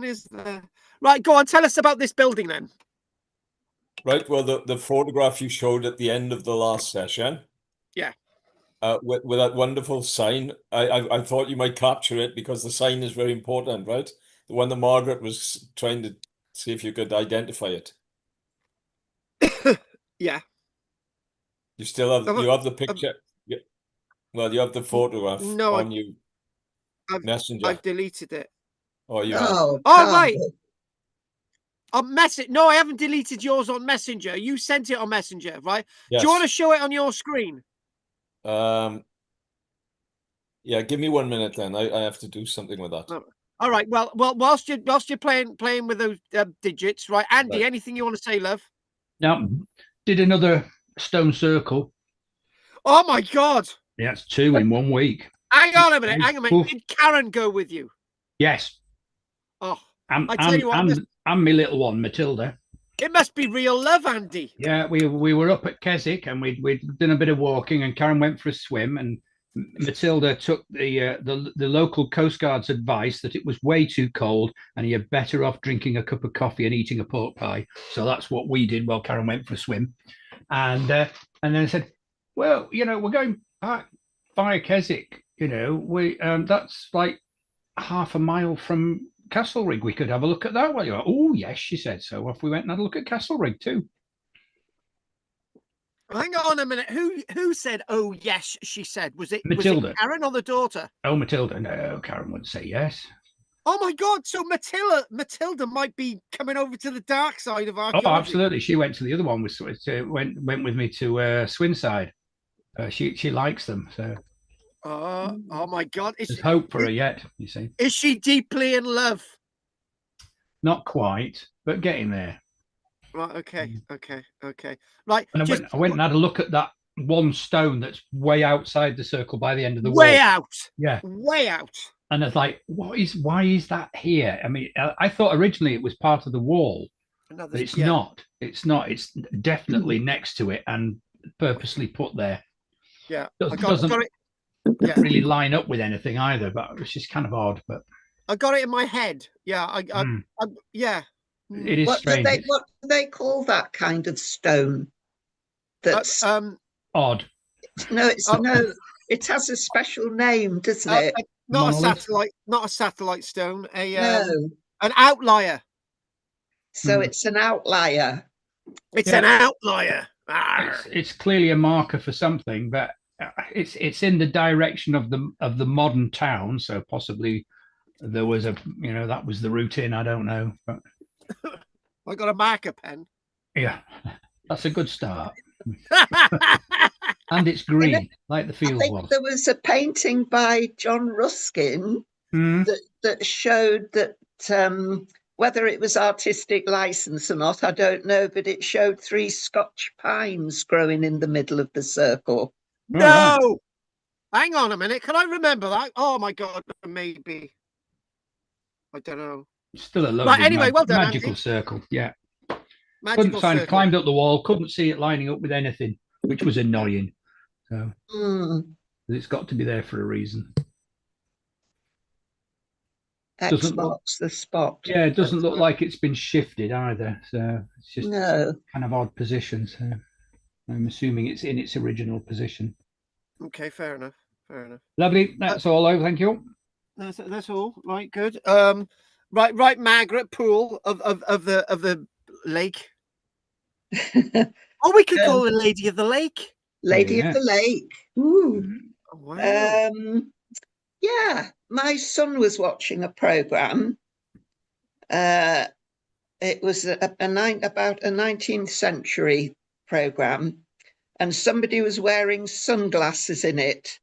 is the right? Go on, tell us about this building then. Right. Well, the photograph you showed at the end of the last session. Yeah. With that wonderful sign, I thought you might capture it because the sign is very important, right? The one that Margaret was trying to see if you could identify it. Yeah. You still have the picture. Yeah. Well, you have the photograph on you. Messenger. I've deleted it. Oh, you have. Oh, right. On message. No, I haven't deleted yours on Messenger. You sent it on Messenger, right? Yes. Do you want to show it on your screen? Yeah, give me 1 minute then. I have to do something with that. All right. Well, whilst you're playing with those digits, right? Andy, Right. anything you want to say, love? No, did another stone circle. Oh my God! Yeah, it's 2 in 1 week. Hang on a minute. Did Karen go with you? Yes. Oh, I tell you what, and my little one, Matilda. It must be real love, Andy. Yeah, we were up at Keswick and we'd done a bit of walking, and Karen went for a swim, and Matilda took the local Coast Guard's advice that it was way too cold and you're better off drinking a cup of coffee and eating a pork pie. So that's what we did while Karen went for a swim. And then I said, well, we're going back via Keswick. That's like half a mile from Castlerig. We could have a look at that while you're. Oh yes, she said. So off we went and had a look at Castlerig too. Hang on a minute. Who said, oh, yes, she said? Was it Matilda? Was it Karen or the daughter? Oh, Matilda. No, Karen wouldn't say yes. Oh, my God. So Matilda might be coming over to the dark side of archaeology. Oh, absolutely. She went to the other one. Went with me to Swinside. She likes them. So. Oh, my God. There's hope for her yet, you see. Is she deeply in love? Not quite, but getting there. Right, okay. Right. And I went and had a look at that one stone that's way outside the circle by the end of the wall. Way out. Yeah. Way out. And it's like, why is that here? I mean, I thought originally it was part of the wall, but it's not. It's not. It's definitely next to it and purposely put there. Yeah. Doesn't really line up with anything either, but it's just kind of odd. But I got it in my head. Yeah. Yeah. It is strange. What do they call that kind of stone? That's odd. No, it has a special name, doesn't it? Not a satellite stone. An outlier. So it's an outlier. It's an outlier. It's clearly a marker for something, but it's in the direction of the modern town. So possibly there was that was the route in. I don't know, but. I got a marker pen. Yeah, that's a good start. And it's green, like the field was. There was a painting by John Ruskin that showed that whether it was artistic license or not, I don't know, but it showed 3 Scotch pines growing in the middle of the circle. No! Right. Hang on a minute. Can I remember that? Oh, my God, maybe. I don't know. Still a lovely well done, magical Andy. Circle, yeah. Magical circle. Climbed up the wall, couldn't see it lining up with anything, which was annoying. So it's got to be there for a reason. Xbox the spot. Yeah, it doesn't look like it's been shifted either. So it's just kind of odd position. So I'm assuming it's in its original position. Okay, fair enough. Lovely. That's all over. Thank you. That's all. Right, good. Right, Margaret Poole of the lake. We could call her Lady of the Lake. Lady of the Lake. Ooh. Oh, wow. Yeah, my son was watching a program. It was about a 19th century program, and somebody was wearing sunglasses in it.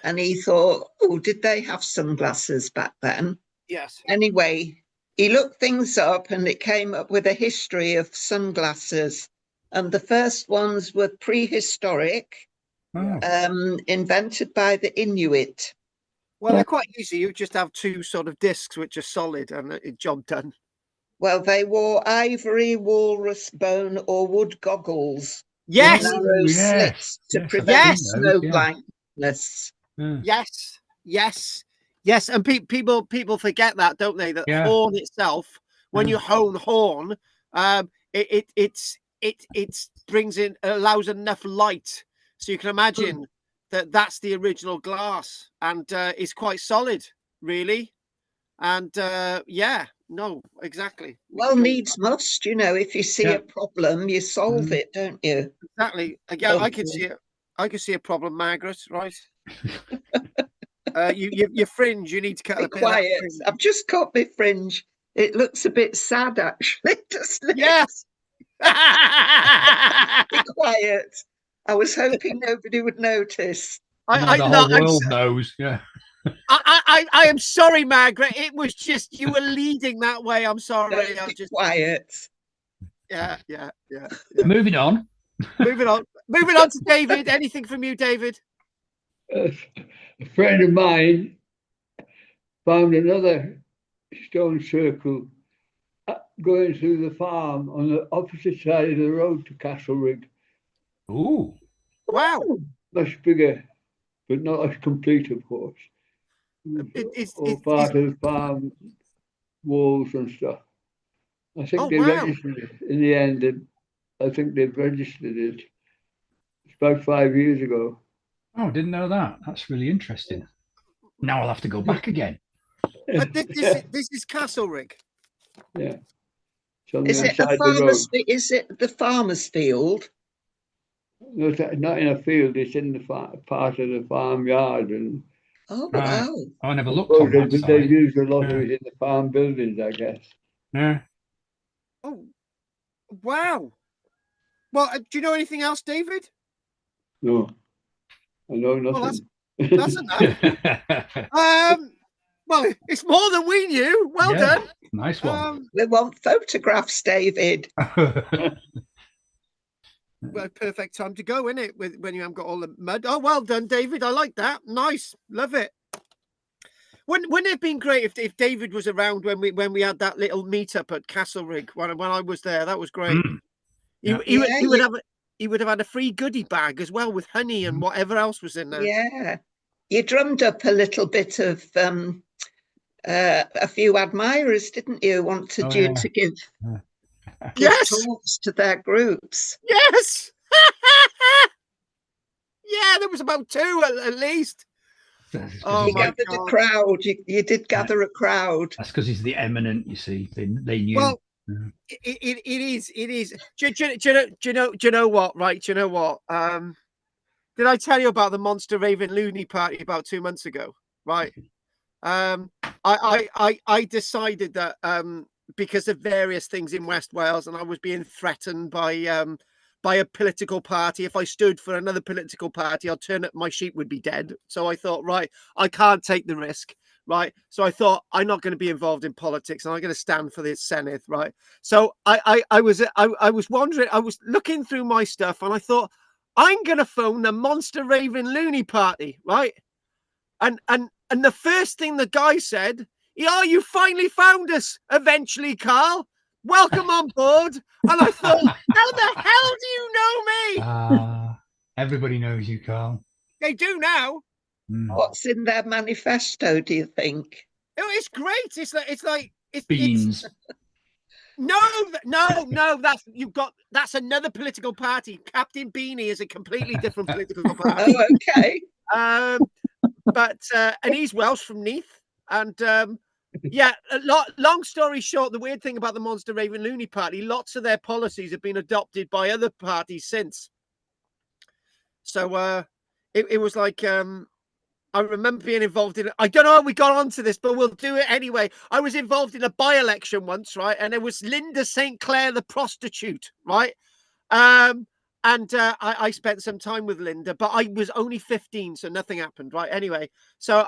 And he thought, oh, did they have sunglasses back then? Yes. Anyway, he looked things up and it came up with a history of sunglasses. And the first ones were prehistoric, invented by the Inuit. Well, they're quite easy. You just have 2 sort of discs which are solid and a job done. Well, they wore ivory, walrus bone or wood goggles. Yes. Narrow slits to prevent snow blindness. Yes. Yes, and people forget that, don't they? That horn itself, when you hone horn, it brings in, allows enough light, so you can imagine that that's the original glass, and it's quite solid, really. And yeah, no, exactly. Well, needs must, you know. If you see a problem, you solve it, don't you? Exactly. Again, I can see it. I can see a problem, Margaret. Right. Your fringe. You need to cut Be a bit quiet. of that. I've just cut my fringe. It looks a bit sad, actually, doesn't it? Yes. Be quiet. I was hoping nobody would notice. The whole world knows. Yeah. I am sorry, Margaret. It was just you were leading that way. I'm sorry. Be quiet. Yeah. Moving on. Moving on to David. Anything from you, David? A friend of mine found another stone circle going through the farm on the opposite side of the road to Castlerig. Ooh. Wow. Much bigger, but not as complete, of course. It's part of the farm walls and stuff. I think they registered it in the end. I think they've registered it. It's about 5 years ago. Oh, didn't know that. That's really interesting. Now I'll have to go back again. This is Castlerig. Yeah. Is it a farmer's? Is it the farmer's field? No, it's not in a field. It's in the part of the farmyard. And wow! I never looked on that side. They've used a lot of it in the farm buildings, I guess. Yeah. Oh, wow. Well, do you know anything else, David? No, I know nothing. Well, that's enough. Well, it's more than we knew. Well done. Nice one. We want photographs, David. Well, perfect time to go, isn't it? When you haven't got all the mud. Oh, well done, David. I like that. Nice. Love it. Wouldn't it have been great if David was around when we had that little meetup at Castlerig when I was there? That was great. He would have had a free goodie bag as well with honey and whatever else was in there. Yeah, you drummed up a little bit of a few admirers, didn't you? Wanted you to give talks to their groups. Yes. Yeah, there was about 2 at least. You gathered a crowd. You did gather a crowd. That's because he's the eminent. You see, they knew. Well, it is. Do you know what? Right? Do you know what? Did I tell you about the Monster Raven Looney party about 2 months ago? Right. I decided that because of various things in West Wales, and I was being threatened by a political party. If I stood for another political party, I'd turn up, my sheep would be dead. So I thought, right, I can't take the risk, right? So I thought, I'm not going to be involved in politics, and I'm going to stand for the Senedd, right? So I was wondering, I was looking through my stuff, and I thought, I'm going to phone the Monster Raven Looney party, right? And the first thing the guy said, "Oh, you finally found us eventually, Carl. Welcome on board." And I thought, how the hell do you know me? Everybody knows you, Carl. They do now. What's in their manifesto, do you think? Oh, it's great. It's like beans. No. That's another political party. Captain Beanie is a completely different political party. Oh, okay. But and he's Welsh from Neath, and yeah. Long story short, the weird thing about the Monster Raven Looney party, lots of their policies have been adopted by other parties since. So it was like I remember being involved in it. I don't know how we got onto this, but we'll do it anyway. I was involved in a by-election once, right? And it was Linda St. Clair, the prostitute, right? And I spent some time with Linda, but I was only 15, so nothing happened, right? Anyway, so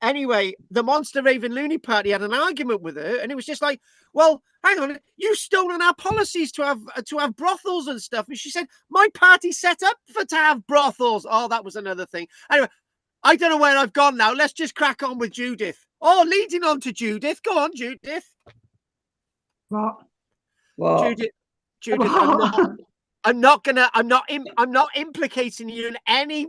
anyway, the Monster Raven Looney party had an argument with her, and it was just like, well, hang on, you've stolen our policies to have brothels and stuff. And she said, my party set up to have brothels. Oh, that was another thing. Anyway, I don't know where I've gone now. Let's just crack on with Judith. Oh, leading on to Judith. Go on, Judith. What? Judith, I'm not implicating you in any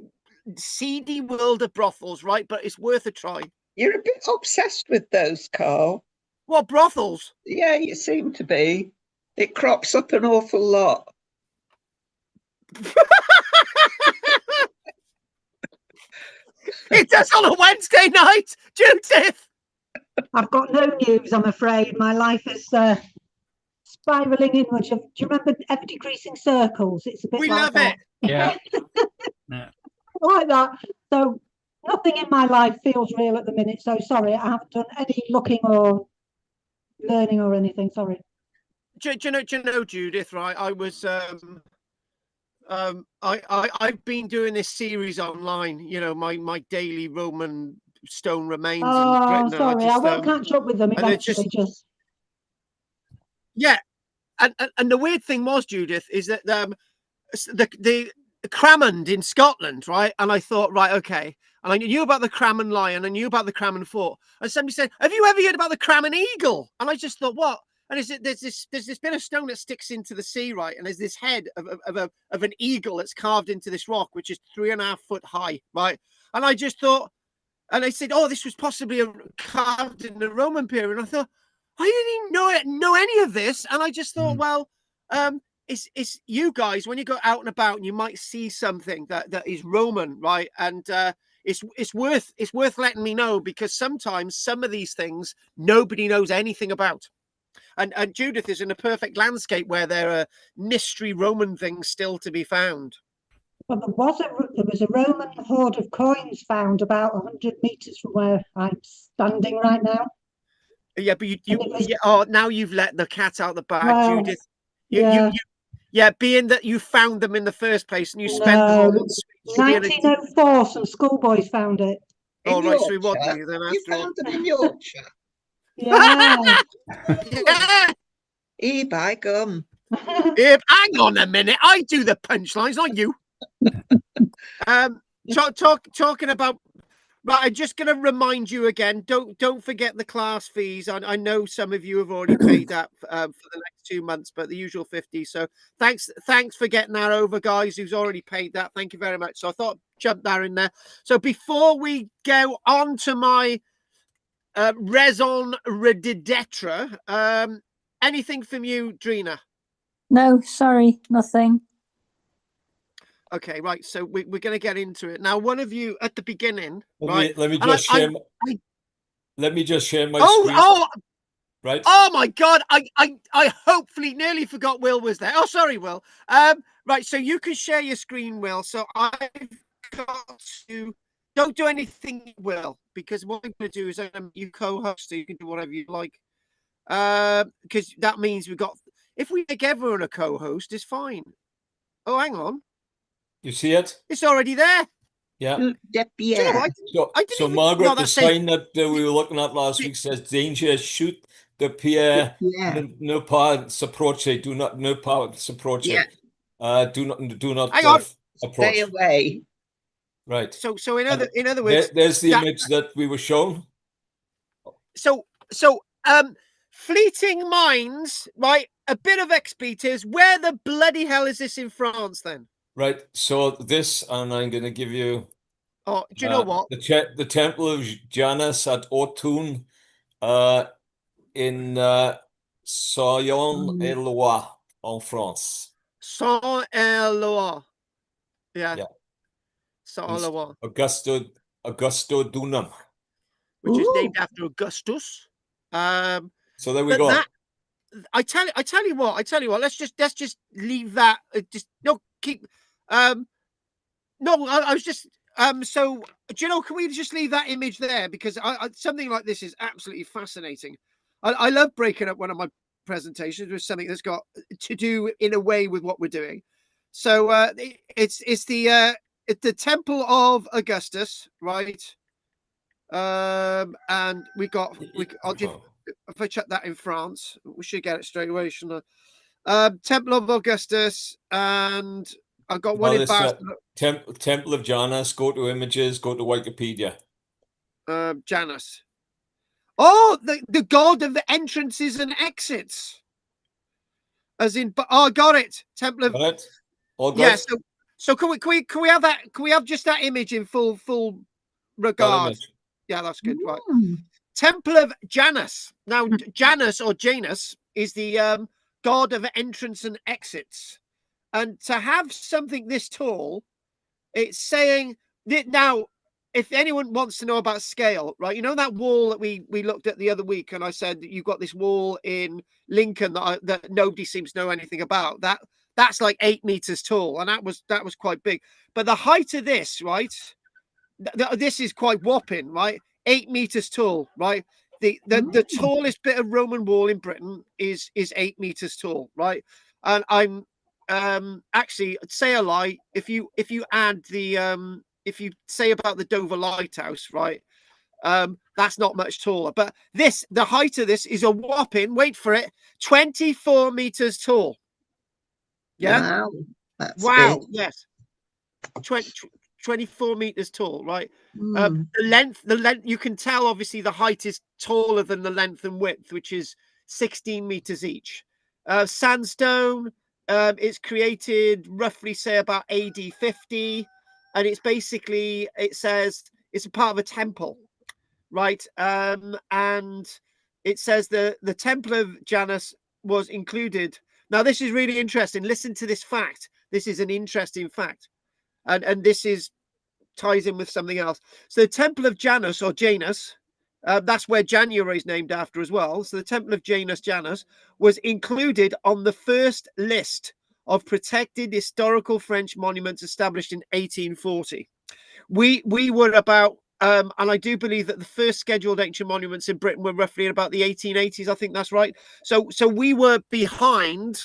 seedy world of brothels, right? But it's worth a try. You're a bit obsessed with those, Carl. What, brothels? Yeah, you seem to be. It crops up an awful lot. It does on a Wednesday night, Judith. I've got no news, I'm afraid. My life is spiraling inwards. Do you remember Ever Decreasing Circles? It's a bit We like love that. it. Yeah. Yeah. Like that. So nothing in my life feels real at the minute. So sorry, I haven't done any looking or learning or anything. Sorry. Do you know, Judith? Right, I was I've been doing this series online. You know, my daily Roman stone remains in Oh, Britain. sorry, I will catch up with them and it's eventually. Just yeah, and the weird thing was, Judith, is that the Cramond in Scotland, right? And I thought, right, okay. And I knew about the Cramond lion, I knew about the Cramond fort. And somebody said, "Have you ever heard about the Cramond eagle?" And I just thought, what? And there's this bit of stone that sticks into the sea, right? And there's this head of an eagle that's carved into this rock, which is 3.5 foot high, right? And I just thought, and I said, "Oh, this was possibly carved in the Roman period." And I thought, I didn't even know any of this. And I just thought, well, it's you guys, when you go out and about and you might see something that is Roman, right? And it's worth letting me know, because sometimes some of these things nobody knows anything about. And Judith is in a perfect landscape where there are mystery Roman things still to be found. well, there was a Roman hoard of coins found about 100 meters from where I'm standing right now. Yeah, but now you've let the cat out the bag, Well, Judith. Yeah, being that you found them in the first place and you spent them all on Swedes, 1904, some schoolboys found it. Oh, In right, so Yorkshire? we want you then You after all. found them in Yorkshire? Yeah. Yeah. By gum. Hang on a minute. I do the punchlines, not you. Talking about. Right, I'm just going to remind you again. Don't forget the class fees. I know some of you have already paid that for the next 2 months, but the usual 50. So thanks for getting that over, guys. Who's already paid that? Thank you very much. So I thought I'd jump that in there. So before we go on to my raison d'etre, anything from you, Drina? No, sorry, nothing. Okay, right. So we're going to get into it now. One of you at the beginning, Let me just share my screen. Right. Oh my God! I hopefully nearly forgot Will was there. Oh, sorry, Will. Right. So you can share your screen, Will. So I've got to. Don't do anything, Will, because what I'm going to do is you co-host, so you can do whatever you like. Because that means if we make everyone a co-host, it's fine. Oh, hang on. You see it? It's already there. Yeah. Yeah. So Margaret, the sign that we were looking at last week says danger, shoot the Pierre, no pas s'approcher, do not, no pas s'approcher. Do not approach. Stay away. Right. So in other words, there's the image that we were shown. So Fleeting Minds, right? A bit of expertise. Where the bloody hell is this in France then? Right. So this, and I'm going to give you. Oh, do you know what? The Temple of Janus at Autun, in Saône-et-Loire, en France. Saône-et-Loire. Yeah. Saône-et-Loire. Augusto Dunham. Which is named after Augustus. So there we go. I tell you what. Let's just leave that. I was just so do you know, can we just leave that image there, because something like this is absolutely fascinating. I love breaking up one of my presentations with something that's got to do in a way with what we're doing. So it's the Temple of Augustus, right? And if I check that in France, we should get it straight away, shouldn't I? Temple of Augustus, and I've got one in Barcelona. Temple of Janus. Go to images. Go to Wikipedia. Janus. Oh, the god of the entrances and exits. As in, I got it. Temple of. Got it? All good? Yeah. So can we have that? Can we have just that image in full regard? Yeah, that's good. Right. Temple of Janus. Now, Janus or Janus is the god of entrance and exits. And to have something this tall, it's saying that now, if anyone wants to know about scale, right? You know that wall that we looked at the other week, and I said that you've got this wall in Lincoln that nobody seems to know anything about. That's like 8 meters tall, and that was quite big. But the height of this, right? This is quite whopping, right? 8 meters tall, right? The tallest bit of Roman wall in Britain is 8 meters tall, right? And I'm actually, say a lie, if you add the if you say about the Dover Lighthouse, right, that's not much taller, but the height of this is a whopping, wait for it, 24 meters tall. Yeah, wow, that's wow, big. yes, 24 meters tall, right? The length, you can tell obviously the height is taller than the length and width, which is 16 meters each. Sandstone, it's created roughly, say, about AD 50, and it's basically, it says it's a part of a temple, right? And it says the Temple of Janus was included. Now, this is really interesting. Listen to this fact. This is an interesting fact, and this ties in with something else. So the Temple of Janus or Janus, that's where January is named after as well. So the Temple of Janus was included on the first list of protected historical French monuments established in 1840. We were about, and I do believe that the first scheduled ancient monuments in Britain were roughly in about the 1880s. I think that's right. So we were behind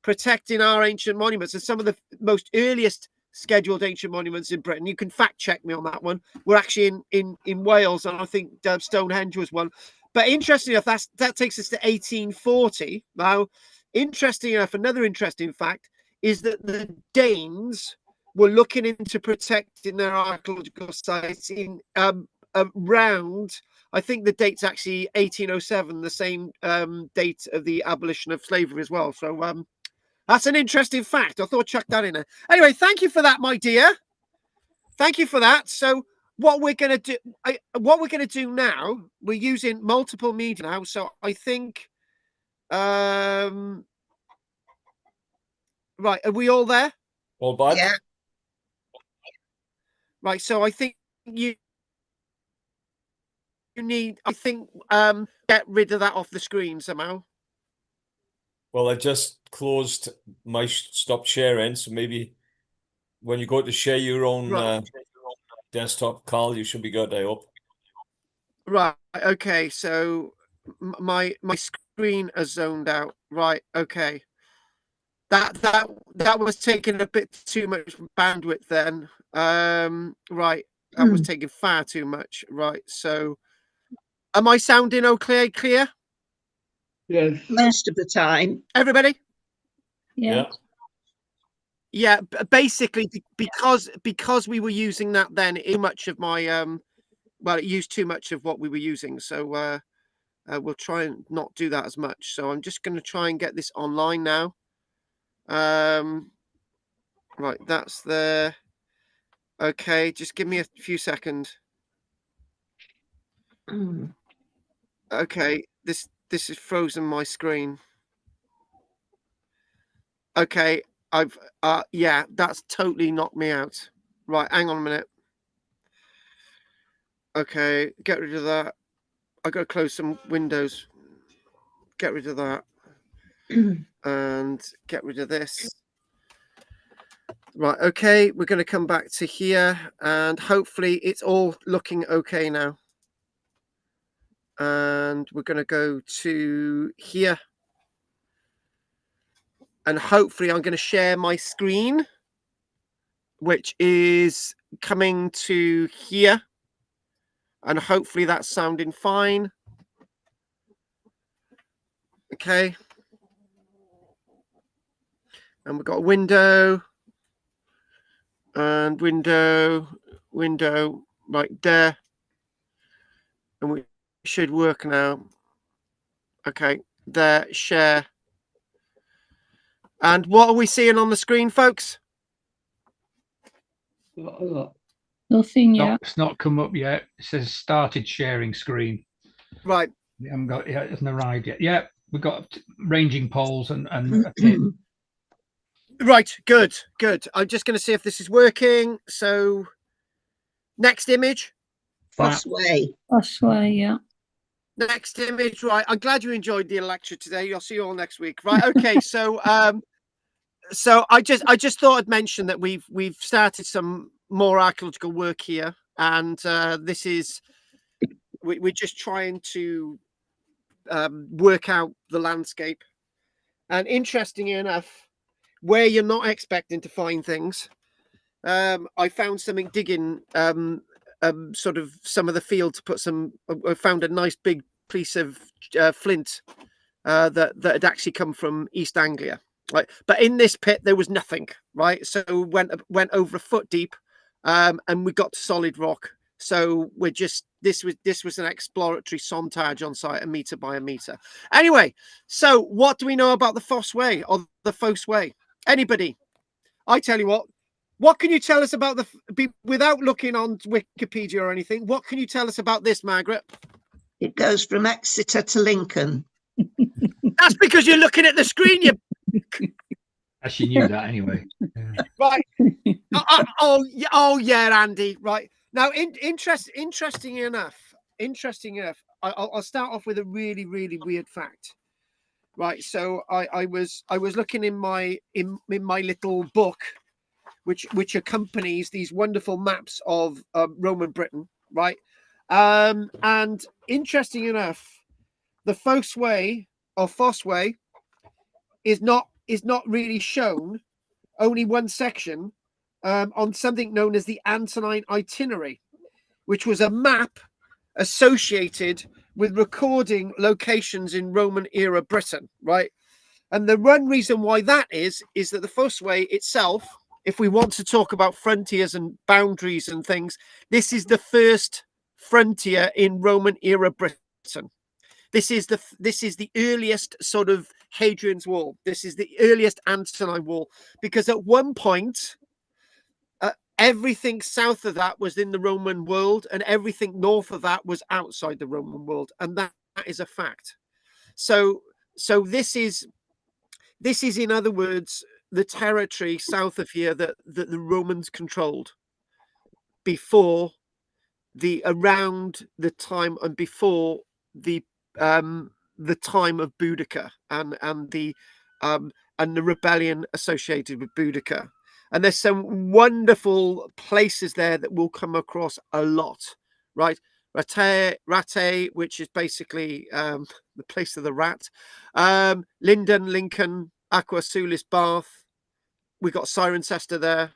protecting our ancient monuments, and some of the most earliest scheduled ancient monuments in Britain, you can fact check me on that one, we're actually in Wales, and I think Stonehenge was one. But interesting enough, that takes us to 1840. Now, interesting enough, another interesting fact is that the Danes were looking into protecting their archaeological sites in around, I think the date's actually 1807, the same date of the abolition of slavery as well. So that's an interesting fact. I thought I'd chuck that in there. Anyway, thank you for that, my dear. Thank you for that. So what we're going to do now, we're using multiple media now. So I think, right, are we all there? All bad? Yeah. Right, so I think you need, I think, get rid of that off the screen somehow. Well, I just closed my stop sharing, so maybe when you go to share your own desktop, Carl, you should be good, I hope. Right, okay, so my screen has zoned out. Right, okay. That was taking a bit too much bandwidth then. Right, that was taking far too much. Right, so am I sounding okay, clear? Yes. Most of the time. Everybody? Yeah. Yeah, basically because we were using that then, too much of my well, it used too much of what we were using, so we'll try and not do that as much. So I'm just going to try and get this online now. Right, that's there. Okay, just give me a few seconds. Okay, this has frozen my screen. Okay, I've yeah, that's totally knocked me out. Right, hang on a minute. Okay, get rid of that. I got to close some windows. Get rid of that. And get rid of this. Right, okay, we're going to come back to here, and hopefully it's all looking okay now. And we're going to go to here. And hopefully I'm going to share my screen, which is coming to here. And hopefully that's sounding fine. Okay. And we've got a window. And window right there. And we should work now. Okay, there, share. And what are we seeing on the screen, folks? Nothing yet. It's not come up yet. It says started sharing screen. Right. We haven't got it hasn't arrived yet. Yeah, we've got ranging poles and a pit. Right, good. I'm just going to see if this is working. So, next image. Fossway. Fossway, yeah. Next image, right. I'm glad you enjoyed the lecture today. I'll see you all next week. Right, okay. So, so I just thought I'd mention that we've started some more archaeological work here, and this is we're just trying to work out the landscape. And interestingly enough, where you're not expecting to find things, I found something digging sort of some of the field to put some. I found a nice big piece of flint that had actually come from East Anglia. Right, but in this pit there was nothing. Right, so went over a foot deep, and we got to solid rock. So we're just this was an exploratory sontage on site, a meter by a meter. Anyway, so what do we know about the Fossway or the Fossway? Anybody? I tell you what can you tell us about without looking on Wikipedia or anything? What can you tell us about this, Margaret? It goes from Exeter to Lincoln. That's because you're looking at the screen. You actually knew that anyway. Yeah. Right. Oh yeah, Andy. Right now, interesting enough. I'll start off with a really weird fact. Right. So I was looking in my little book, which accompanies these wonderful maps of Roman Britain. Right. And interesting enough, the Fossway is not really shown. Only one section on something known as the Antonine Itinerary, which was a map associated with recording locations in Roman era Britain, right? And the one reason why that is that the Fossway itself, if we want to talk about frontiers and boundaries and things, this is the first frontier in Roman era Britain. This is the earliest sort of Hadrian's Wall. This is the earliest Antonine Wall, because at one point, everything south of that was in the Roman world, and everything north of that was outside the Roman world, and that is a fact. So this is in other words the territory south of here that the Romans controlled before around the time and before the time of Boudica and the rebellion associated with Boudica. And there's some wonderful places there that we'll come across a lot, right? Rate, which is basically the place of the rat. Linden, Lincoln, Aqua, Sulis, Bath. We got Cirencester there,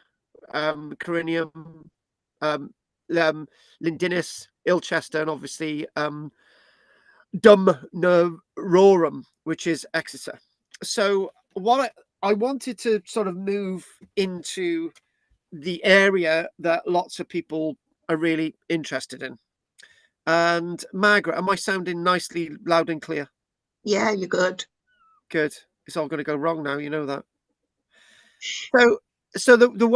Corinium, Lindinus, Ilchester, and obviously Dumnorum, which is Exeter. So what I wanted to sort of move into the area that lots of people are really interested in. And Margaret, am I sounding nicely loud and clear? Yeah, you're good. Good. It's all going to go wrong now, you know that. So the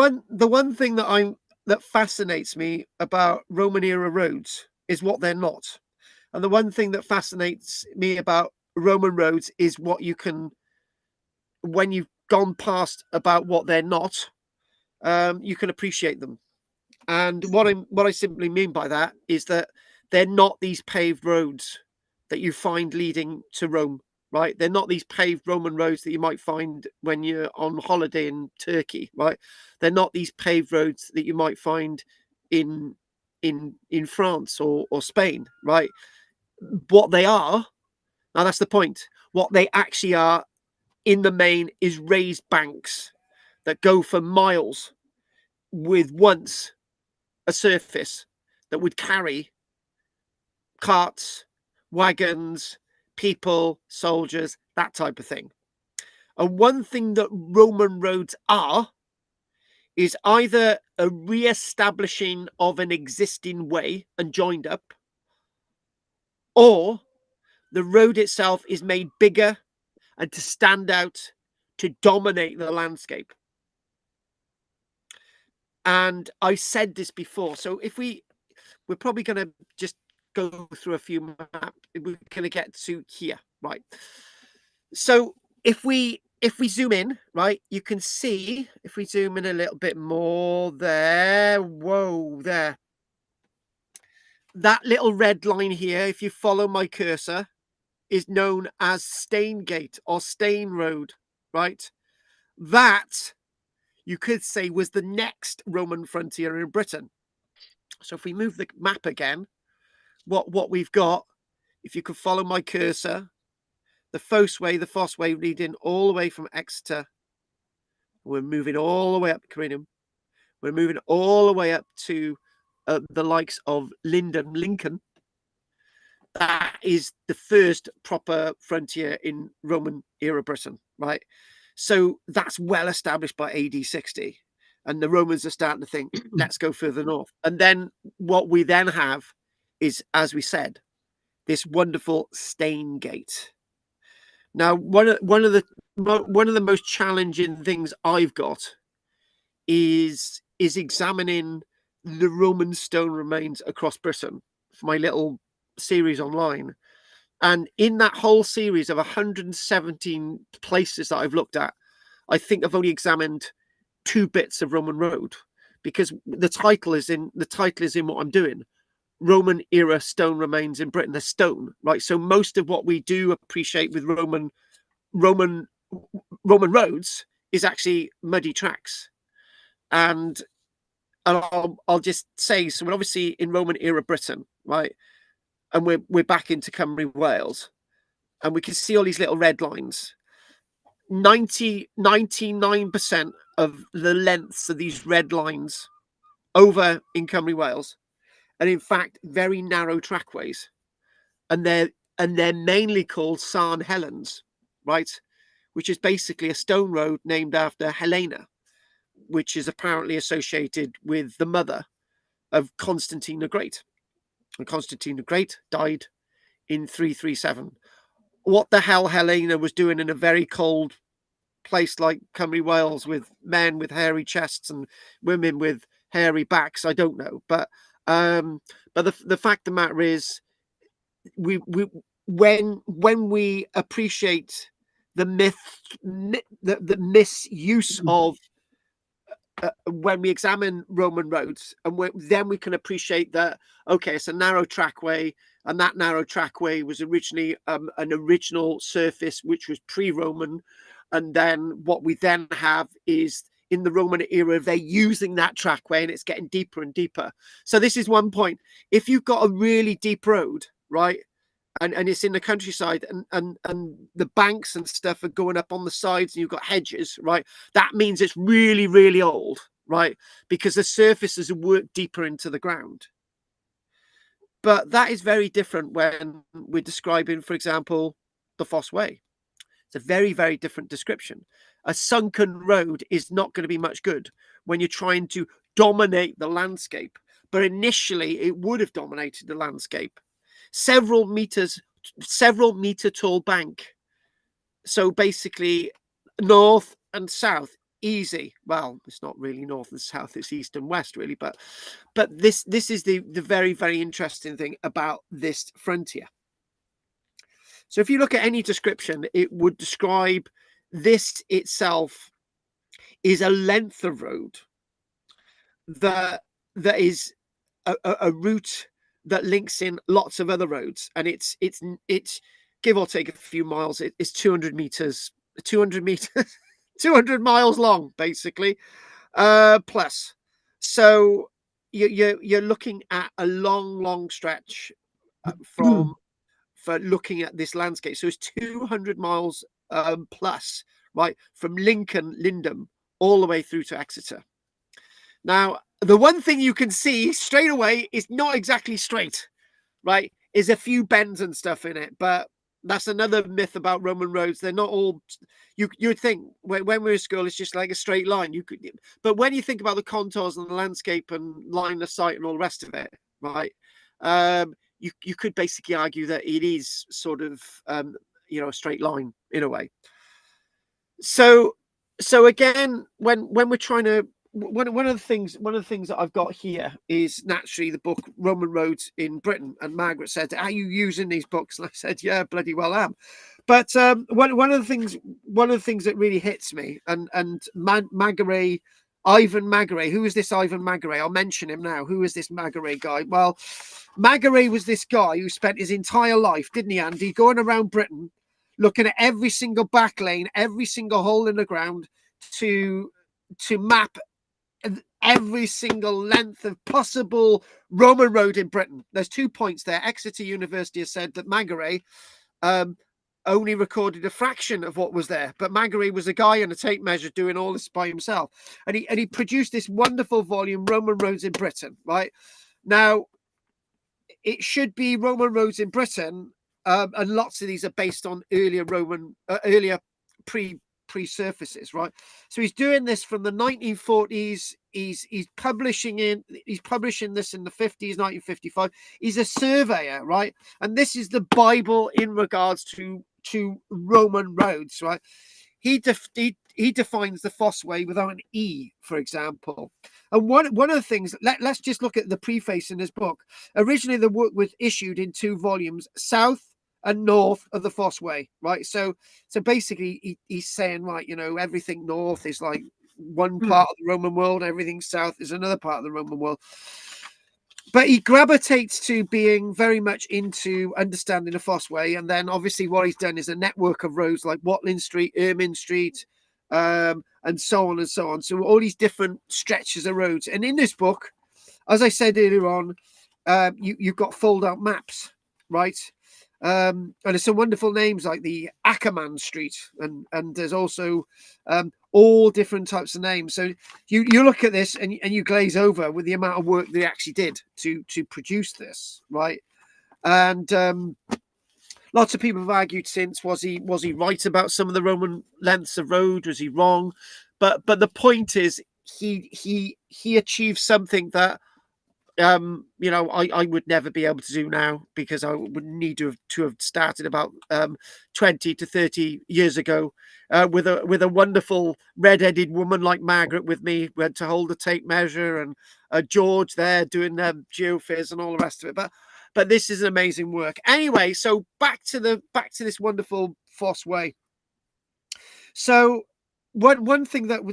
one thing that fascinates me about Roman era roads is what they're not. And the one thing that fascinates me about Roman roads is what you can, when you've gone past about what they're not, you can appreciate them. And what I simply mean by that is that they're not these paved roads that you find leading to Rome, right? They're not these paved Roman roads that you might find when you're on holiday in Turkey, right? They're not these paved roads that you might find in France or Spain, right? What they are, now that's the point, what they actually are in the main is raised banks that go for miles with once a surface that would carry carts, wagons, people, soldiers, that type of thing. And one thing that Roman roads are is either a re-establishing of an existing way and joined up, or the road itself is made bigger and to stand out, to dominate the landscape. And I said this before. So if we're probably going to just go through a few maps. We're going to get to here, right? So if we zoom in, right, you can see, if we zoom in a little bit more there, whoa, there. That little red line here, if you follow my cursor, is known as Staingate or Stain Road, right? That, you could say, was the next Roman frontier in Britain. So if we move the map again, what we've got, if you could follow my cursor, the Fosse Way leading all the way from Exeter. We're moving all the way up Carinham. We're moving all the way up to the likes of Lincoln. That is the first proper frontier in Roman era Britain, right? So that's well established by AD 60. And the Romans are starting to think, let's go further north. And then what we then have is, as we said, this wonderful Staingate. Now, one of the most challenging things I've got is examining the Roman stone remains across Britain for my little series online. And in that whole series of 117 places that I've looked at, I think I've only examined 2 bits of Roman road, because the title is in what I'm doing. Roman era stone remains in Britain. They're stone, right? So most of what we do appreciate with Roman roads is actually muddy tracks. And I'll just say, so we're obviously in Roman era Britain, right? And we're back into Cymru, Wales, and we can see all these little red lines. 99% of the lengths of these red lines over in Cymru, Wales, and in fact very narrow trackways, and they're mainly called San Helens, right? Which is basically a stone road named after Helena, which is apparently associated with the mother of Constantine the Great. And Constantine the Great died in 337. What the hell Helena was doing in a very cold place like Cymru, Wales, with men with hairy chests and women with hairy backs, I don't know. But the fact of the matter is, when we appreciate the the misuse of when we examine Roman roads, and then we can appreciate that, okay, it's a narrow trackway, and that narrow trackway was originally an original surface which was pre-Roman, and then what we then have is in the Roman era they're using that trackway and it's getting deeper and deeper. So this is one point. If you've got a really deep road, right, and it's in the countryside, and the banks and stuff are going up on the sides, and you've got hedges, right, that means it's really, really old, right, because the surfaces are worked deeper into the ground. But that is very different when we're describing, for example, the Fosse Way. It's a very, very different description. A sunken road is not going to be much good when you're trying to dominate the landscape, but initially it would have dominated the landscape. Several meter tall bank. So basically north and south, easy. Well, it's not really north and south, it's east and west really, but this is the very, very interesting thing about this frontier. So if you look at any description, it would describe this itself is a length of road that is a route that links in lots of other roads, and it's give or take a few miles. It's 200 meters 200 miles long, basically, plus. So you're looking at a long stretch for looking at this landscape. So it's 200 miles plus, right, from Lindum all the way through to Exeter. Now, the one thing you can see straight away is not exactly straight, right? Is a few bends and stuff in it, but that's another myth about Roman roads. They're not all. You'd think when we're in school, it's just like a straight line. But when you think about the contours and the landscape and line of sight and all the rest of it, right? You could basically argue that it is sort of a straight line in a way. So again, when we're trying to one of the things that I've got here is naturally the book Roman Roads in Britain. And Margaret said, "Are you using these books?" And I said, "Yeah, bloody well am." But one of the things that really hits me, and Magaret, Ivan Magaret. Who is this Ivan Magaret? I'll mention him now. Who is this Magaret guy? Well, Magaret was this guy who spent his entire life, didn't he, Andy, going around Britain, looking at every single back lane, every single hole in the ground to map every single length of possible Roman road in Britain. There's 2 points there. Exeter University has said that Magaret only recorded a fraction of what was there, but Magaret was a guy on a tape measure doing all this by himself, and he produced this wonderful volume, Roman Roads in Britain. Right now, it should be Roman Roads in Britain, and lots of these are based on earlier earlier pre-surfaces, right? So he's doing this from the 1940s. He's publishing this in the 50s, 1955. He's a surveyor, right? And this is the Bible in regards to Roman roads, right? He defines the Fossway without an E, for example. And one of the things, let's just look at the preface in his book. Originally, the work was issued in 2 volumes, south and north of the Fossway, right? So basically, he's saying, right, you know, everything north is like one part of the Roman world, everything south is another part of the Roman world. But he gravitates to being very much into understanding the Fossway, and then obviously what he's done is a network of roads like Watling Street, Ermine Street, and so on and so on. So all these different stretches of roads. And in this book, as I said earlier on, you've got fold-out maps, right? And there's some wonderful names like the Ackerman Street, and there's also all different types of names. So you look at this and you glaze over with the amount of work they actually did to produce this, right? And lots of people have argued since, was he right about some of the Roman lengths of road? Was he wrong? But the point is, he achieved something that you know, I would never be able to do now, because I would need to have started about 20 to 30 years ago with a wonderful red-headed woman like Margaret with me. We had to hold the tape measure, and George there doing geophys and all the rest of it. But this is amazing work. Anyway, so back to this wonderful Fossway. So the one thing that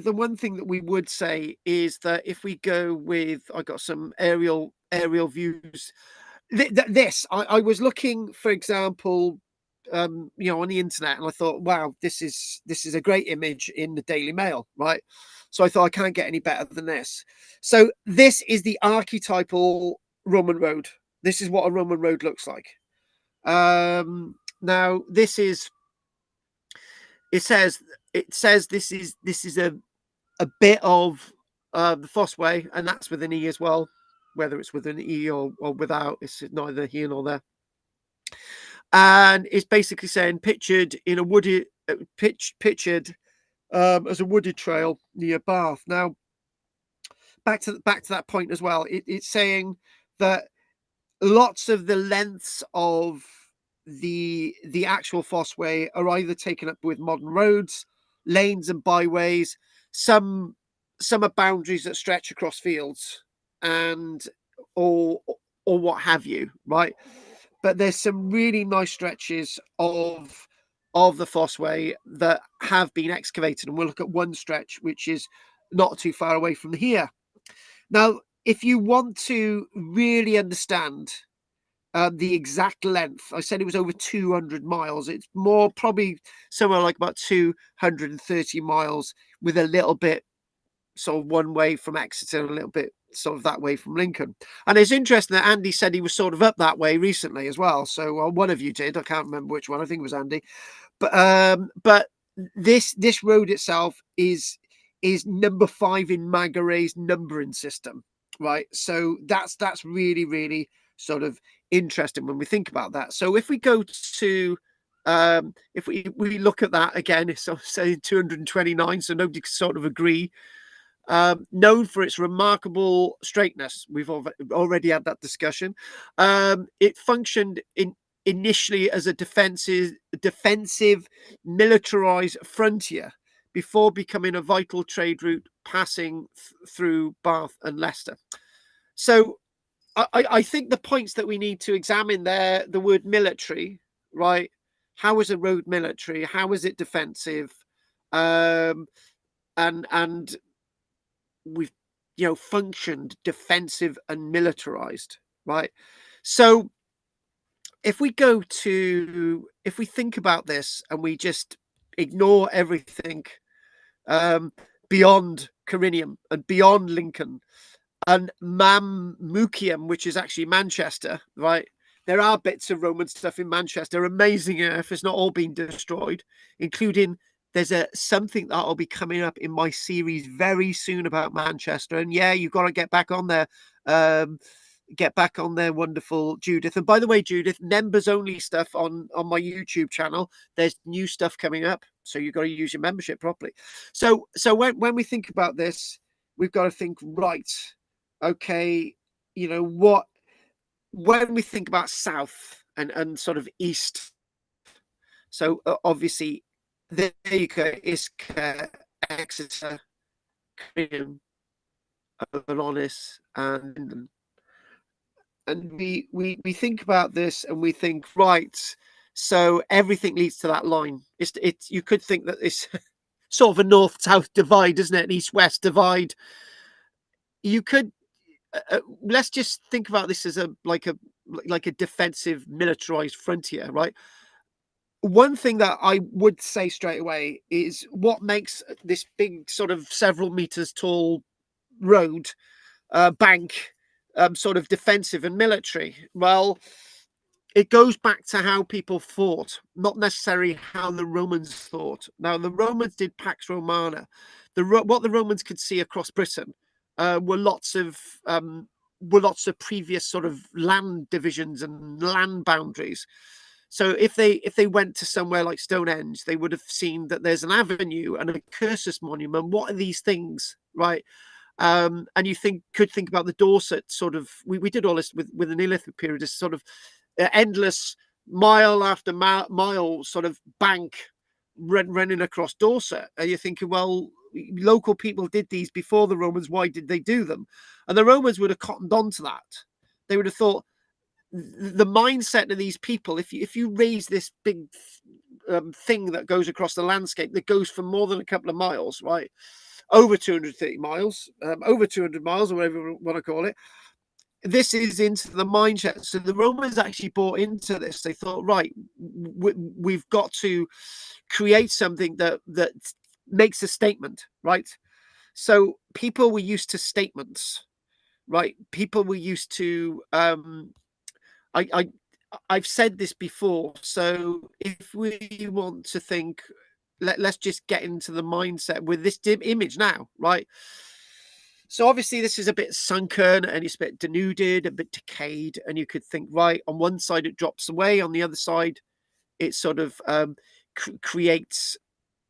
we would say is that if we go with, I got some aerial views. I was looking, for example, you know, on the internet, and I thought, wow, this is a great image in the Daily Mail, right? So I thought, I can't get any better than this. So this is the archetypal Roman road. This is what a Roman road looks like. Now this is. It says this is a bit of the Fossway, and that's with an E as well. Whether it's with an E or without, it's neither here nor there. And it's basically saying pictured in a wooded pictured as a wooded trail near Bath. Now, back to that point as well. It's saying that lots of the lengths of the actual Fossway are either taken up with modern roads, lanes and byways. Some are boundaries that stretch across fields and or what have you, right? But there's some really nice stretches of the Fossway that have been excavated, and we'll look at one stretch which is not too far away from here. Now, if you want to really understand the exact length, I said it was over 200 miles. It's more probably somewhere like about 230 miles, with a little bit sort of one way from Exeter and a little bit sort of that way from Lincoln. And it's interesting that Andy said he was sort of up that way recently as well. So one of you did. I can't remember which one. I think it was Andy. But this road itself is number 5 in Magaret's numbering system, right? So that's really, really sort of interesting when we think about that. So if we go to if we look at that again, it's saying 229, so nobody can sort of agree. Known for its remarkable straightness, we've already had that discussion. It functioned initially as a defensive militarized frontier before becoming a vital trade route passing through Bath and Leicester. So I think the points that we need to examine there, the word military, right? How is a road military? How is it defensive? And we've, functioned defensive and militarized, right? So if we think about this and we just ignore everything beyond Corinium and beyond Lincoln and Mamucium, which is actually Manchester, right? There are bits of Roman stuff in Manchester, amazing enough. It's not all been destroyed, including there's something that will be coming up in my series very soon about Manchester. And yeah, you've got to get back on there. Wonderful Judith. And by the way, Judith, members only stuff on my YouTube channel. There's new stuff coming up, so you've got to use your membership properly. So when we think about this, we've got to think, right, okay, when we think about south and sort of east, so obviously there you go, Ischia, Exeter, Cream, Alonis, and we think about this and we think, right, so everything leads to that line. It's you could think that it's sort of a north-south divide, isn't it? An east-west divide. You could let's just think about this as a defensive militarized frontier, right? One thing that I would say straight away is what makes this big sort of several meters tall road bank sort of defensive and military. Well, it goes back to how people fought, not necessarily how the Romans thought. Now, the Romans did Pax Romana. What the Romans could see across Britain were lots of previous sort of land divisions and land boundaries. So if they went to somewhere like Stonehenge, they would have seen that there's an avenue and a Cursus monument. What are these things, right? And you could think about the Dorset sort of. We did all this with the Neolithic period, this sort of endless mile after mile sort of bank running across Dorset. And you're thinking, well, local people did these before the Romans. Why did they do them? And the Romans would have cottoned on to that. They would have thought, the mindset of these people, if you raise this big thing that goes across the landscape that goes for more than a couple of miles, right, over 230 miles, over 200 miles, or whatever you want to call it, this is into the mindset. So the Romans actually bought into this. They thought, right, we've got to create something that makes a statement, right? So people were used to statements, right? People were used to I've said this before. So if we want to think, let's just get into the mindset with this image now, right? So obviously this is a bit sunken and it's a bit denuded, a bit decayed, and you could think, right, on one side it drops away, on the other side it sort of creates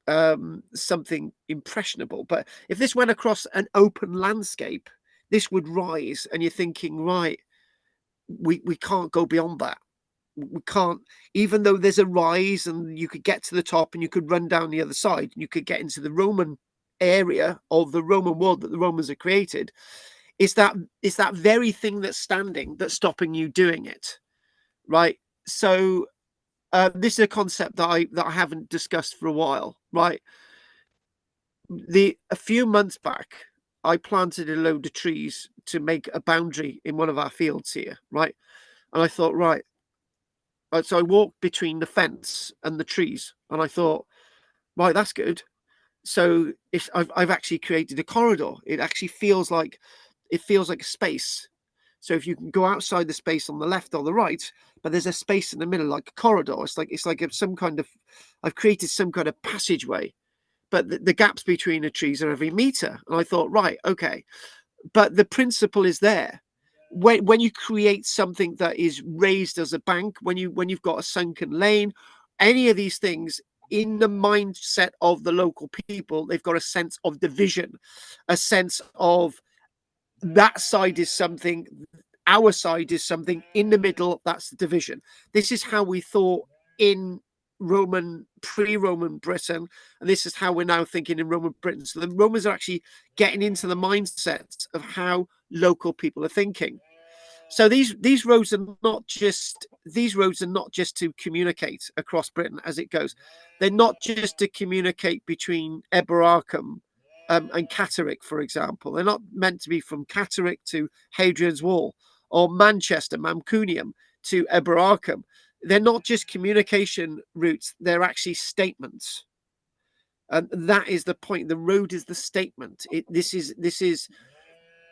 something impressionable. But if this went across an open landscape, this would rise, and you're thinking, right, we can't go beyond that. We can't, even though there's a rise and you could get to the top and you could run down the other side and you could get into the Roman area of the Roman world that the Romans have created. It's that very thing that's standing that's stopping you doing it, right? So this is a concept that I haven't discussed for a while, right? A few months back, I planted a load of trees to make a boundary in one of our fields here, right? And I thought, right. So I walked between the fence and the trees, and I thought, right, that's good. So I've actually created a corridor. It actually feels like a space. So if you can go outside the space on the left or the right, but there's a space in the middle, like a corridor. It's like I've created some kind of passageway, but the gaps between the trees are every meter. And I thought, right, okay, but the principle is there. When you create something that is raised as a bank, when you've got a sunken lane, any of these things, in the mindset of the local people, they've got a sense of division, a sense of that side is something, our side is something, in the middle, that's the division. This is how we thought in pre-Roman Britain, and this is how we're now thinking in Roman Britain. So the Romans are actually getting into the mindset of how local people are thinking. So these roads are not just to communicate across Britain as it goes. They're not just to communicate between Eboracum and Catterick, for example. They're not meant to be from Catterick to Hadrian's Wall or Manchester, Mamcunium to Eboracum. They're not just communication routes, they're actually statements. And that is the point. The road is the statement. This is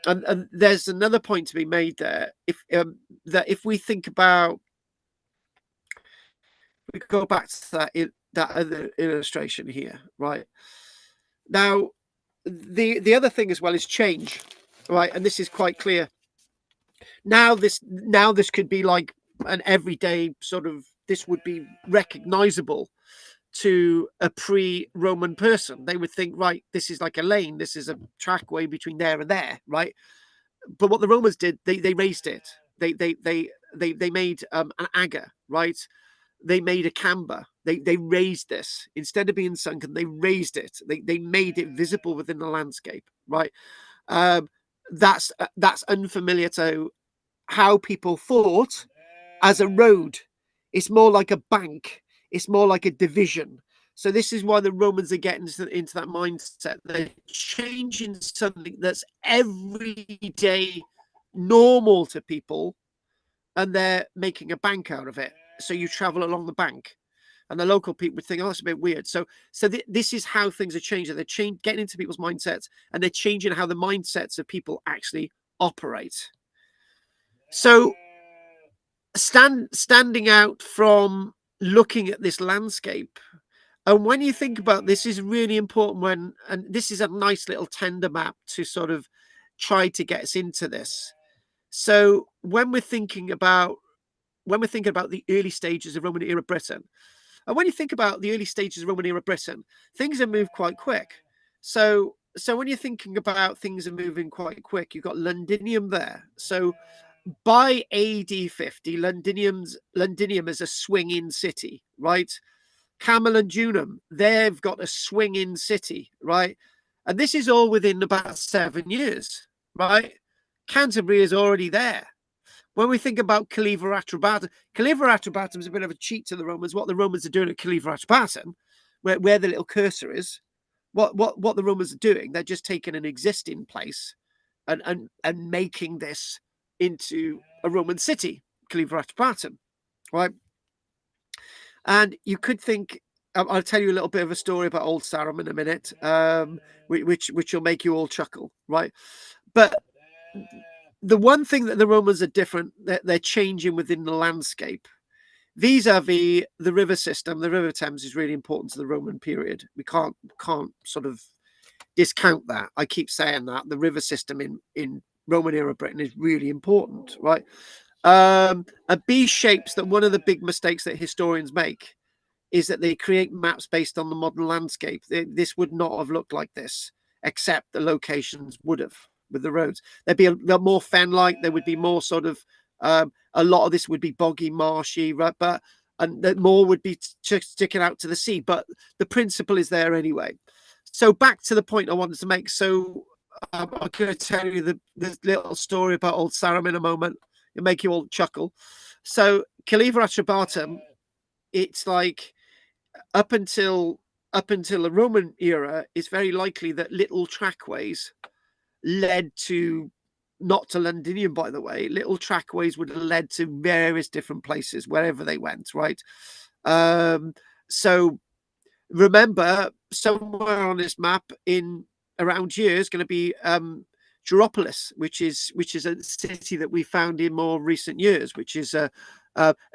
and there's another point to be made there. If we think about, we go back to that other illustration here, right? Now, the other thing as well is change, right? And this is quite clear. Now this could be like an everyday sort of, this would be recognizable to a pre-Roman person. They would think, right, this is like a lane, this is a trackway between there and there, right? But what the Romans did, they raised it. They made an agger, right? They made a camber. They raised this instead of being sunken. They raised it. They made it visible within the landscape, right? That's unfamiliar to how people thought as a road. It's more like a bank. It's more like a division. So this is why the Romans are getting into that mindset. They're changing something that's everyday normal to people, and they're making a bank out of it. So you travel along the bank, and the local people would think, oh, that's a bit weird. So this is how things are changing. They're getting into people's mindsets, and they're changing how the mindsets of people actually operate. So standing out from looking at this landscape, and when you think about this, is really important and this is a nice little tender map to sort of try to get us into this. So when we're thinking about the early stages of Roman era Britain, and when you think about the early stages of Roman era Britain, things have moved quite quick. So when you're thinking about things are moving quite quick, you've got Londinium there. So by AD 50, Londinium is a swing-in city, right? Camalodunum, they've got a swing-in city, right? And this is all within about 7 years, right? Canterbury is already there. When we think about Caliver Atrebatum is a bit of a cheat to the Romans. What the Romans are doing at Caliver Atrebatum, where the little cursor is, what the Romans are doing, they're just taking an existing place and making this into a Roman city, Caliver Atrebatum, right? And you could think, I'll tell you a little bit of a story about Old Sarum in a minute, which will make you all chuckle, right? But the one thing that the Romans are different, that they're changing within the landscape, vis-a-vis the river system. The River Thames is really important to the Roman period. We can't sort of discount that. I keep saying that the river system in Roman era Britain is really important, right? A B shapes that one of the big mistakes that historians make is that they create maps based on the modern landscape. This would not have looked like this, except the locations would have with the roads. There'd be a more fen-like. There would be more sort of a lot of this would be boggy, marshy, right? And more would be sticking out to the sea. But the principle is there anyway. So back to the point I wanted to make. So I'm going to tell you the little story about Old Sarum in a moment. It'll make you all chuckle. So Caliver Atrebatum, it's like up until the Roman era, it's very likely that little trackways led to, not to Londinium, by the way, little trackways would have led to various different places wherever they went, right? So remember, somewhere on this map in around here is going to be Geropolis, which is a city that we found in more recent years, which is a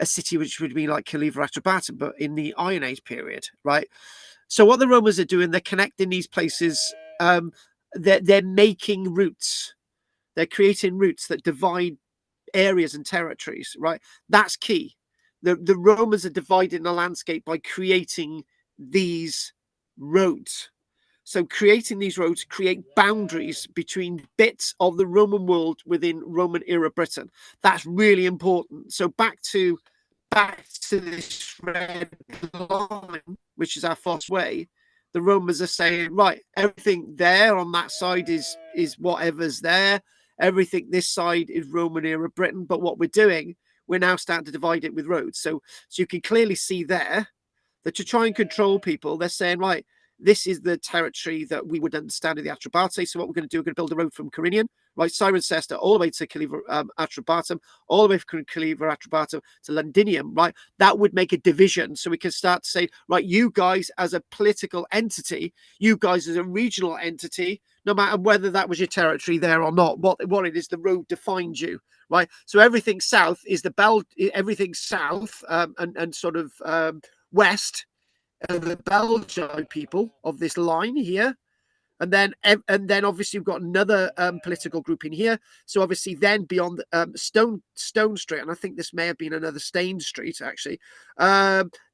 city which would be like Caliver Atrebatum, but in the Iron Age period, right? So what the Romans are doing, they're connecting these places. They're making routes. They're creating routes that divide areas and territories, right? That's key. The Romans are dividing the landscape by creating these roads. So creating these roads create boundaries between bits of the Roman world within Roman era Britain. That's really important. So back to back to this red line, which is our Foss Way, the Romans are saying, right, everything there on that side is whatever's there. Everything this side is Roman era Britain. But what we're doing, we're now starting to divide it with roads. So you can clearly see there that to try and control people, they're saying, right, this is the territory that we would understand in the Atrebate. So what we're going to do, we're going to build a road from Carinian, right, Cirencester, all the way to Caliver Atrebatum, all the way from Caliver Atrebatum to Londinium, right? That would make a division. So we can start to say, right, you guys as a political entity, you guys as a regional entity, no matter whether that was your territory there or not, what it is, the road defines you, right? So everything south is everything south and sort of west the Belgian people of this line here, and then obviously we've got another political group in here. So obviously then beyond Stone Street, and I think this may have been another Stain Street actually.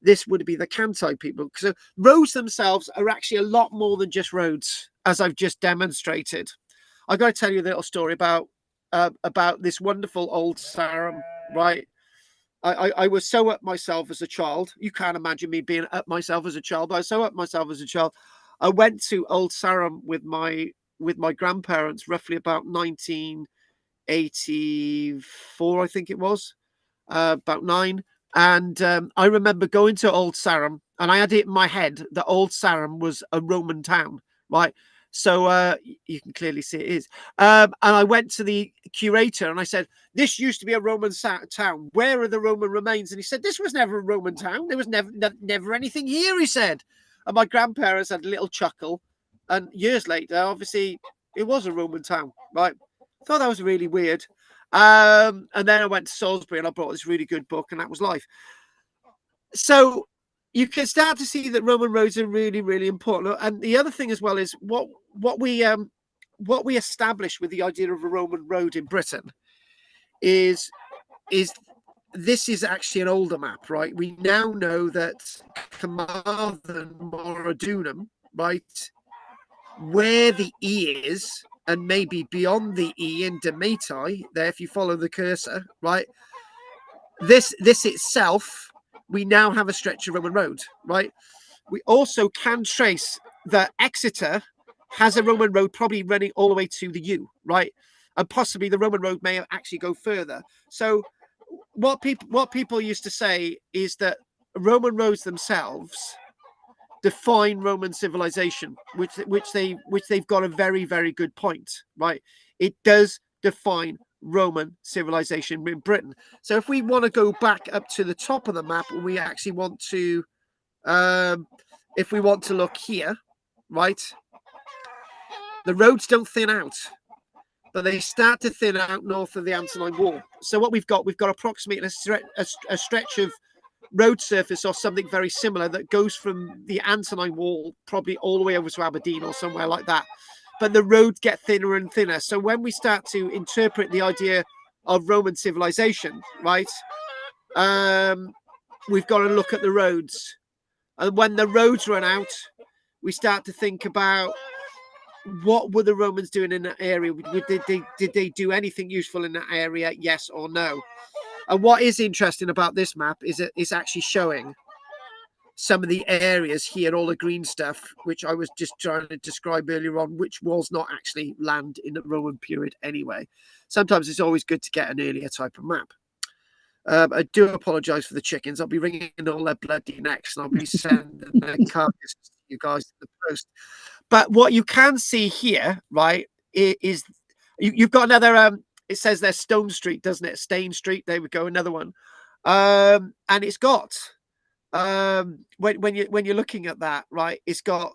This would be the Cantai people. So roads themselves are actually a lot more than just roads, as I've just demonstrated. I've got to tell you a little story about this wonderful old Sarum, right? I was so up myself as a child. You can't imagine me being up myself as a child, but I was so up myself as a child. I went to Old Sarum with my grandparents roughly about 1984, I think it was, about 9. And I remember going to Old Sarum, and I had it in my head that Old Sarum was a Roman town, right? So you can clearly see it is. And I went to the curator and I said, this used to be a Roman town. Where are the Roman remains? And he said, this was never a Roman town. There was never anything here, he said. And my grandparents had a little chuckle. And years later, obviously, it was a Roman town, right? I thought that was really weird. And then I went to Salisbury and I brought this really good book, and that was life. So you can start to see that Roman roads are really, really important. And the other thing as well is what we established with the idea of a Roman road in Britain is this is actually an older map, right? We now know that Carmarthen, Moradunum, right, where the E is, and maybe beyond the E in Demetae, there, if you follow the cursor, right, this itself, we now have a stretch of Roman road, right? We also can trace that Exeter has a Roman road probably running all the way to the U, right? And possibly the Roman road may actually go further. So what people used to say is that Roman roads themselves define Roman civilization, which they've got a very, very good point, right? It does define Roman civilization in Britain. So if we want to go back up to the top of the map, and we actually want to if we want to look here, right, the roads don't thin out, but they start to thin out north of the Antonine Wall. So what we've got approximately a stretch of road surface or something very similar that goes from the Antonine Wall probably all the way over to Aberdeen or somewhere like that. But the roads get thinner and thinner. So when we start to interpret the idea of Roman civilization, right, we've got to look at the roads. And when the roads run out, we start to think about what were the Romans doing in that area? Did they do anything useful in that area? Yes or no? And what is interesting about this map is it's actually showing some of the areas here, all the green stuff, which I was just trying to describe earlier on, which was not actually land in the Roman period anyway. Sometimes it's always good to get an earlier type of map. I do apologise for the chickens. I'll be ringing all their bloody necks, and I'll be sending their carcasses to you guys to the post. But what you can see here, right, is you've got another. It says there's Stone Street, doesn't it? Stain Street. There we go, another one. And it's got when you're looking at that, right, it's got.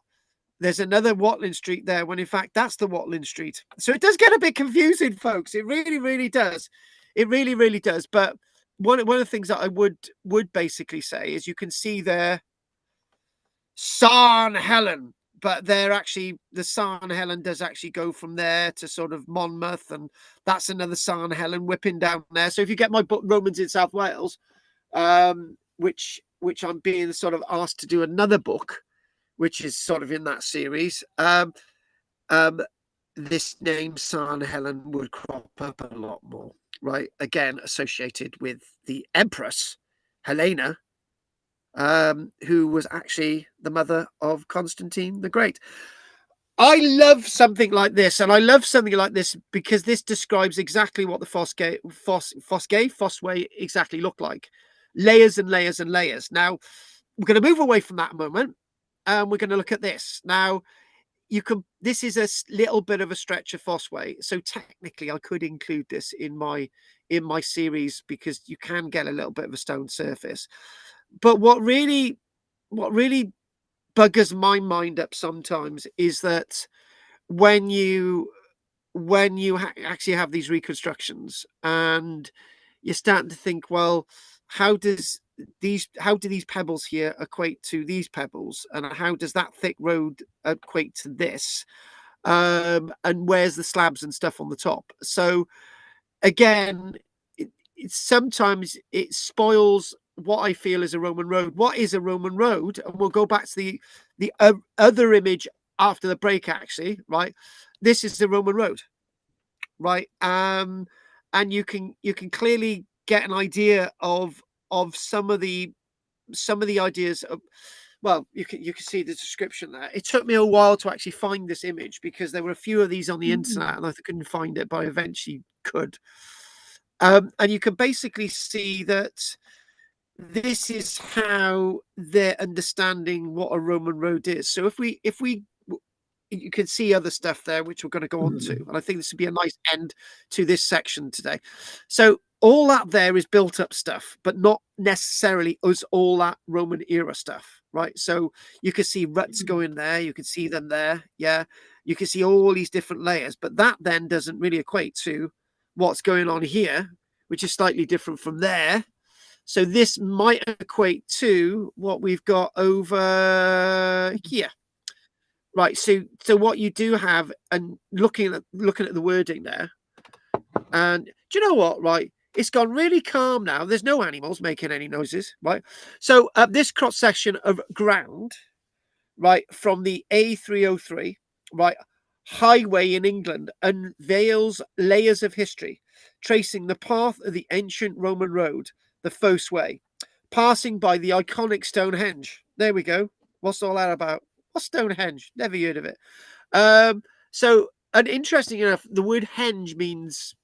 There's another Watling Street there, when in fact that's the Watling Street. So it does get a bit confusing, folks. It really, really does. It really, really does. But one of the things that I would basically say is you can see there San Helen, but they're actually the San Helen does actually go from there to sort of Monmouth, and that's another San Helen whipping down there. So if you get my book Romans in South Wales, which I'm being sort of asked to do another book, which is sort of in that series, this name San Helen would crop up a lot more. Right, again associated with the Empress Helena, who was actually the mother of Constantine the Great. I love something like this, and I love something like this because this describes exactly what the Fossway exactly look like. Layers and layers and layers. Now, we're going to move away from that moment, and we're going to look at this. Now, this is a little bit of a stretch of Fossway, so technically I could include this in my series because you can get a little bit of a stone surface. But what really buggers my mind up sometimes is that when you actually have these reconstructions and you're starting to think, well, how do these pebbles here equate to these pebbles, and how does that thick road equate to this, and where's the slabs and stuff on the top? So again, sometimes it spoils what I feel is a Roman road. What is a Roman road? And we'll go back to the other image after the break, actually, right? This is the Roman road, right? And you can clearly get an idea of some of the ideas of, well, you can see the description there. It took me a while to actually find this image because there were a few of these on the internet and I couldn't find it, but I eventually could. And you can basically see that this is how they're understanding what a Roman road is. So if we you can see other stuff there, which we're going to go on to, and I think this would be a nice end to this section today. So all that there is built up stuff, but not necessarily all that Roman era stuff, right? So you can see ruts going there, you can see them there, yeah, you can see all these different layers, but that then doesn't really equate to what's going on here, which is slightly different from there. So this might equate to what we've got over here. Right, so what you do have, and looking at the wording there, and do you know what? Right, it's gone really calm now. There's no animals making any noises, right? So this cross section of ground, right, from the A303, right, highway in England unveils layers of history, tracing the path of the ancient Roman road, the Fossway, passing by the iconic Stonehenge. There we go. What's all that about? What's Stonehenge? Never heard of it. And interesting enough, the word henge means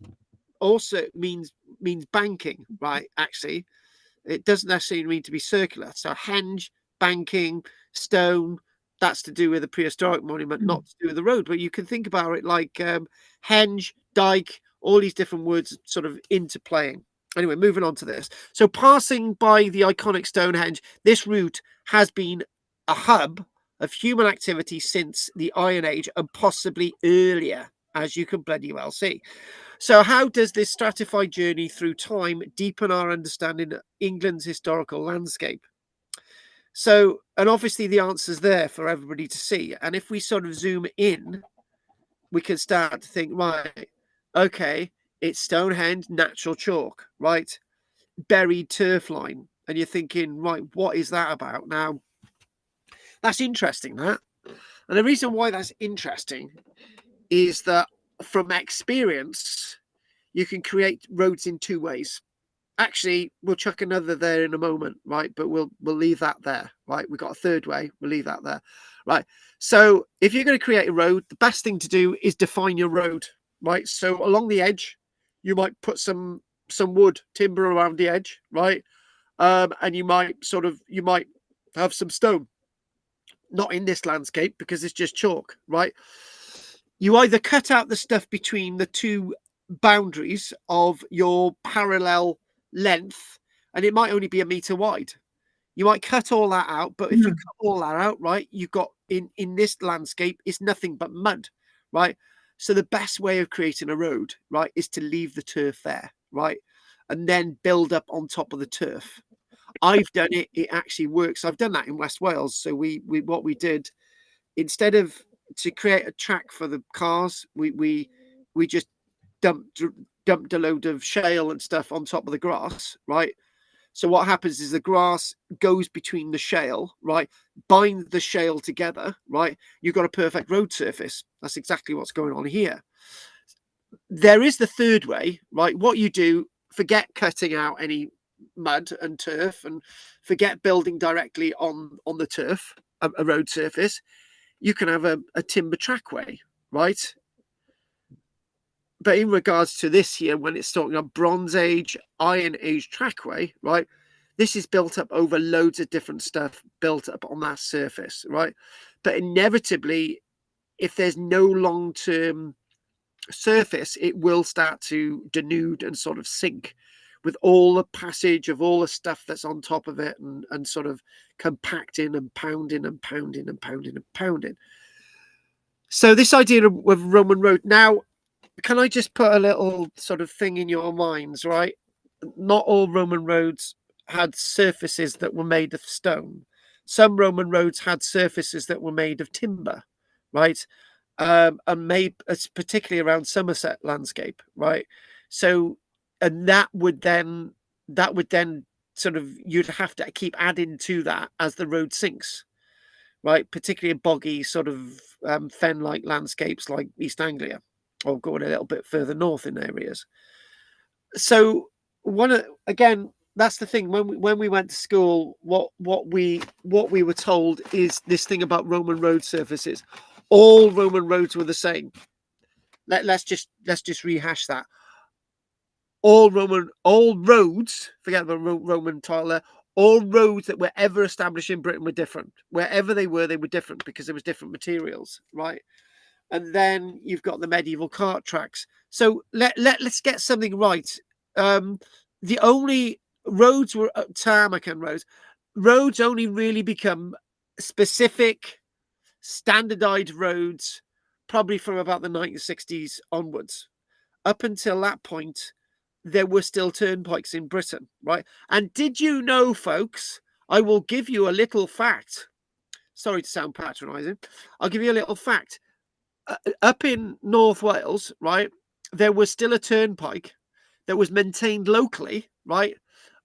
banking, right? Actually, it doesn't necessarily mean to be circular. So henge, banking, stone, that's to do with a prehistoric monument, not to do with the road. But you can think about it like henge, dike, all these different words sort of interplaying. Anyway, moving on to this. So passing by the iconic Stonehenge, this route has been a hub of human activity since the Iron Age and possibly earlier, as you can bloody well see. So how does this stratified journey through time deepen our understanding of England's historical landscape? So, and obviously the answer's there for everybody to see. And if we sort of zoom in, we can start to think, right, okay, it's Stonehenge, natural chalk, right? Buried turf line. And you're thinking, right, what is that about? Now, that's interesting, that. And the reason why that's interesting is that from experience, you can create roads in two ways. Actually, we'll chuck another there in a moment, right? But we'll leave that there, right? We've got a third way. We'll leave that there, right? So if you're going to create a road, the best thing to do is define your road, right? So along the edge, you might put some wood, timber around the edge, right? And you might have some stone. Not in this landscape because it's just chalk, right? You either cut out the stuff between the two boundaries of your parallel length, and it might only be 1 meter wide. You might cut all that out, but if you cut all that out, right, you've got in this landscape, it's nothing but mud, right? So the best way of creating a road, right, is to leave the turf there, right, and then build up on top of the turf. I've done it. It actually works. I've done that in West Wales. So what we did, instead of to create a track for the cars, we just dumped a load of shale and stuff on top of the grass, right? So what happens is the grass goes between the shale, right? Bind the shale together, right? You've got a perfect road surface. That's exactly what's going on here. There is the third way, right? What you do, forget cutting out any mud and turf, and forget building directly on the turf, a road surface. You can have a timber trackway, right? But in regards to this here, when it's talking about Bronze Age, Iron Age trackway, right? This is built up over loads of different stuff built up on that surface, right? But inevitably, if there's no long-term surface, it will start to denude and sort of sink with all the passage of all the stuff that's on top of it, and sort of compacting and pounding and pounding and pounding and pounding. So this idea of Roman road, now, can I just put a little sort of thing in your minds, right? Not all Roman roads had surfaces that were made of stone. Some Roman roads had surfaces that were made of timber, right? And made particularly around Somerset landscape, right? So, and that would then sort of, you'd have to keep adding to that as the road sinks, right? Particularly in boggy sort of fen-like landscapes like East Anglia, or going a little bit further north in areas. So again, that's the thing. When we went to school, what we were told is this thing about Roman road surfaces. All Roman roads were the same. Let's just rehash that. All roads, forget about Roman title there, all roads that were ever established in Britain were different. Wherever they were different because there was different materials, right? And then you've got the medieval cart tracks. So let's get something right. The only roads were tarmac and roads. Roads only really become specific, standardized roads probably from about the 1960s onwards. Up until that point, there were still turnpikes in Britain, right? And did you know, folks, I will give you a little fact. Sorry to sound patronizing. I'll give you a little fact. Up in North Wales, right, there was still a turnpike that was maintained locally, right,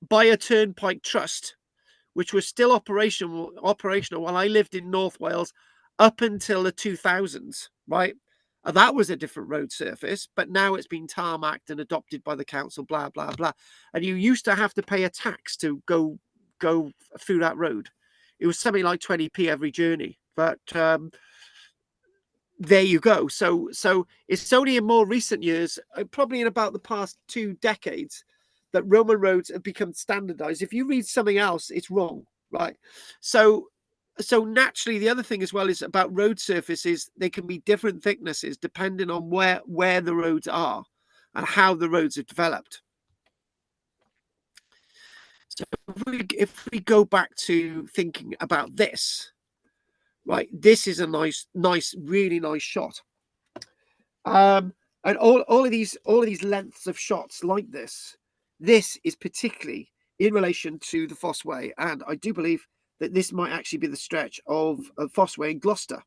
by a turnpike trust, which was still operational while I lived in North Wales up until the 2000s, right? That was a different road surface, but now it's been tarmacked and adopted by the council, blah, blah, blah. And you used to have to pay a tax to go through that road. It was something like 20p every journey, but there you go. So it's only in more recent years, probably in about the past 2 decades, that Roman roads have become standardized. If you read something else, it's wrong, right? So naturally, the other thing as well is about road surfaces. They can be different thicknesses depending on where the roads are and how the roads are developed. So if we go back to thinking about this, right, this is a nice, really nice shot. And all of these lengths of shots like this is particularly in relation to the Fosse Way, and I do believe that this might actually be the stretch of Fosse Way in Gloucester,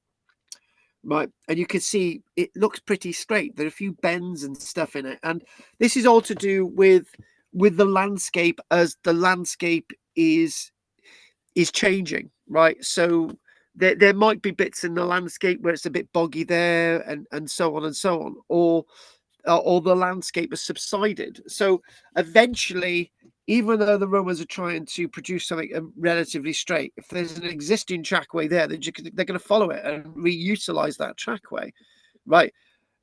right? And you can see it looks pretty straight. There are a few bends and stuff in it, and this is all to do with the landscape as the landscape is changing, right? So there might be bits in the landscape where it's a bit boggy there, and so on and so on, or the landscape has subsided. So eventually, even though the Romans are trying to produce something relatively straight, if there's an existing trackway there, they're going to follow it and reutilize that trackway, right?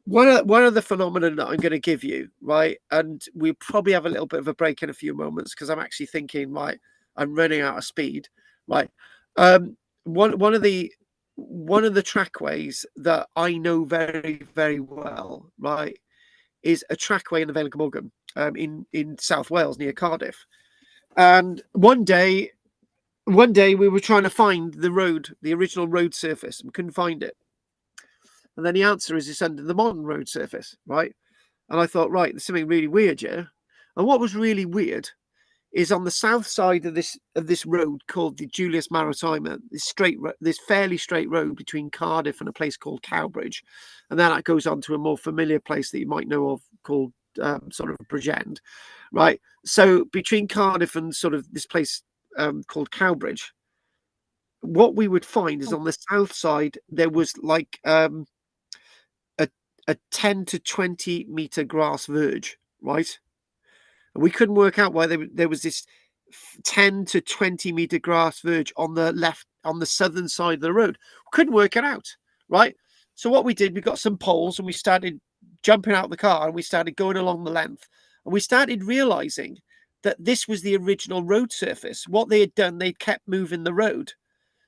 One of the phenomena that I'm going to give you, right, and we'll probably have a little bit of a break in a few moments because I'm actually thinking, right, I'm running out of speed, right? One of the trackways that I know very, very well, right, is a trackway in the Vale of Glamorgan, in South Wales near Cardiff. And one day we were trying to find the original road surface, and we couldn't find it. And then the answer is it's under the modern road surface, right? And I thought, right, there's something really weird here. And what was really weird is on the south side of this road called the Julius Maritima, this fairly straight road between Cardiff and a place called Cowbridge, and then that goes on to a more familiar place that you might know of called sort of Bridgend, right? So between Cardiff and sort of this place called Cowbridge, what we would find is on the south side there was like a 10 to 20 meter grass verge, right? And we couldn't work out why there was this 10 to 20 meter grass verge on the southern side of the road. We couldn't work it out, right? So what we did, we got some poles and we started jumping out of the car and we started going along the length, and we started realizing that this was the original road surface. What they had done, they kept moving the road.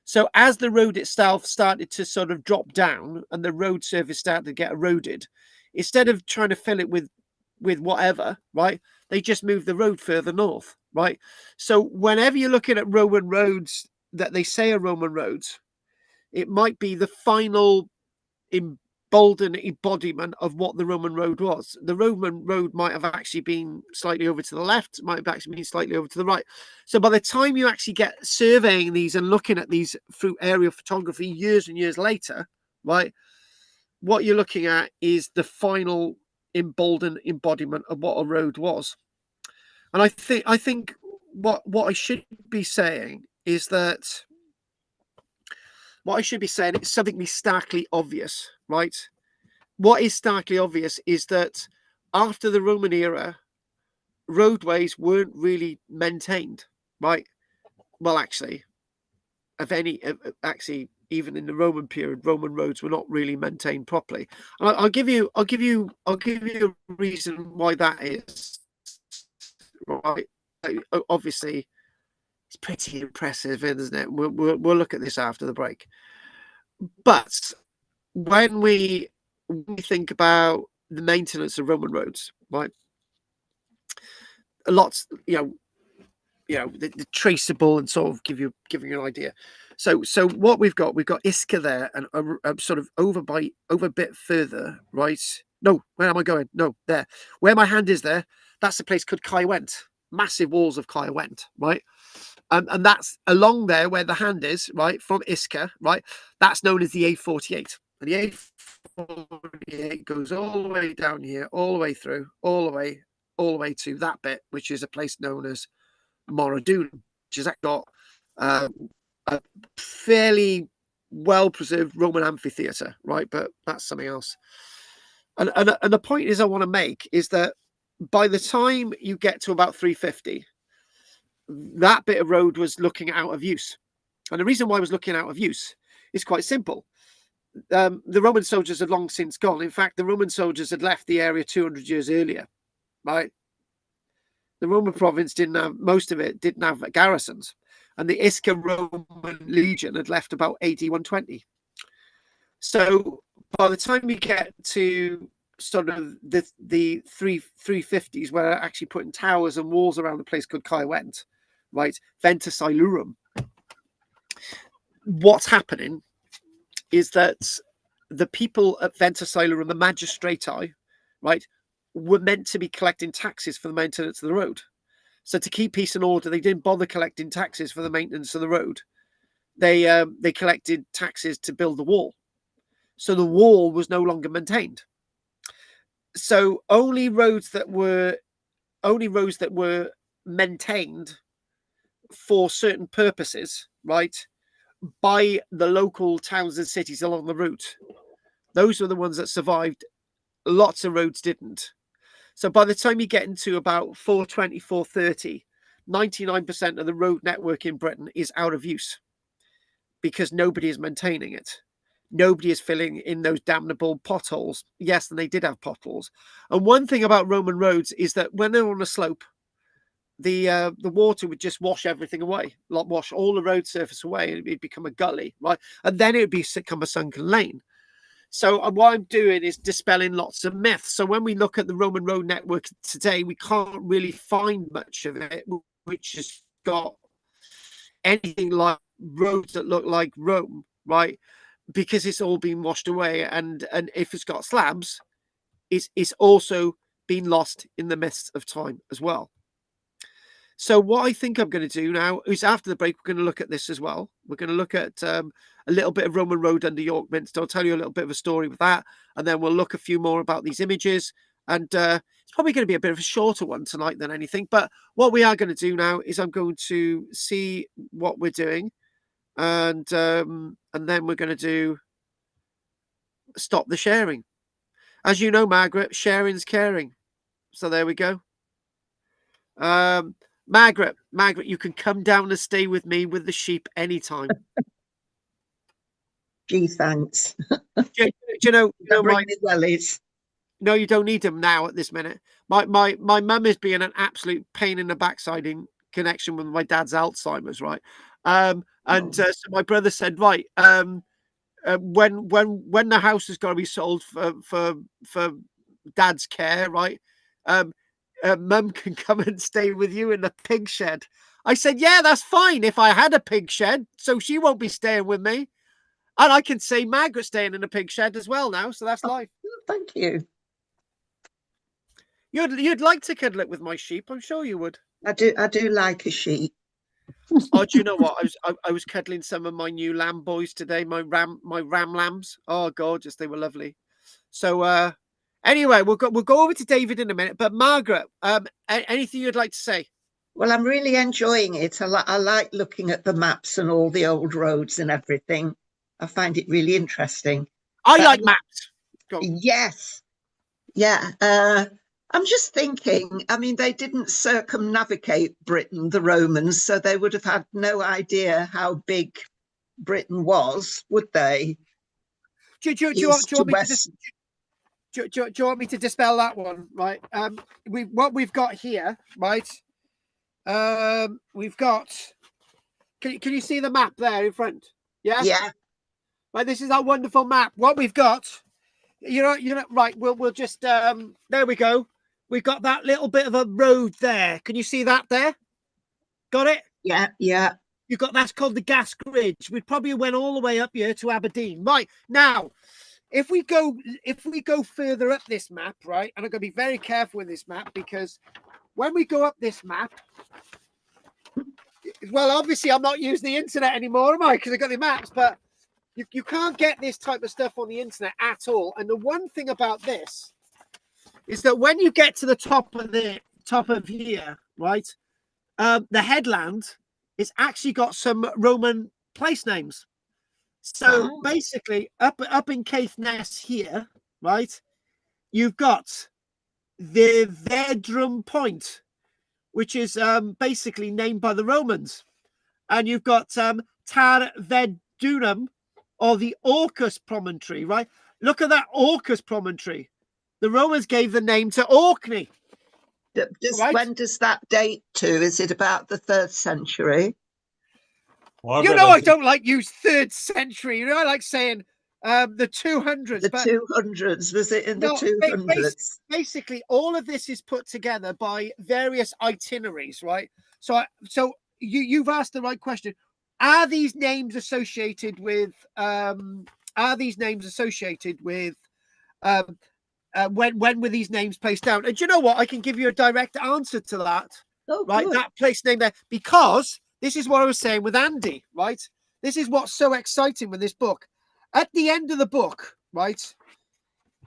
So as the road itself started to sort of drop down and the road surface started to get eroded, instead of trying to fill it with whatever, right, they just moved the road further north, right? So whenever you're looking at Roman roads that they say are Roman roads, it might be the final emboldened embodiment of what the Roman road was. The Roman road might have actually been slightly over to the left, might have actually been slightly over to the right. So by the time you actually get surveying these and looking at these through aerial photography years and years later, right, what you're looking at is the final emboldened embodiment of what a road was. And I think what I should be saying is that it's something starkly obvious, right? What is starkly obvious is that after the Roman era, roadways weren't really maintained, right? Well, actually, even in the Roman period, Roman roads were not really maintained properly. And I'll give you a reason why that is. Right? Obviously, it's pretty impressive, isn't it? We'll look at this after the break. But when we think about the maintenance of Roman roads, right? A lot, the traceable and sort of giving you an idea. So what we've got Ischia there, and sort of over a bit further, right? No, where am I going? No, there. Where my hand is there, that's the place called Caerwent. Massive walls of Caerwent, right? And that's along there where the hand is, right, from Ischia, right? That's known as the A48. And the A48 goes all the way down here, all the way through, all the way to that bit, which is a place known as Moradun, which has got a fairly well-preserved Roman amphitheatre, right? But that's something else. And the point is I want to make is that by the time you get to about 350, that bit of road was looking out of use. And the reason why it was looking out of use is quite simple. The Roman soldiers had long since gone. In fact, the Roman soldiers had left the area 200 years earlier, right? The Roman province most of it didn't have garrisons. And the Ischia Roman legion had left about AD 120. So by the time you get to sort of the 350s, where they're actually putting towers and walls around the place called Caerwent, right? Venta Silurum. What's happening is that the people at Venta Silurum, the magistrati, right, were meant to be collecting taxes for the maintenance of the road. So to keep peace and order, they didn't bother collecting taxes for the maintenance of the road. They collected taxes to build the wall. So the wall was no longer maintained. So only roads that were maintained for certain purposes, right, by the local towns and cities along the route, those were the ones that survived. Lots of roads didn't. So by the time you get into about 420, 430, 99% of the road network in Britain is out of use because nobody is maintaining it. Nobody is filling in those damnable potholes. Yes, and they did have potholes. And one thing about Roman roads is that when they're on a slope, the water would just wash everything away, like wash all the road surface away, and it'd become a gully, right? And then it would become a sunken lane. So what I'm doing is dispelling lots of myths. So when we look at the Roman road network today, we can't really find much of it, which has got anything like roads that look like Rome, right? Because it's all been washed away. And if it's got slabs, it's also been lost in the mists of time as well. So what I think I'm going to do now is after the break, we're going to look at this as well. We're going to look at a little bit of Roman road under York Minster. I'll tell you a little bit of a story with that. And then we'll look a few more about these images. And it's probably going to be a bit of a shorter one tonight than anything. But what we are going to do now is I'm going to see what we're doing. And then we're going to do stop the sharing. As you know, Margaret, sharing's caring. So there we go. Margaret, you can come down and stay with me with the sheep anytime. Gee, thanks. Do you know bring me wellies. No, you don't need them now at this minute. My mum is being an absolute pain in the backside in connection with my dad's Alzheimer's, right? So my brother said, right, when the house has got to be sold for dad's care, right? Mum can come and stay with you in the pig shed. I said, yeah, that's fine if I had a pig shed, so she won't be staying with me. And I can say Margaret's staying in a pig shed as well now, so that's life. Thank you. You'd like to cuddle it with my sheep, I'm sure you would. I do like a sheep. Oh, do you know what? I was cuddling some of my new lamb boys today, my ram lambs. Oh, gorgeous, they were lovely. So anyway, we'll go over to David in a minute. But Margaret, anything you'd like to say? Well, I'm really enjoying it. I like looking at the maps and all the old roads and everything. I find it really interesting. I like maps. Yes. Yeah. I'm just thinking, I mean, they didn't circumnavigate Britain, the Romans, so they would have had no idea how big Britain was, would they? Do you want me to dispel that one? Right. What we've got here, right? We've got. Can you see the map there in front? Yeah. Yeah. Right. This is our wonderful map. What we've got. You know. Right. We'll just. There we go. We've got that little bit of a road there. Can you see that there? Got it? Yeah. Yeah. You've got, that's called the Gas Bridge. We probably went all the way up here to Aberdeen. Right now, if we go further up this map, right, and I'm going to be very careful with this map, because when we go up this map, well, obviously I'm not using the internet anymore, am I? Because I've got the maps, but you can't get this type of stuff on the internet at all. And the one thing about this is that when you get to the top of here, right, the headland, it's actually got some Roman place names. So basically, up in Caithness here, right, you've got the Vedrum Point, which is basically named by the Romans, and you've got Tar Vedunum, or the Orcus Promontory, right? Look at that Orcus Promontory. The Romans gave the name to Orkney. Right? When does that date to? Is it about the 3rd century? You know, I don't like use 3rd century. You know, I like saying the 200s. The 200s. Was it in the 200s? Basically, all of this is put together by various itineraries, right? So you've asked the right question. Are these names associated with? When were these names placed down? And do you know what? I can give you a direct answer to that. Oh, right, good. That place name there, because this is what I was saying with Andy, right? This is what's so exciting with this book. At the end of the book, right,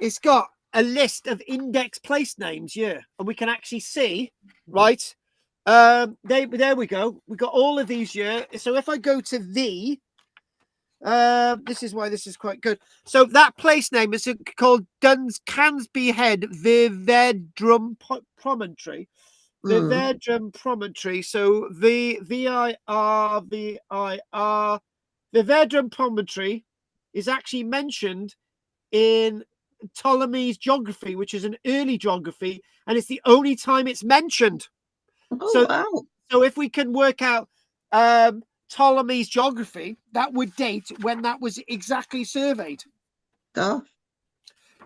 it's got a list of index place names here, and we can actually see, right? There we go. We got all of these here. So if I go to this is why this is quite good. So that place name is called Cansby Head, Vedrum Promontory. The Vedrum Promontory. So VIR. The Vedrum Promontory is actually mentioned in Ptolemy's geography, which is an early geography, and it's the only time it's mentioned. Wow. So if we can work out Ptolemy's geography, that would date when that was exactly surveyed. Oh.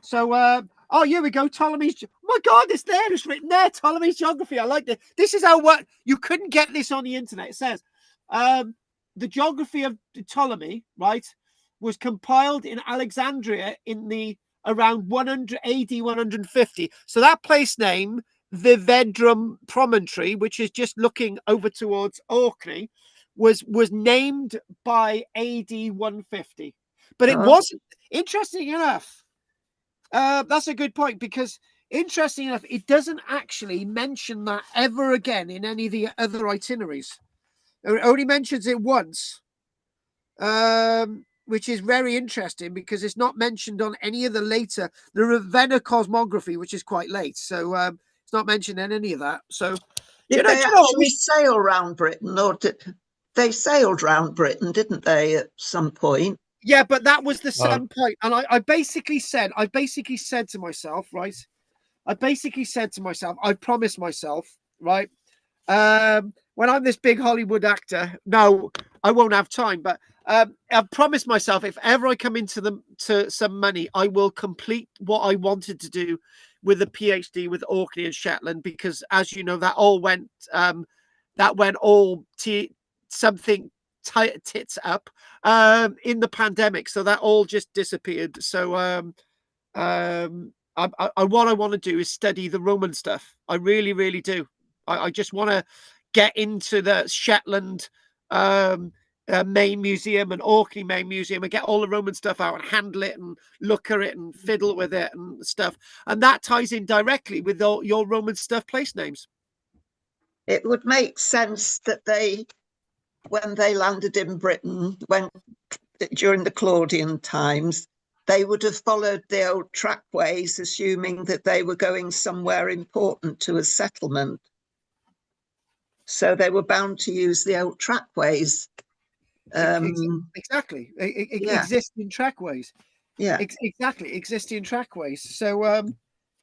So here we go. Ptolemy's. Oh my God, it's there. It's written there. Ptolemy's geography. I like this. This is how you couldn't get this on the internet. It says the geography of Ptolemy, right, was compiled in Alexandria in the around 100 AD 150. So that place name, the Vedrum Promontory, which is just looking over towards Orkney, was named by AD 150. But it wasn't, interesting enough. That's a good point, because interesting enough, it doesn't actually mention that ever again in any of the other itineraries. It only mentions it once, which is very interesting, because it's not mentioned on any of the later, the Ravenna cosmography, which is quite late. So it's not mentioned in any of that. So Did they actually sail around Britain, or did they sailed around Britain, didn't they, at some point? Yeah, but that was the some point. And I basically said to myself, right? I promised myself, right? When I'm this big Hollywood actor, no, I won't have time, but I promised myself if ever I come into some money, I will complete what I wanted to do with a PhD with Orkney and Shetland, because as you know, that all went something tits up in the pandemic, so that all just disappeared. So what I want to do is study the Roman stuff. I really, really do. I just want to get into the Shetland main museum and Orkney main museum and get all the Roman stuff out and handle it and look at it and fiddle with it and stuff. And that ties in directly with your Roman stuff place names. It would make sense that when they landed in Britain, during the Claudian times, they would have followed the old trackways, assuming that they were going somewhere important to a settlement. So they were bound to use the old trackways. Exactly. Existing trackways. Yeah. Exactly. Existing trackways. So all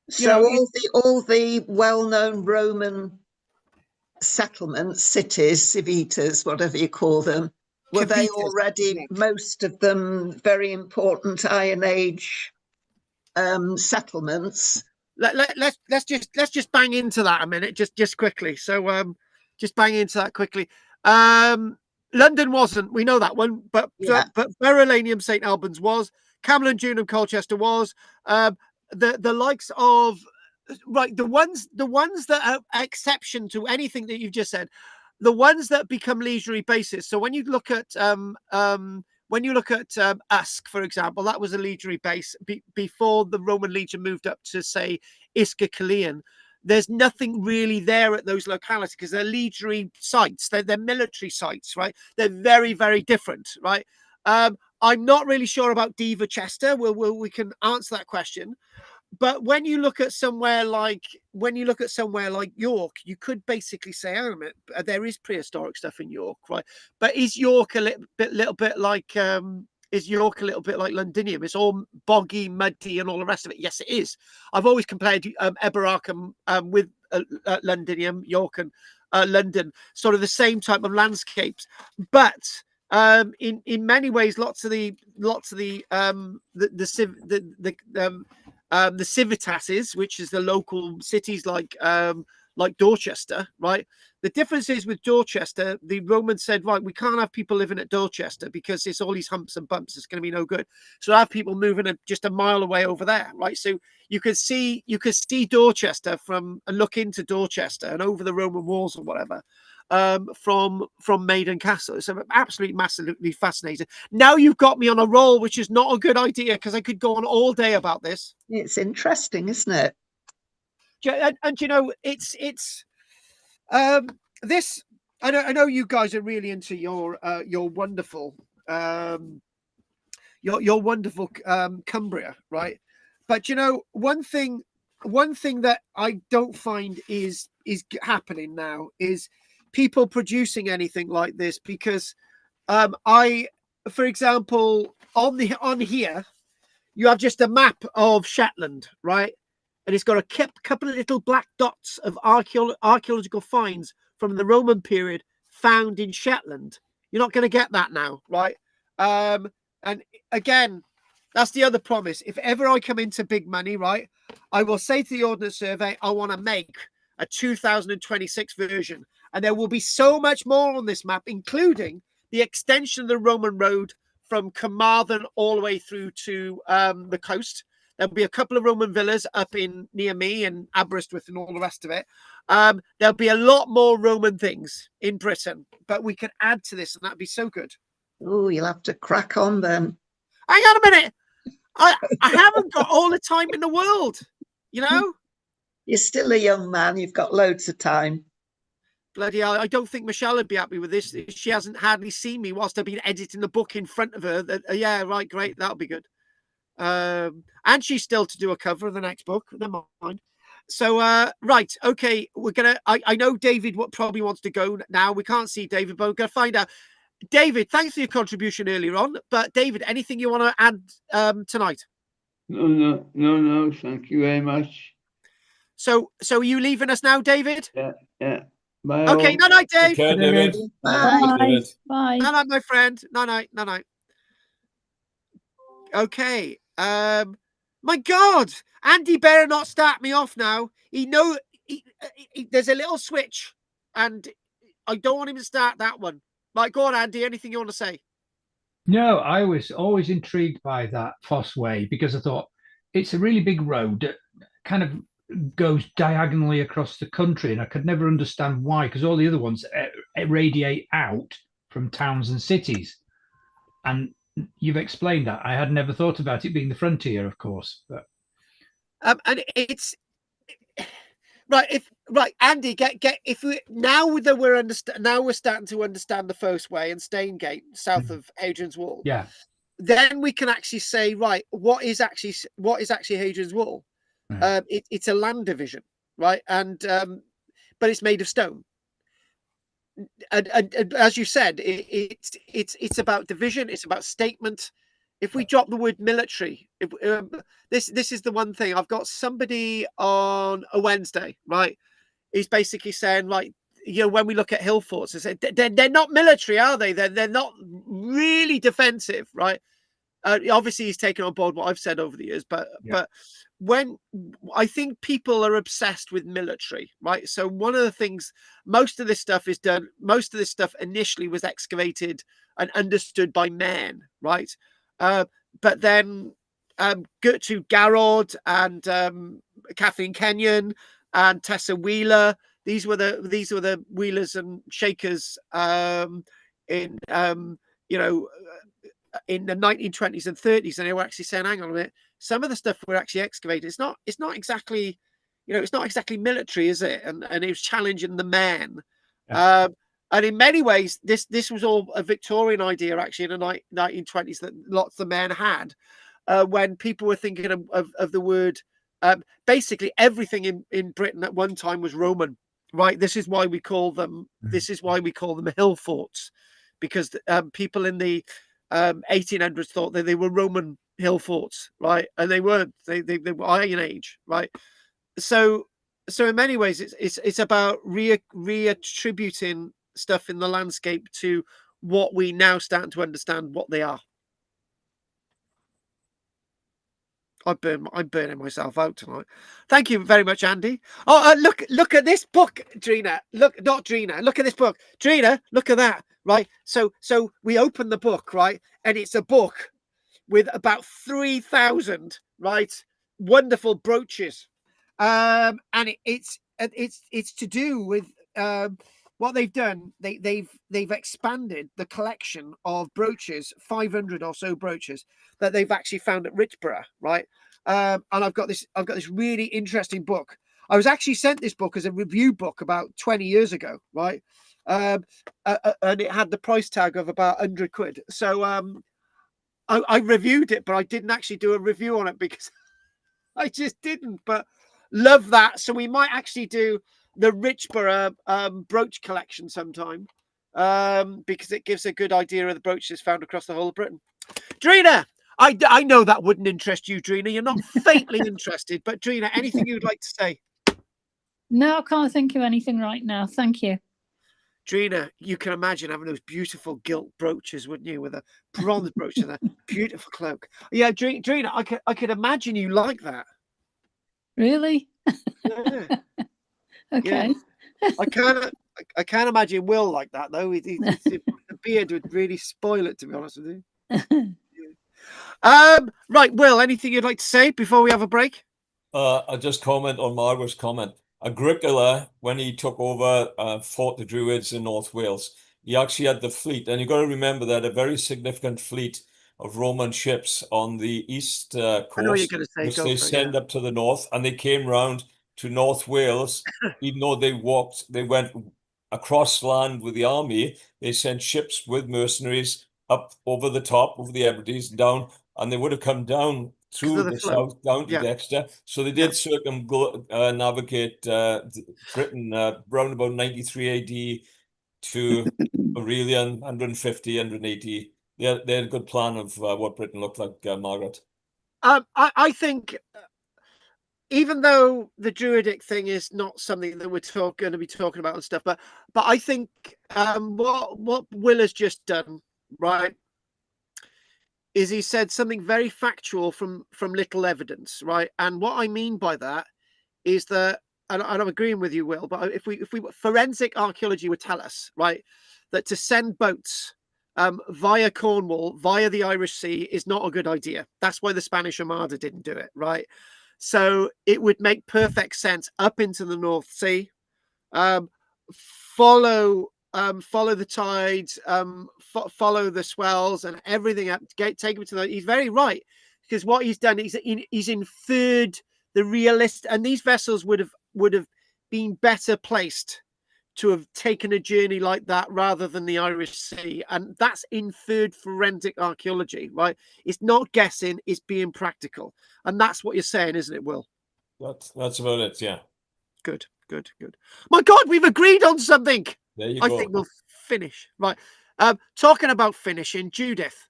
the well-known Roman settlements, cities, civitas, whatever you call them, were they already, most of them, very important Iron Age settlements? Let's just bang into that a minute, just quickly. So just bang into that quickly. London wasn't, we know that one, but Verulamium St Albans was, Camden and June and Colchester was, the likes of the ones that are exception to anything that you've just said, the ones that become leisurely bases. So when you look at Usk, for example, that was a leisurely base before the Roman legion moved up to, say, Isca Caerleon. There's nothing really there at those localities because they're legionary sites. They're military sites, right? They're very, very different, right? I'm not really sure about Diva Chester. We can answer that question. But when you look at somewhere like York, you could basically say, oh, there is prehistoric stuff in York, right? But is York a little bit like Londinium? It's all boggy, muddy, and all the rest of it. Yes, it is. I've always compared Eberacum with Londinium, York, and London, sort of the same type of landscapes, but in many ways, lots of the civitases, which is the local cities like Dorchester, right? The difference is with Dorchester, the Romans said, right, we can't have people living at Dorchester because it's all these humps and bumps. It's going to be no good. So I have people moving just a mile away over there, right? So you could see Dorchester and look into Dorchester and over the Roman walls or whatever. From Maiden Castle. So absolutely massively fascinating. Now you've got me on a roll, which is not a good idea because I could go on all day about this. It's interesting, isn't it? And you know, it's this. I know you guys are really into your wonderful your wonderful Cumbria, right? But you know, one thing that I don't find is happening now is people producing anything like this, because for example, on here you have just a map of Shetland, right? And it's got a couple of little black dots of archaeological finds from the Roman period found in Shetland. You're not going to get that now, right? And again, that's the other promise. If ever I come into big money, right, I will say to the Ordnance Survey, I want to make a 2026 version. And there will be so much more on this map, including the extension of the Roman road from Carmarthen all the way through to the coast. There'll be a couple of Roman villas up near me and Aberystwyth and all the rest of it. There'll be a lot more Roman things in Britain, but we could add to this, and that'd be so good. Oh, you'll have to crack on then. Hang on a minute. I haven't got all the time in the world, you know? You're still a young man. You've got loads of time. Bloody hell, I don't think Michelle would be happy with this. She hasn't hardly seen me whilst I've been editing the book in front of her. Yeah, right, great. That'll be good. And she's still to do a cover of the next book. Never mind. right, okay, we're gonna. I know David probably wants to go now. We can't see David, but we're gonna find out. David, thanks for your contribution earlier on. But David, anything you want to add tonight? No. Thank you very much. So are you leaving us now, David? Yeah. Bye. Okay, night, night, Dave. Okay, David. Bye. David. Bye. Night, night, my friend. Night, night. Okay. My God, Andy better not start me off now. There's a little switch, and I don't want him to start that one. Like, go on, Andy. Anything you want to say? No, I was always intrigued by that Foss Way because I thought it's a really big road that kind of goes diagonally across the country, and I could never understand why, because all the other ones radiate out from towns and cities. And you've explained that. I had never thought about it being the frontier, of course. But and it's right, Andy, get if we now that we're starting to understand the First Way and Staingate south of Hadrian's Wall. Yeah. Then we can actually say, right, what is actually Hadrian's Wall? Right. It's a land division, right? And but it's made of stone. And as you said, it's about division. It's about statement. If we drop the word military, this is the one thing. I've got somebody on a Wednesday, right? He's basically saying, right, when we look at hill forts, they're not military, are they? They're not really defensive, right? Obviously, he's taken on board what I've said over the years, but when I think people are obsessed with military, right? So one of the things, most of this stuff initially was excavated and understood by men, right? But then Gertrude Garrod and Kathleen Kenyon and Tessa Wheeler, these were the wheelers and shakers in the 1920s and 30s, and they were actually saying, hang on a minute, some of the stuff we're actually excavating, it's not exactly military, is it? And it was challenging the men. Yeah. And in many ways, this was all a Victorian idea, actually, in the 1920s, that lots of men had, when people were thinking of the word, basically everything in Britain at one time was Roman, right? This is why we call them hill forts, because people in the 1800s thought that they were Roman hill forts, right? And they weren't. They were Iron Age, right? So in many ways, it's about reattributing stuff in the landscape to what we now start to understand what they are. I'm burning myself out tonight. Thank you very much, Andy. Oh, look at this book, Drina. Look at this book, Drina. Look at that, right? So we open the book, right, and it's a book with about 3,000, right, wonderful brooches, and it's to do with what they've done. They've expanded the collection of brooches, 500 or so brooches that they've actually found at Richborough, right? And I've got this really interesting book. I was actually sent this book as a review book about 20 years ago, right? And it had the price tag of about 100 quid. So I reviewed it, but I didn't actually do a review on it because I just didn't. But love that. So we might actually do the Richborough brooch collection sometime, because it gives a good idea of the brooches found across the whole of Britain. Drina, I know that wouldn't interest you, Drina. You're not faintly interested, but Drina, anything you'd like to say? No, I can't think of anything right now. Thank you. Drina, you can imagine having those beautiful gilt brooches, wouldn't you, with a bronze brooch and a beautiful cloak? Yeah, Drina, I could imagine you like that. Really? Yeah. Okay. Yeah. I can't imagine Will like that though. The beard would really spoil it, to be honest with you. Right, Will, anything you'd like to say before we have a break? I'll just comment on Margaret's comment. Agricola, when he took over, fought the Druids in North Wales. He actually had the fleet, and you've got to remember that a very significant fleet of Roman ships on the east coast, I know what you're going to say. which they send up to the north, and they came round to North Wales. Even though they went across land with the army. They sent ships with mercenaries up over the top, over the Hebrides, down, and they would have come down through the south down to Dexter. So they did navigate Britain around about 93 AD to Aurelian, 150, 180. They had a good plan of what Britain looked like, Margaret. I think, even though the Druidic thing is not something that we're going to be talking about and stuff, but I think what Will has just done, right, is he said something very factual from little evidence, right? And what I mean by that is that, and I'm agreeing with you, Will, but if we forensic archaeology would tell us, right, that to send boats via Cornwall, via the Irish Sea, is not a good idea. That's why the Spanish Armada didn't do it, right? So it would make perfect sense up into the North Sea, follow the tides, follow the swells and everything up, take him to the. He's very right, because what he's done is he's inferred the realist, and these vessels would have been better placed to have taken a journey like that rather than the Irish Sea. And that's inferred forensic archaeology, right? It's not guessing, it's being practical. And that's what you're saying, isn't it, Will? That's about it, yeah. Good. My God, we've agreed on something. There you go. I think we'll finish. Right. Talking about finishing, Judith.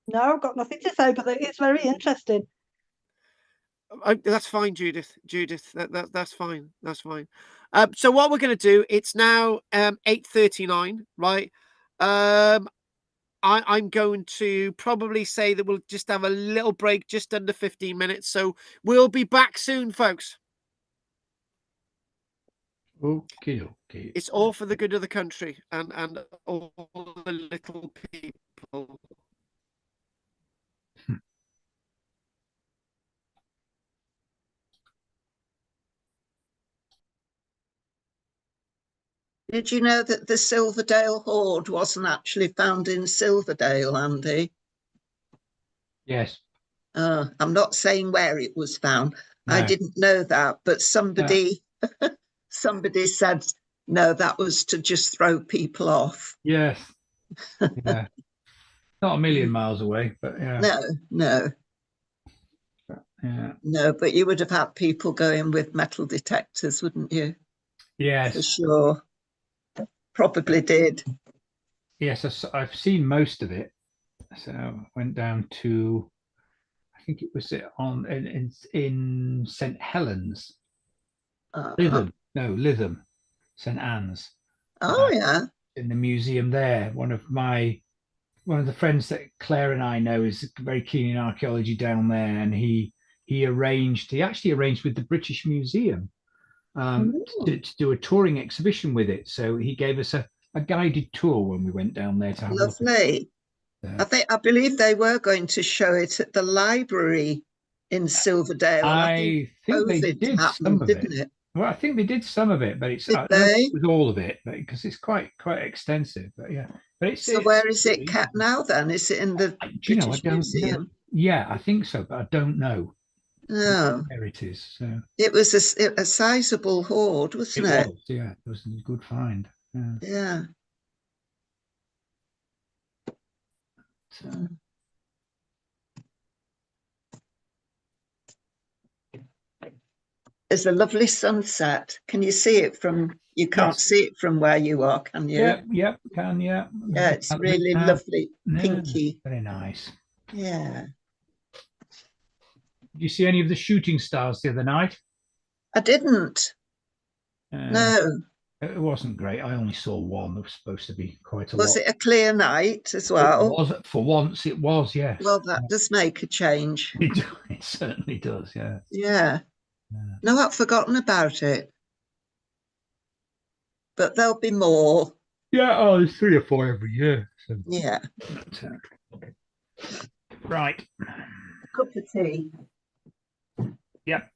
No, I've got nothing to say, but it's very interesting. That's fine, Judith. That's fine. That's fine. So what we're going to do, it's now 8:39, right? I'm going to probably say that we'll just have a little break, just under 15 minutes. So we'll be back soon, folks. Okay. It's all for the good of the country and all the little people. Did you know that the Silverdale hoard wasn't actually found in Silverdale, Andy? Yes. I'm not saying where it was found. No. I didn't know that, but somebody said, no, that was to just throw people off. Yes. Yeah. Not a million miles away, but yeah. No. Yeah. No, but you would have had people going with metal detectors, wouldn't you? Yes. For sure. Probably did. Yes, I've seen most of it. So I went down to, I think it was in St. Helens. Lytham. No, Lytham. St. Anne's. Oh, yeah. In the museum there. One of the friends that Claire and I know is very keen in archaeology down there, and he actually arranged with the British Museum to do a touring exhibition with it. So he gave us a guided tour when we went down there to have Lovely. a look. I believe they were going to show it at the library in Silverdale. I think they did some of it. Well, I think they did some of it, but I don't know if it was all of it, because it's quite extensive. But yeah, so where is it kept now? Then is it in the British Museum? Yeah, I think so, but I don't know. No, where it is. So it was a sizable hoard, wasn't it? It was, yeah. It was a good find. Yeah. It's a lovely sunset. Can you see it from? You can't see it from where you are, can you? Yep, can, yeah. Yeah, it's really lovely, pinky. Very nice. Yeah. Did you see any of the shooting stars the other night? I didn't. No. It wasn't great. I only saw one. There was supposed to be quite a lot. Was it a clear night as well? It was, for once, it was, yes. Well, that does make a change. It certainly does, yeah. Yeah. No, I've forgotten about it. But there'll be more. Yeah, there's 3 or 4 every year. So. Yeah. Right. A cup of tea. Yep.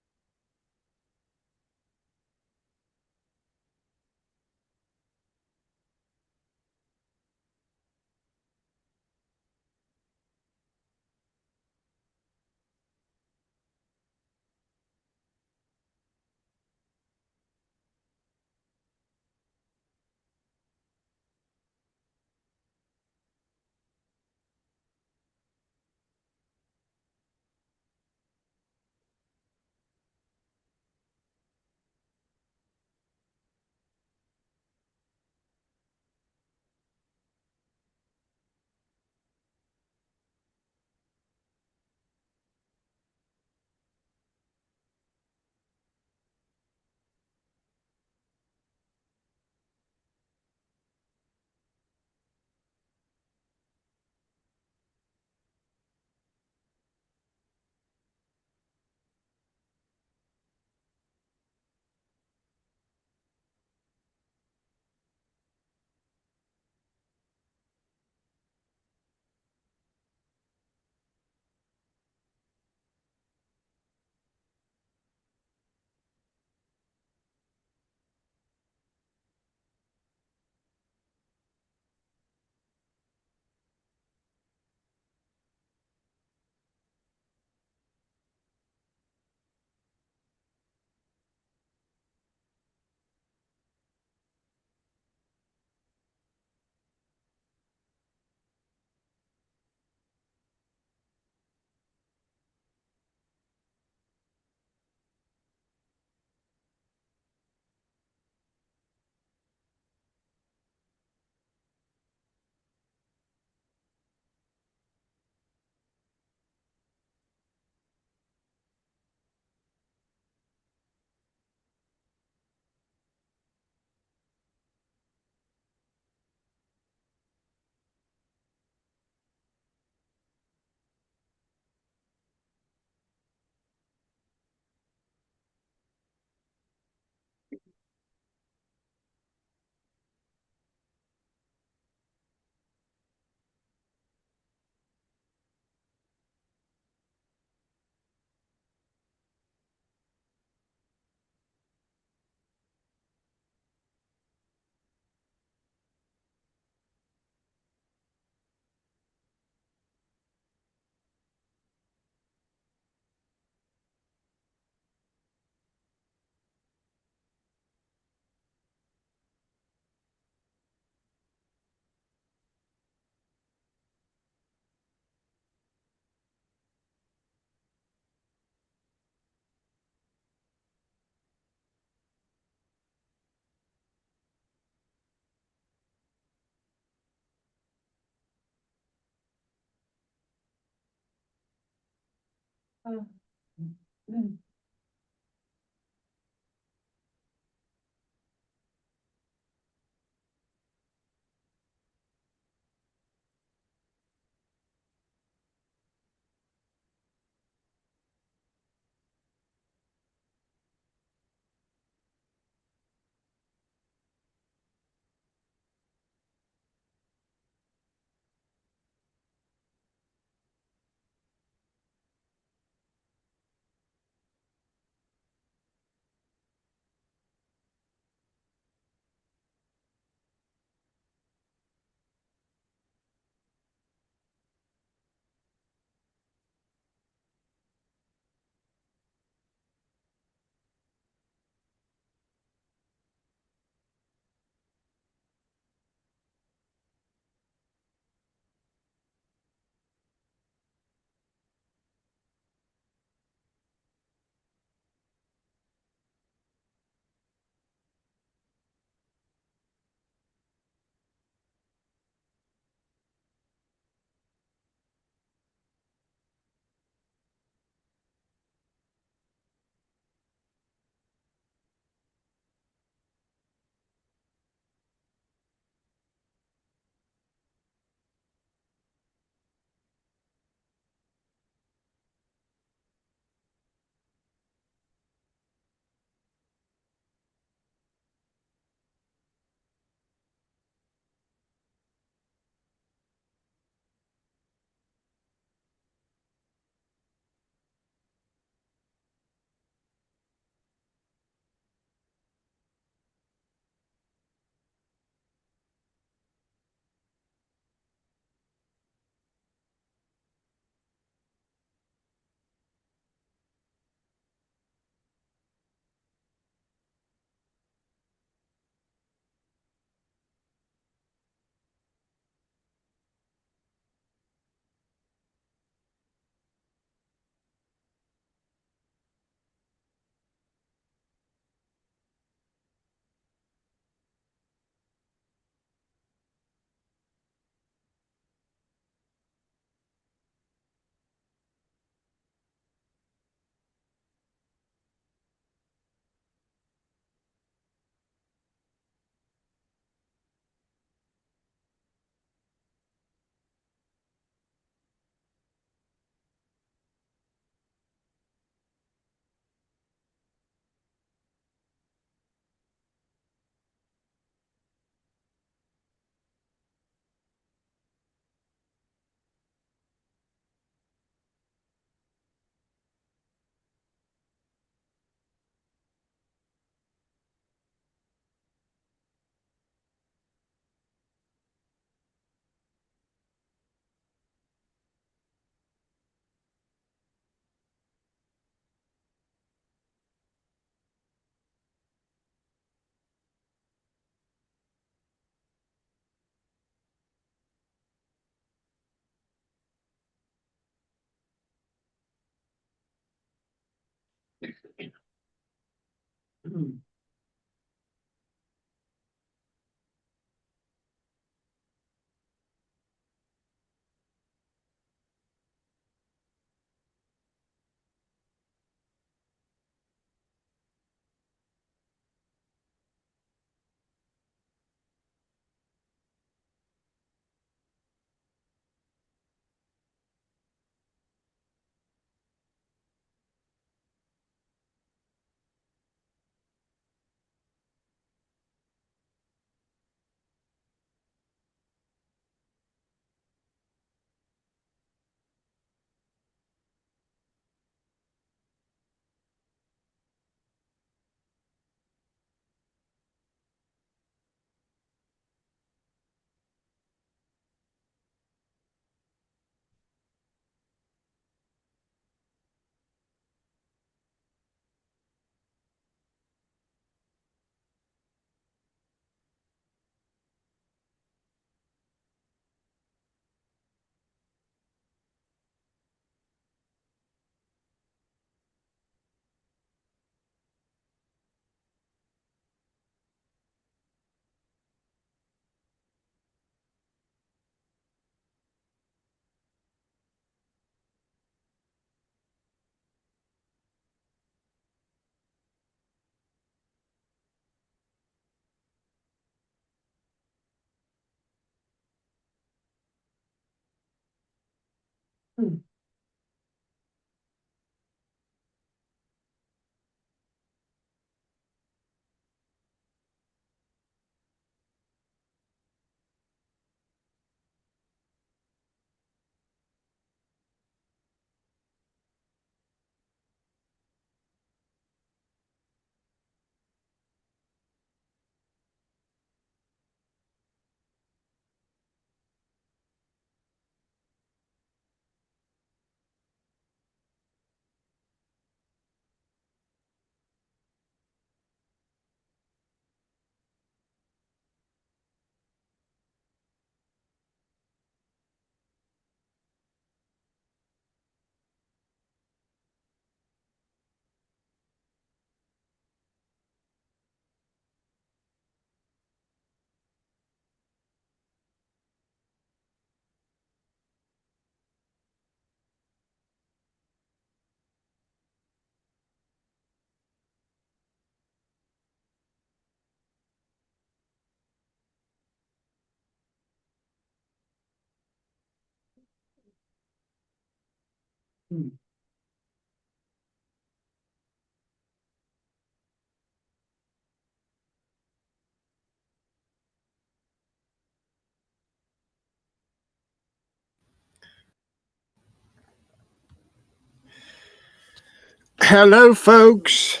Hello, folks.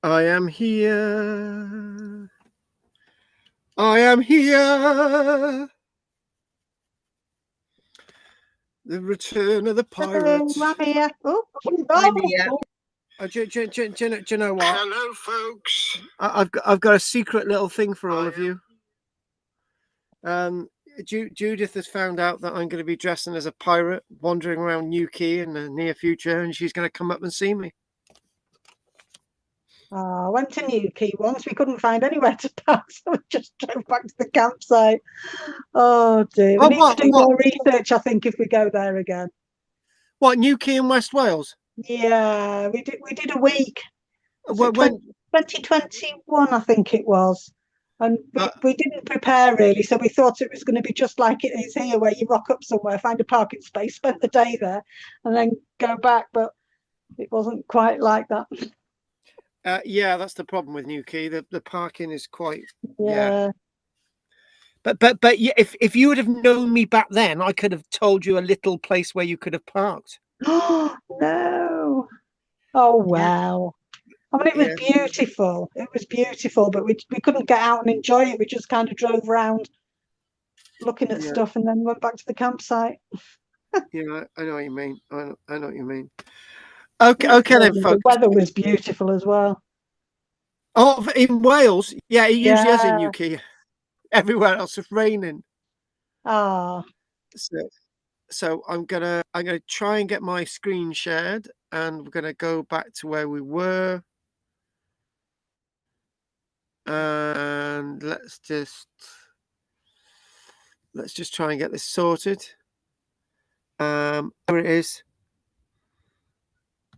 I am here. I am here. The return of the pirates. I'm here. Oh, I'm here. Do you know what? Hello, folks. I've got a secret little thing for all of you. Judith has found out that I'm going to be dressing as a pirate, wandering around Newquay in the near future, and she's going to come up and see me. I went to Newquay once. We couldn't find anywhere to park, so we just drove back to the campsite. Oh dear. We need to do more research, I think, if we go there again. What, Newquay in West Wales? Yeah, we did a week. When 2021, I think it was. And we didn't prepare really, so we thought it was going to be just like it is here, where you rock up somewhere, find a parking space, spend the day there, and then go back. But it wasn't quite like that. Yeah, that's the problem with Newquay. The parking is quite yeah. But if you would have known me back then, I could have told you a little place where you could have parked. Oh no! Oh wow! I mean, it was beautiful. It was beautiful, but we couldn't get out and enjoy it. We just kind of drove around, looking at stuff, and then went back to the campsite. Yeah, I know what you mean. I know what you mean. Okay then, folks. The weather was beautiful as well. Oh, in Wales, yeah, it usually is in Newquay. Everywhere else it's raining. Ah. So I'm gonna try and get my screen shared, and we're gonna go back to where we were. And let's just try and get this sorted. There it is.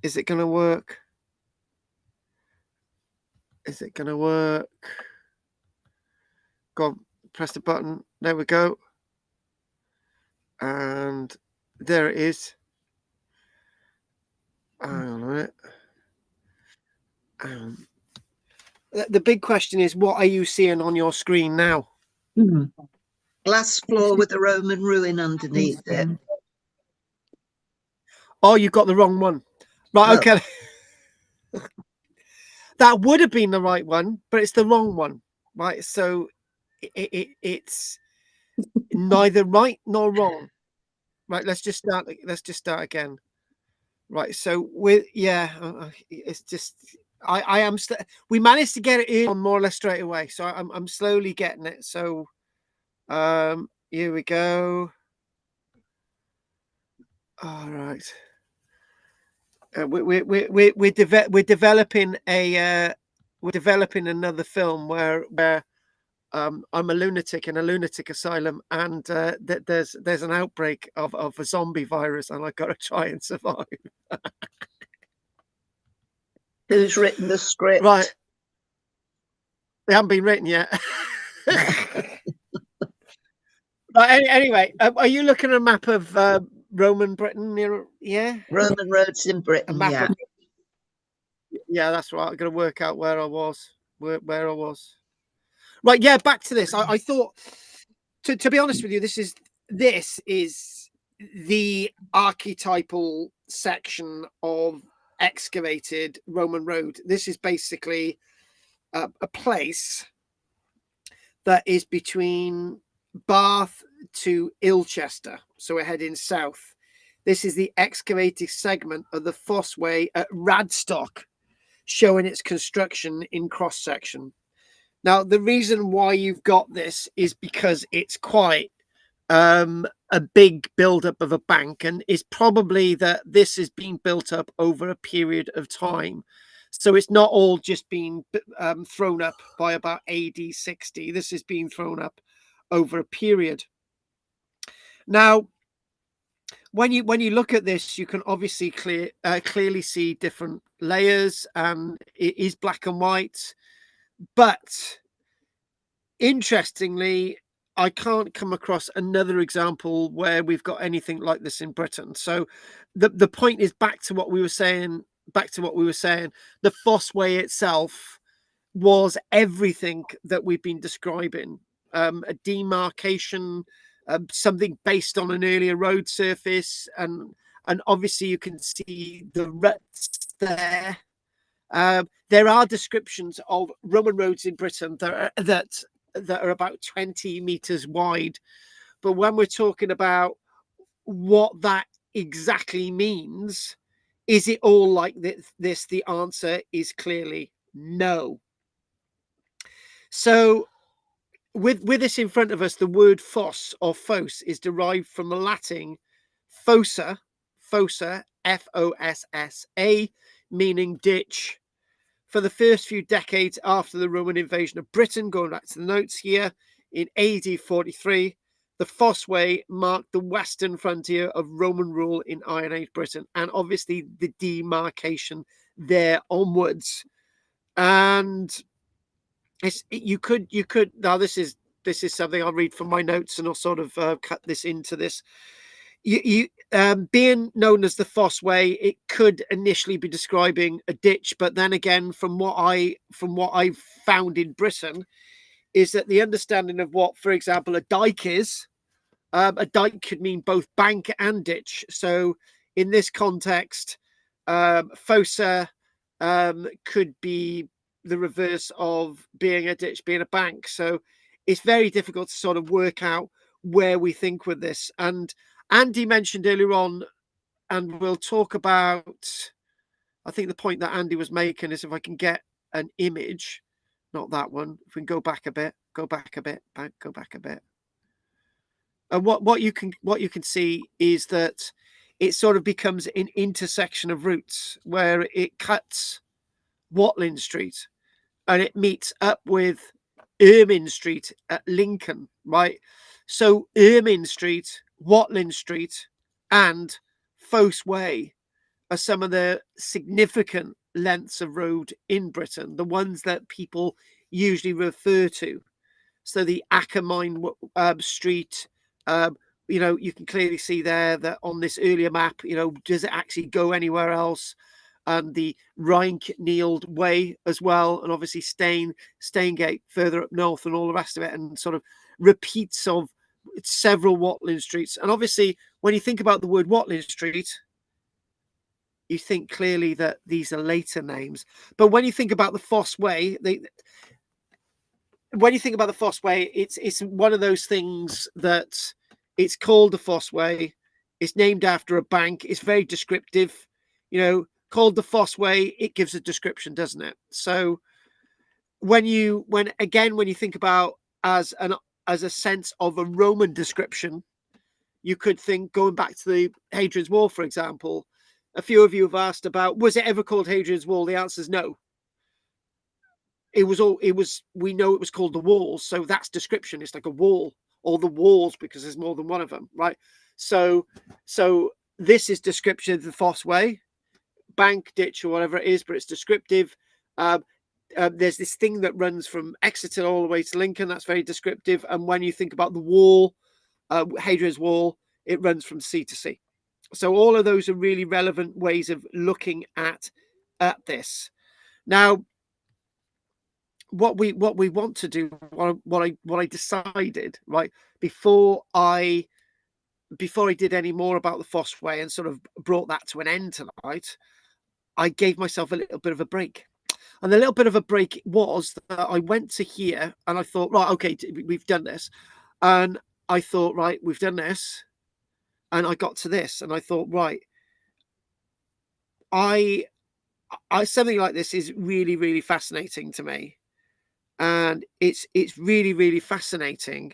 Is it gonna work? Is it gonna work? Go on, press the button. There we go. And there it is. Hang on a minute. The big question is, what are you seeing on your screen now? Glass floor with a Roman ruin underneath it. Oh, you got the wrong one. Right, okay. That would have been the right one, but it's the wrong one. Right, so it's neither right nor wrong. Right, let's just start again. Right, so it's just I am we managed to get it in more or less straight away, so I'm slowly getting it. So here we go. All right. We're developing another film where I'm a lunatic in a lunatic asylum, and there's an outbreak of a zombie virus, and I've got to try and survive. Who's written the script? Right, they haven't been written yet. Anyway, are you looking at a map of Roman Britain near? Yeah, Roman roads in Britain. A map of, yeah, that's right. I'm going to work out where I was. Where I was. Right. Yeah. Back to this. I thought, to be honest with you, this is the archetypal section of excavated Roman road. This is basically a place that is between Bath to Ilchester. So we're heading south. This is the excavated segment of the Fossway at Radstock, showing its construction in cross section. Now, the reason why you've got this is because it's quite a big build-up of a bank, and it's probably that this is being built up over a period of time. So it's not all just being thrown up by about AD 60. This is being thrown up over a period. Now, when you look at this, you can obviously clearly see different layers, and it is black and white. But interestingly, I can't come across another example where we've got anything like this in Britain. So the point is back to what we were saying. The Fossway itself was everything that we've been describing. A demarcation, something based on an earlier road surface, and obviously you can see the ruts there. There are descriptions of Roman roads in Britain that are about 20 meters wide, but when we're talking about what that exactly means, is it all like this? The answer is clearly no. So with this in front of us, the word foss or fosse is derived from the Latin fossa, F-O-S-S-A, meaning ditch. For the first few decades after the Roman invasion of Britain, going back to the notes here, in AD 43, the Fossway marked the western frontier of Roman rule in Iron Age Britain, and obviously the demarcation there onwards. And you could now this is something I'll read from my notes, and I'll sort of cut this into this. Being known as the Fossway, it could initially be describing a ditch, but then again, from what I've found in Britain, is that the understanding of what, for example, a dike is. A dike could mean both bank and ditch. So in this context, fossa could be the reverse of being a ditch, being a bank. So it's very difficult to sort of work out where we think with this. And Andy mentioned earlier on, and we'll talk about, I think the point that Andy was making is if I can get an image, not that one, if we can go back a bit, go back a bit. And what you can see is that it sort of becomes an intersection of routes where it cuts Watling Street and it meets up with Ermine Street at Lincoln, right? So Ermine Street, Watling Street, and Fosse Way are some of the significant lengths of road in Britain, the ones that people usually refer to. So the Ackermine Street, you can clearly see there that on this earlier map, does it actually go anywhere else? And the Rhine-Nield Way as well, and obviously Staingate further up north, and all the rest of it, and sort of repeats of several Watling Streets. And obviously, when you think about the word Watling Street, you think clearly that these are later names. But when you think about the Fosse Way, it's one of those things that it's called the Fosse Way. It's named after a bank. It's very descriptive, called the Fosse Way. It gives a description, doesn't it? So when you think about as a sense of a Roman description, you could think, going back to the Hadrian's Wall, for example. A few of you have asked about, was it ever called Hadrian's Wall? The answer is no. We know it was called the walls, so that's description. It's like a wall, or the walls, because there's more than one of them, right? So this is description of the Fosse Way, bank, ditch, or whatever it is, but it's descriptive. There's this thing that runs from Exeter all the way to Lincoln. That's very descriptive. And when you think about the wall, Hadrian's Wall, it runs from sea to sea. So all of those are really relevant ways of looking at this. Now, what we want to do, what I decided, right, before I did any more about the Fossway and sort of brought that to an end tonight, I gave myself a little bit of a break. And the little bit of a break was that I went to here and I thought, right, okay, we've done this. And I thought, right, we've done this. And I got to this and I thought, right, I something like this is really, really fascinating to me. And it's really, really fascinating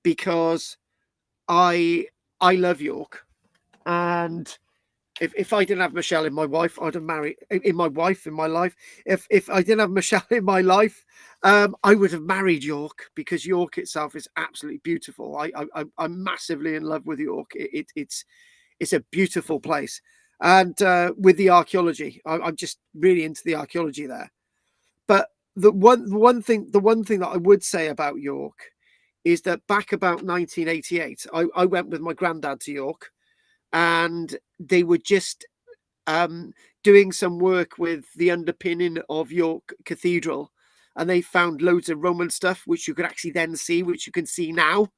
because I love York. And if I didn't have Michelle in my life, I'd have married in my life. If I didn't have Michelle in my life, I would have married York, because York itself is absolutely beautiful. I'm massively in love with York. It's a beautiful place, and with the archaeology, I'm just really into the archaeology there. But the one thing that I would say about York is that back about 1988, I went with my granddad to York. And they were just doing some work with the underpinning of York Cathedral, and they found loads of Roman stuff, which you could actually then see, which you can see now.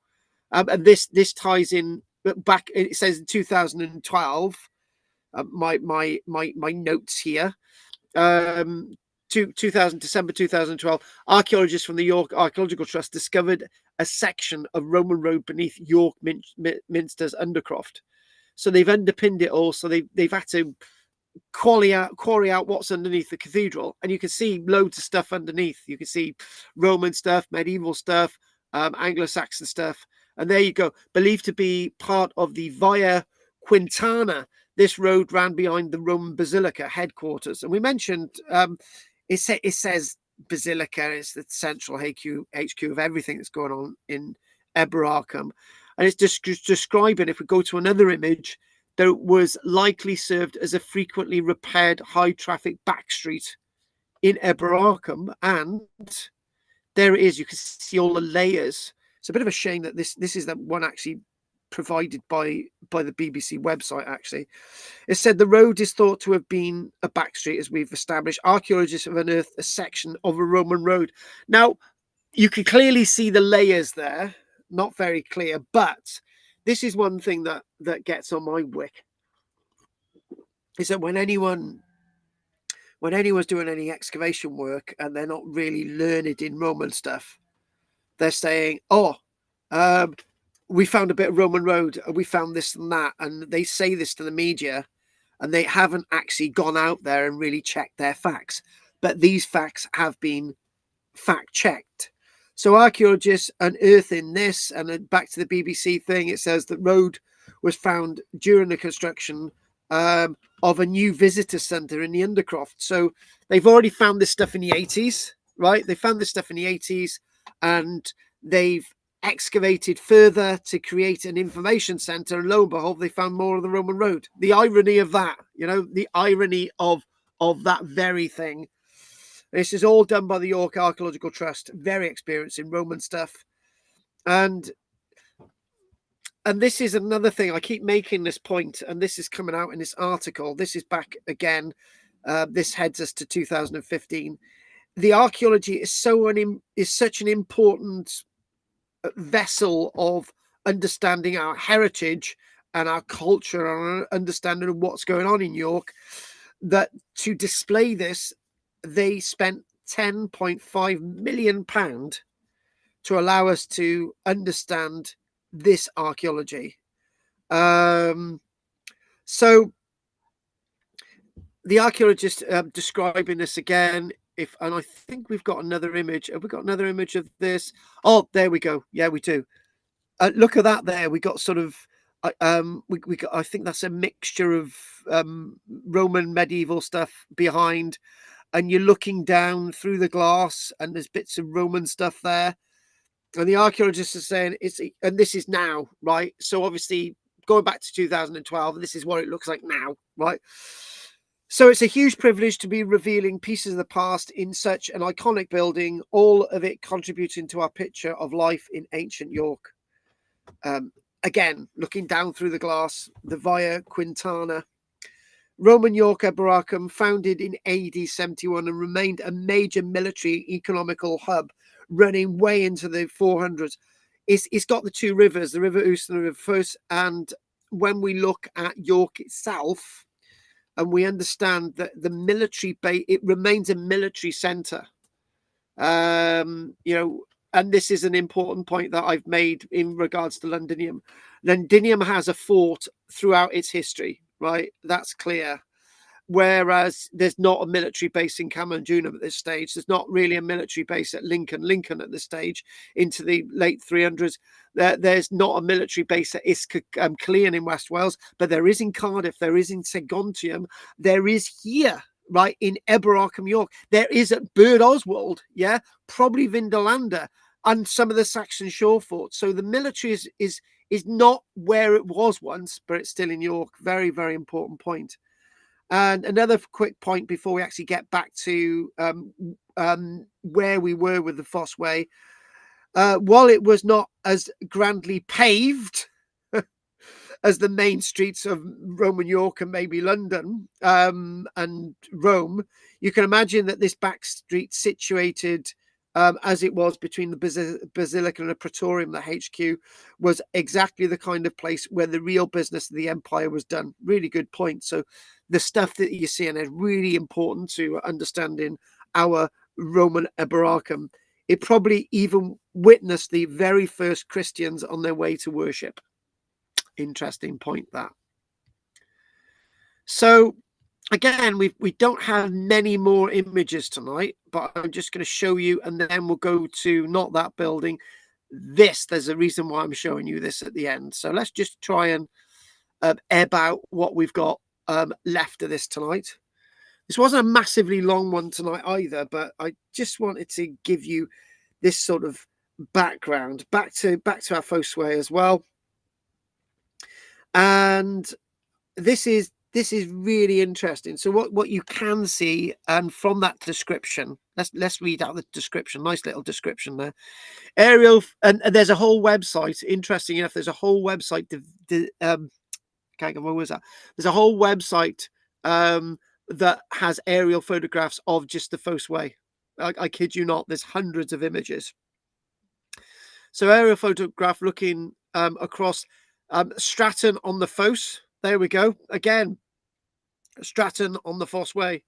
And this ties in back. It says in 2012. My notes here. 2000 December 2012, archaeologists from the York Archaeological Trust discovered a section of Roman road beneath York Minster's Undercroft. So they've underpinned it all. So they've had to quarry out what's underneath the cathedral, and you can see loads of stuff underneath. You can see Roman stuff, medieval stuff, Anglo-Saxon stuff, and there you go. Believed to be part of the Via Quintana. This road ran behind the Roman Basilica headquarters, and we mentioned it says Basilica is the central HQ of everything that's going on in Eboracum. And it's just describing, if we go to another image, that it was likely served as a frequently repaired high traffic back street in Eboracum. And there it is. You can see all the layers. It's a bit of a shame that this is the one actually provided by the BBC website. Actually, it said the road is thought to have been a back street, as we've established. Archaeologists have unearthed a section of a Roman road. Now, you can clearly see the layers there. Not very clear, but this is one thing that gets on my wick, is that when anyone's doing any excavation work and they're not really learned in Roman stuff, they're saying, oh, we found a bit of Roman road, and we found this and that, and they say this to the media, and they haven't actually gone out there and really checked their facts. But these facts have been fact checked. So archaeologists unearthing this, and then back to the BBC thing, it says the road was found during the construction of a new visitor centre in the Undercroft. So they've already found this stuff in the 80s, right? They found this stuff in the 80s, and they've excavated further to create an information centre, and lo and behold, they found more of the Roman road. The irony of that, the irony of that very thing. This is all done by the York Archaeological Trust, very experienced in Roman stuff. And this is another thing. I keep making this point, and this is coming out in this article. This is back again. This heads us to 2015. The archaeology is such an important vessel of understanding our heritage and our culture and our understanding of what's going on in York, that to display this, they spent £10.5 million to allow us to understand this archaeology. So the archaeologist describing this again, and I think we've got another image. Have we got another image of this? Oh, there we go. Yeah, we do. Look at that there. We got sort of we got, I think that's a mixture of Roman medieval stuff behind, and you're looking down through the glass, and there's bits of Roman stuff there. And the archaeologists are saying and this is now, right? So obviously going back to 2012, this is what it looks like now, right? So it's a huge privilege to be revealing pieces of the past in such an iconic building, all of it contributing to our picture of life in ancient York. Again, looking down through the glass, the Via Quintana. Roman York Eboracum, founded in AD 71 and remained a major military economical hub running way into the 400s. It's got the two rivers, the River Ouse and the River Foss. And when we look at York itself, and we understand that the military base, it remains a military centre. You know, and this is an important point that I've made in regards to Londinium. Londinium has a fort throughout its history, right? That's clear. Whereas there's not a military base in Camaldunum at this stage. There's not really a military base at Lincoln at this stage into the late 300s. There's not a military base at Iscallion in West Wales, but there is in Cardiff, there is in Segontium, there is here, right, in Eboracum, York. There is at Bird Oswald, yeah, probably Vindolanda, and some of the Saxon shore forts. So the military is not where it was once, but it's still in York. Very, very important point. And another quick point before we actually get back to where we were with the Fosse Way. While it was not as grandly paved as the main streets of Roman York and maybe London and Rome, you can imagine that this back street situated as it was between the Basilica and the Praetorium, the HQ, was exactly the kind of place where the real business of the empire was done. Really good point. So the stuff that you see in it is really important to understanding our Roman Eboracum. It probably even witnessed the very first Christians on their way to worship. Interesting point, that. So again, we don't have many more images tonight, but I'm just going to show you, and then we'll go to not that building. This, there's a reason why I'm showing you this at the end. So let's just try and ebb out what we've got left of this tonight. This wasn't a massively long one tonight either, but I just wanted to give you this sort of background back to our Fosse Way as well. And this is really interesting. So what you can see, and from that description, let's read out the description. Nice little description there. Aerial, and there's a whole website. Interesting enough, there's a whole website. What was that? There's a whole website that has aerial photographs of just the Fosse Way. I kid you not. There's hundreds of images. So aerial photograph looking across Stratton on the Fosse. There we go. Again, Stratton on the Fosse Way.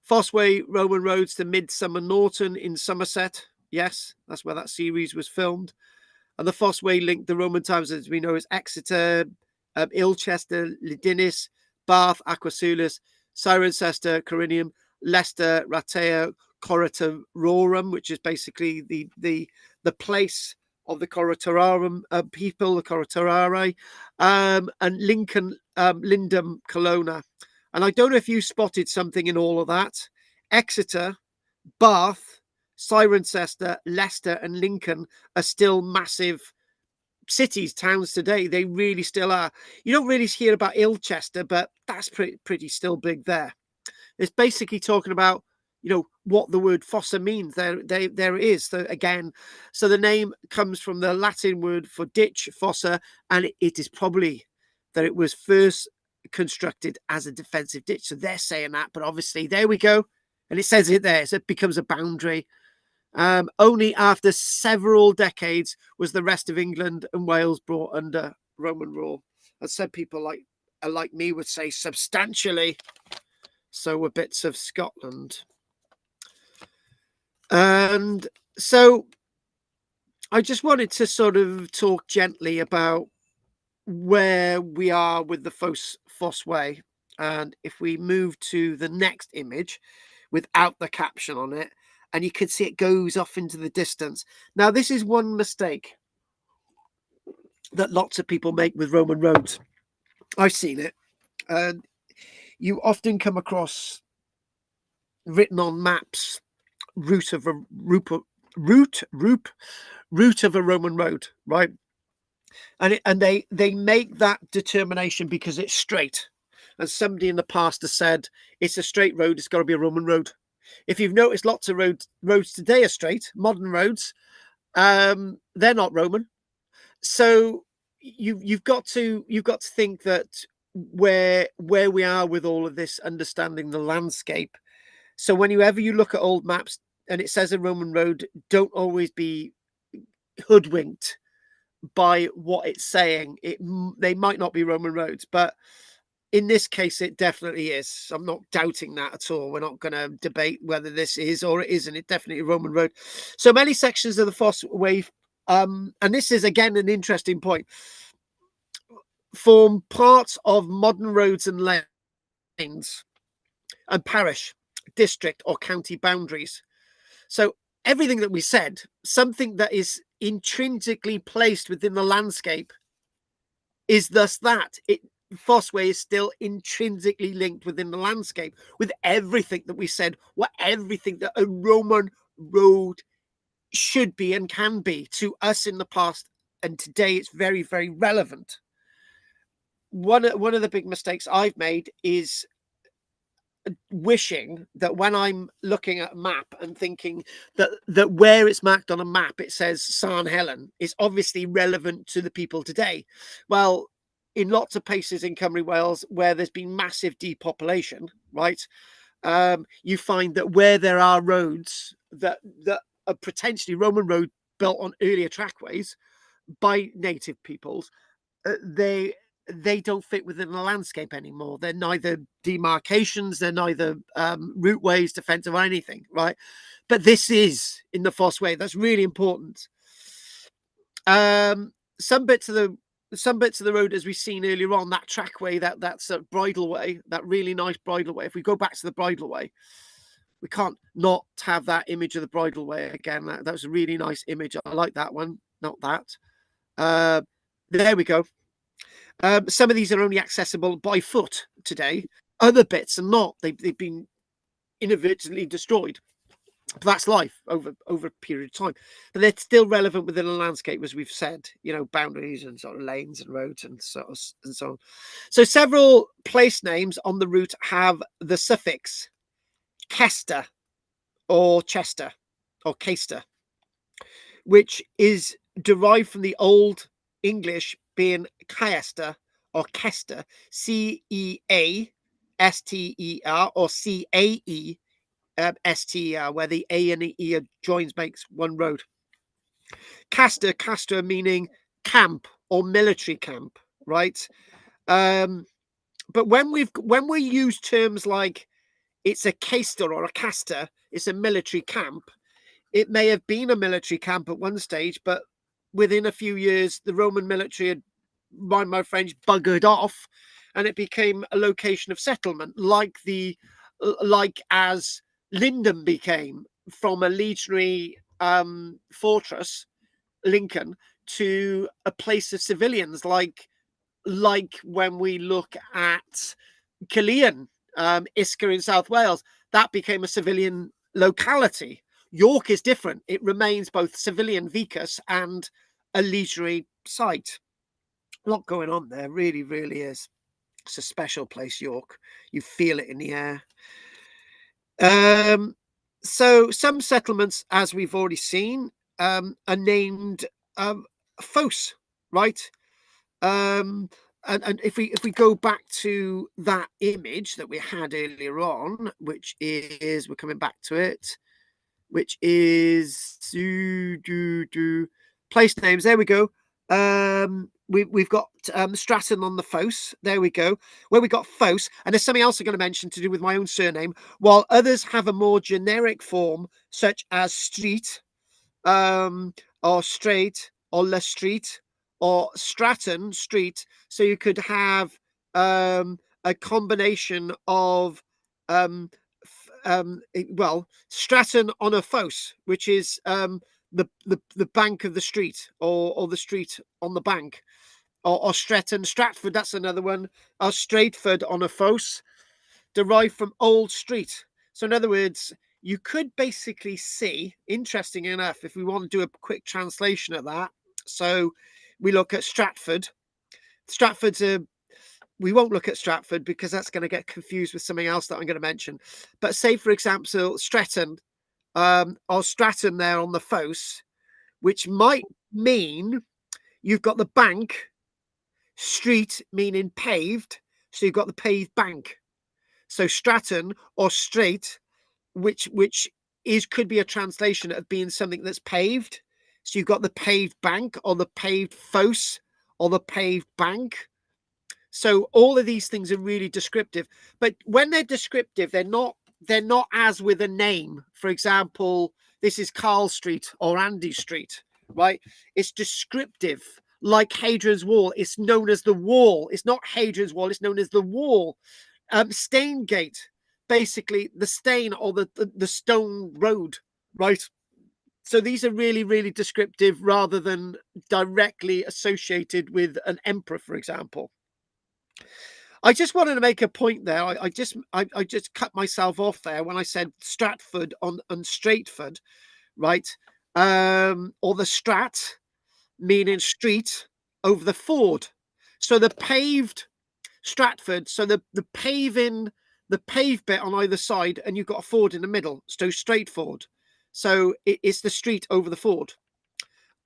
Fosse Way, Roman roads to Midsummer Norton in Somerset. Yes, that's where that series was filmed. And the Fosse Way linked the Roman times, as we know, as Exeter, Ilchester, Lidinis, Bath, Aquasulis, Cirencester, Corinium, Leicester, Ratea, Coritorarum, which is basically the place of the Coritorarum people, the Coritorari, and Lincoln, Lindum, Colonna. And I don't know if you spotted something in all of that. Exeter, Bath, Cirencester, Leicester, and Lincoln are still massive cities, towns today. They really still are. You don't really hear about Ilchester, but that's pretty still big there. It's basically talking about, you know, what the word fossa means. There it is. So again, so the name comes from the Latin word for ditch, fossa, and it is probably that it was first constructed as a defensive ditch. So they're saying that, but obviously there we go, and it says it there. So it becomes a boundary. Only after several decades was the rest of England and Wales brought under Roman rule. And some people like me would say substantially. So were bits of Scotland. And so I just wanted to sort of talk gently about where we are with the Fosse Way. And if we move to the next image without the caption on it, and you can see it goes off into the distance. Now, this is one mistake that lots of people make with Roman roads. I've seen it. And you often come across written on maps, route of a Roman road, right? And they make that determination because it's straight. And somebody in the past has said it's a straight road, it's got to be a Roman road. If you've noticed, lots of roads today are straight, modern roads. They're not Roman. So you've got to think that where we are with all of this, understanding the landscape. So whenever you look at old maps and it says a Roman road, don't always be hoodwinked by what it's saying. They might not be Roman roads, but in this case, it definitely is. I'm not doubting that at all. We're not going to debate whether this is or it isn't. It definitely a Roman road. So many sections of the Fosse Way, and this is again an interesting point, form parts of modern roads and lanes and parish, district or county boundaries. So everything that we said, something that is intrinsically placed within the landscape, is thus that Fosse Way is still intrinsically linked within the landscape with everything that we said, everything that a Roman road should be and can be to us in the past, and today it's very, very relevant. One of the big mistakes I've made is wishing that when I'm looking at a map and thinking that where it's marked on a map it says San Helen is obviously relevant to the people today. Well, in lots of places in Cymru, Wales, where there's been massive depopulation, right, you find that where there are roads that are potentially Roman road built on earlier trackways by native peoples, they don't fit within the landscape anymore. They're neither demarcations, they're neither routeways, defensive or anything, right? But this is in the Fosse Way. That's really important. Some bits of the road, as we've seen earlier on, that trackway, that's a bridleway, that really nice bridleway. If we go back to the bridleway, we can't not have that image of the bridleway again. That was a really nice image. I like that one. Not that. There we go. Some of these are only accessible by foot today. Other bits are not. They've been inadvertently destroyed. But that's life over a period of time. But they're still relevant within the landscape, as we've said. You know, boundaries and sort of lanes and roads and so on. So several place names on the route have the suffix Chester or Chester or Caster, which is derived from the Old English being Caester or Kester, Ceaster or Caester, where the A and the E joins makes one road. Castor meaning camp or military camp, right? But when we use terms like it's a caster or a caster, it's a military camp. It may have been a military camp at one stage, but within a few years, the Roman military had, mind my French, buggered off, and it became a location of settlement, like as Lyndon became from a legionary fortress, Lincoln, to a place of civilians, like when we look at Caerleon, Isca in South Wales, that became a civilian locality. York is different. It remains both civilian vicus and a legionary site. A lot going on there, really, really is. It's a special place, York. You feel it in the air. So some settlements, as we've already seen, are named Fosse, right? And if we go back to that image that we had earlier on, which is, we're coming back to it, which is place names. There we go. We've got Stratton on the Fosse. There we go. Where we got Fosse, and there's something else I'm going to mention to do with my own surname. While others have a more generic form, such as Street, or Straight, or La Street, or Stratton Street. So you could have a combination of Stratton on a Fosse, which is the bank of the street, or the street on the bank, or Stratford, that's another one, or Stratford on a Fosse, derived from Old Street. So in other words, you could basically see, interesting enough, if we want to do a quick translation of that. So we look at Stratford. We won't look at Stratford because that's going to get confused with something else that I'm going to mention. But say, for example, Stretton, or Stratton there on the Fosse, which might mean you've got the bank, street meaning paved, so you've got the paved bank. So Stratton or straight, which could be a translation of being something that's paved. So you've got the paved bank or the paved fosse or the paved bank. So all of these things are really descriptive, but when they're descriptive, they're not as with a name. For example, this is Carl Street or Andy Street, right? It's descriptive, like Hadrian's Wall. It's known as the wall. It's not Hadrian's Wall. It's known as the wall. Staingate, basically the stain or the stone road, right? So these are really, really descriptive rather than directly associated with an emperor, for example. I just wanted to make a point there. I just cut myself off there when I said Stratford on Straightford, right? Or the Strat, meaning street, over the ford. So the paved Stratford, so the paved bit on either side, and you've got a ford in the middle, so Straightford. So it's the street over the ford.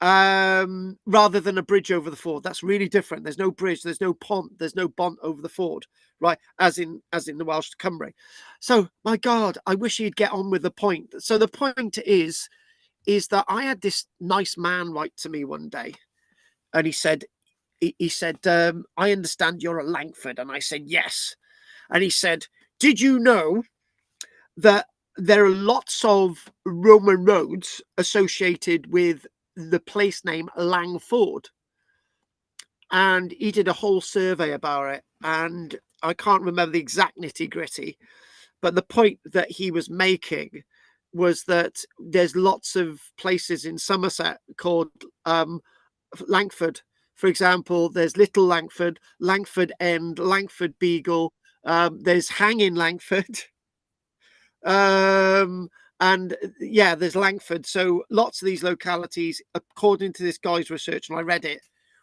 Rather than a bridge over the ford. That's really different. There's no bridge, there's no pont, there's no bont over the ford, right? As in the Welsh Cymru. So my God, I wish he'd get on with the point. So the point is that I had this nice man write to me one day, and he said, I understand you're a Langford. And I said, yes. And he said, did you know that there are lots of Roman roads associated with the place name Langford? And he did a whole survey about it, and I can't remember the exact nitty-gritty, but the point that he was making was that there's lots of places in Somerset called Langford. For example, there's Little Langford, Langford End, Langford Beagle, there's Hanging Langford. And yeah, there's Langford. So lots of these localities, according to this guy's research, and I read it,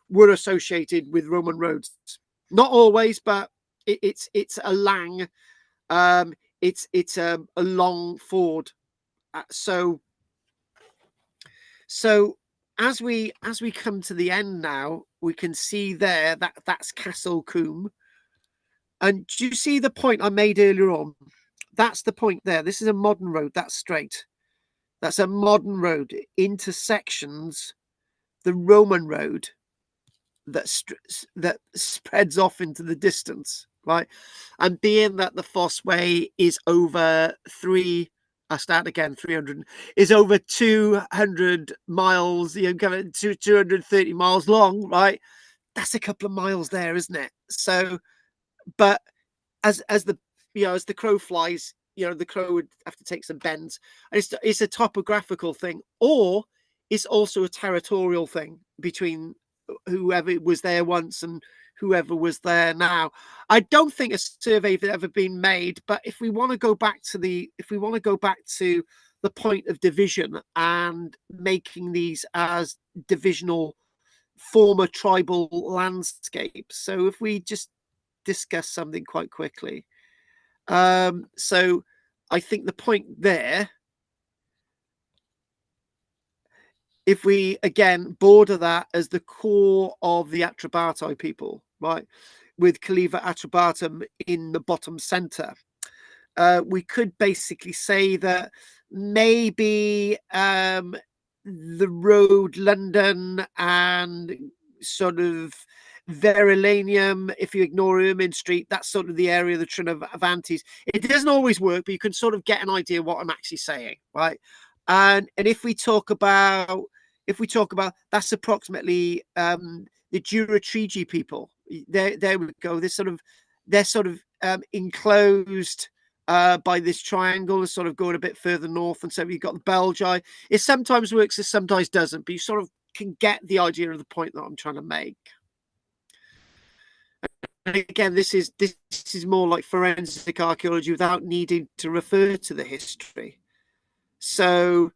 were associated with Roman roads. Not always, but it's a lang, it's a long ford. So as we come to the end now, we can see there that's Castle Coombe. And do you see the point I made earlier on? That's the point there. This is a modern road. That's straight. That's a modern road. It intersections the Roman road that spreads off into the distance, right? And being that the Fosse Way is over 300 is over 200 miles, 230 miles long, right? That's a couple of miles there, isn't it? So, but as the crow flies, the crow would have to take some bends. And it's a topographical thing, or it's also a territorial thing between whoever was there once and whoever was there now. I don't think a survey has ever been made, but if we want to go back to the point of division and making these as divisional former tribal landscapes. So if we just discuss something quite quickly. So I think the point there, if we again border that as the core of the Atrebatii people, right, with Caliva Atrebatum in the bottom center, we could basically say that maybe the road London and sort of Verulamium, if you ignore Ermine Street, that's sort of the area of the Trinovantes. It doesn't always work, but you can sort of get an idea of what I'm actually saying, right? And if we talk about that's approximately the Duratrigi people. There we go. They're sort of enclosed by this triangle, is sort of going a bit further north, and so you've got the Belgi. It sometimes works, it sometimes doesn't, but you sort of can get the idea of the point that I'm trying to make. And again, this is more like forensic archaeology without needing to refer to the history. So,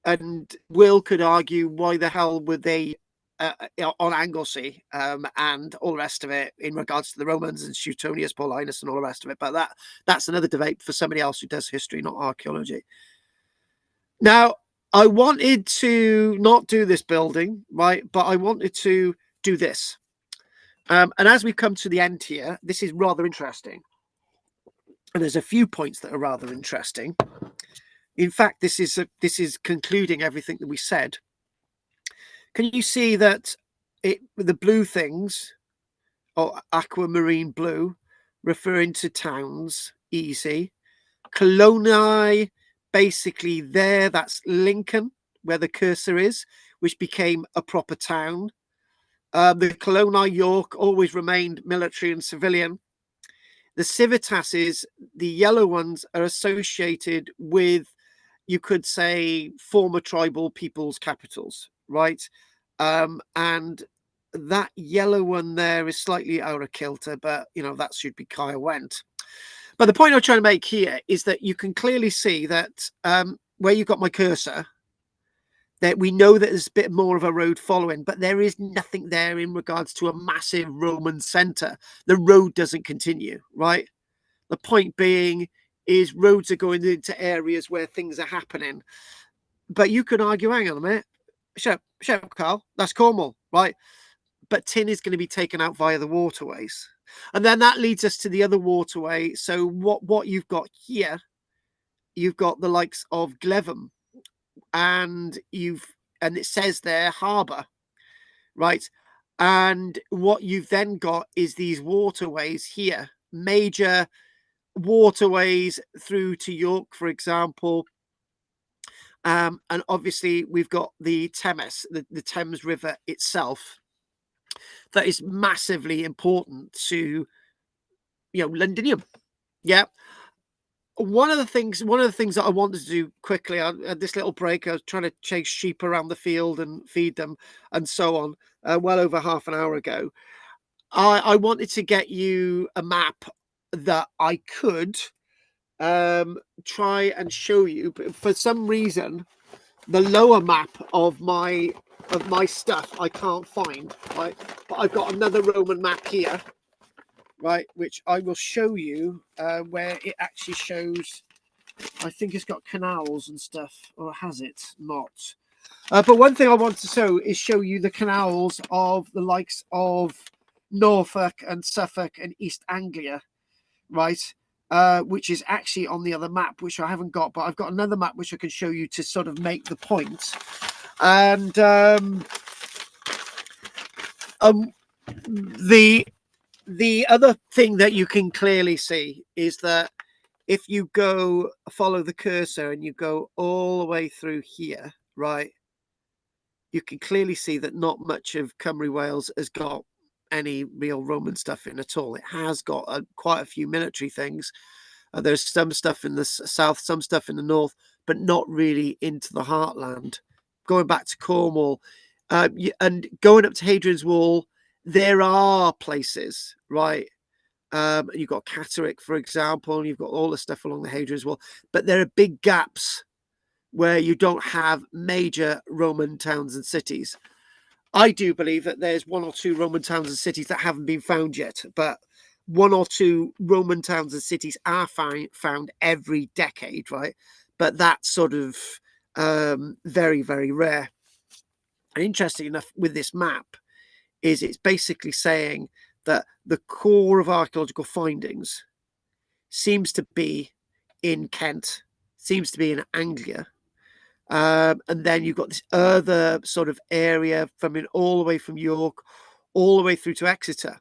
and Will could argue, why the hell were they on Anglesey and all the rest of it in regards to the Romans and Suetonius Paulinus and all the rest of it. But that's another debate for somebody else who does history, not archaeology. Now, I wanted to not do this building, right? But I wanted to do this. And as we come to the end here, this is rather interesting. And there's a few points that are rather interesting. In fact, this is concluding everything that we said. Can you see that the blue things, or aquamarine blue, referring to towns, easy. Coloni, basically there, that's Lincoln, where the cursor is, which became a proper town. The Coloni York always remained military and civilian. The civitases, the yellow ones, are associated with, you could say, former tribal people's capitals, right? And that yellow one there is slightly out of kilter, but, you know, that should be Kyle Went. But the point I'm trying to make here is that you can clearly see that where you've got my cursor, that we know that there's a bit more of a road following, but there is nothing there in regards to a massive Roman center. The road doesn't continue, right? The point being is roads are going into areas where things are happening. But you could argue, hang on a minute, shut up, Carl, that's Cornwall, right? But tin is going to be taken out via the waterways. And then that leads us to the other waterway. So what you've got here, you've got the likes of Glevham, and it says there harbour, right? And what you've then got is these waterways here, major waterways through to York, for example. And obviously we've got the Thames, the Thames River itself, that is massively important to, you know, Londinium. Yeah. One of the things that I wanted to do quickly at this little break, I was trying to chase sheep around the field and feed them and so on, well over half an hour ago. I wanted to get you a map that I could try and show you, but for some reason the lower map of my stuff I can't find, right? But I've got another Roman map here, right, which I will show you, where it actually shows, I think it's got canals and stuff, or has it not? But one thing I want to show you the canals of the likes of Norfolk and Suffolk and East Anglia, right? Which is actually on the other map, which I haven't got, but I've got another map which I can show you to sort of make the point. And the other thing that you can clearly see is that if you follow the cursor and you go all the way through here, right, you can clearly see that not much of Cymru Wales has got any real Roman stuff in at all. It has got quite a few military things. There's some stuff in the south, some stuff in the north, but not really into the heartland. Going back to Cornwall and going up to Hadrian's Wall, there are places, right? You've got Catterick, for example, and you've got all the stuff along the Hadrian's Wall, but there are big gaps where you don't have major Roman towns and cities. I do believe that there's one or two Roman towns and cities that haven't been found yet, but one or two Roman towns and cities are found every decade, right? But that's sort of very, very rare. And interesting enough with this map is it's basically saying that the core of archaeological findings seems to be in Kent, seems to be in Anglia. And then you've got this other sort of area all the way from York, all the way through to Exeter.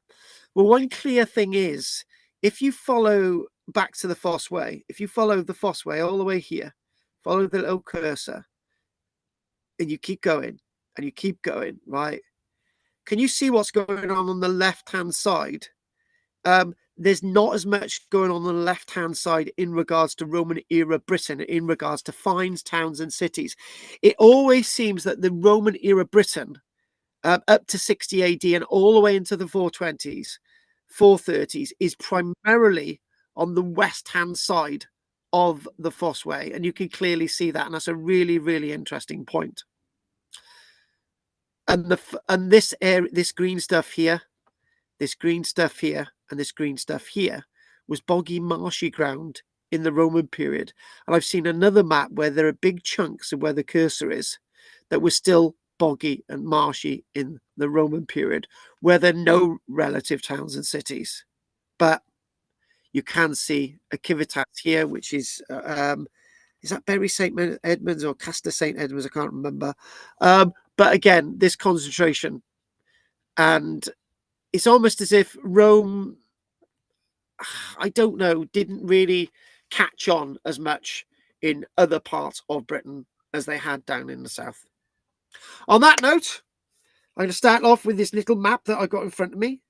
Well, one clear thing is, if you follow back to the Fosse Way, if you follow the Fosse Way all the way here, follow the little cursor, and you keep going, and you keep going, right? Can you see what's going on the left-hand side? There's not as much going on the left-hand side in regards to Roman era Britain, in regards to finds, towns and cities. It always seems that the Roman era Britain, up to 60 AD and all the way into the 420s, 430s, is primarily on the west-hand side of the Fosse Way. And you can clearly see that. And that's a really, really interesting point. And this green stuff here, this green stuff here, and this green stuff here was boggy, marshy ground in the Roman period. And I've seen another map where there are big chunks of where the cursor is that were still boggy and marshy in the Roman period, where there are no relative towns and cities. But you can see a civitas here, which is that Bury St. Edmunds or Castor St. Edmunds? I can't remember. But again, this concentration, and it's almost as if Rome, I don't know, didn't really catch on as much in other parts of Britain as they had down in the south. On that note, I'm going to start off with this little map that I got in front of me.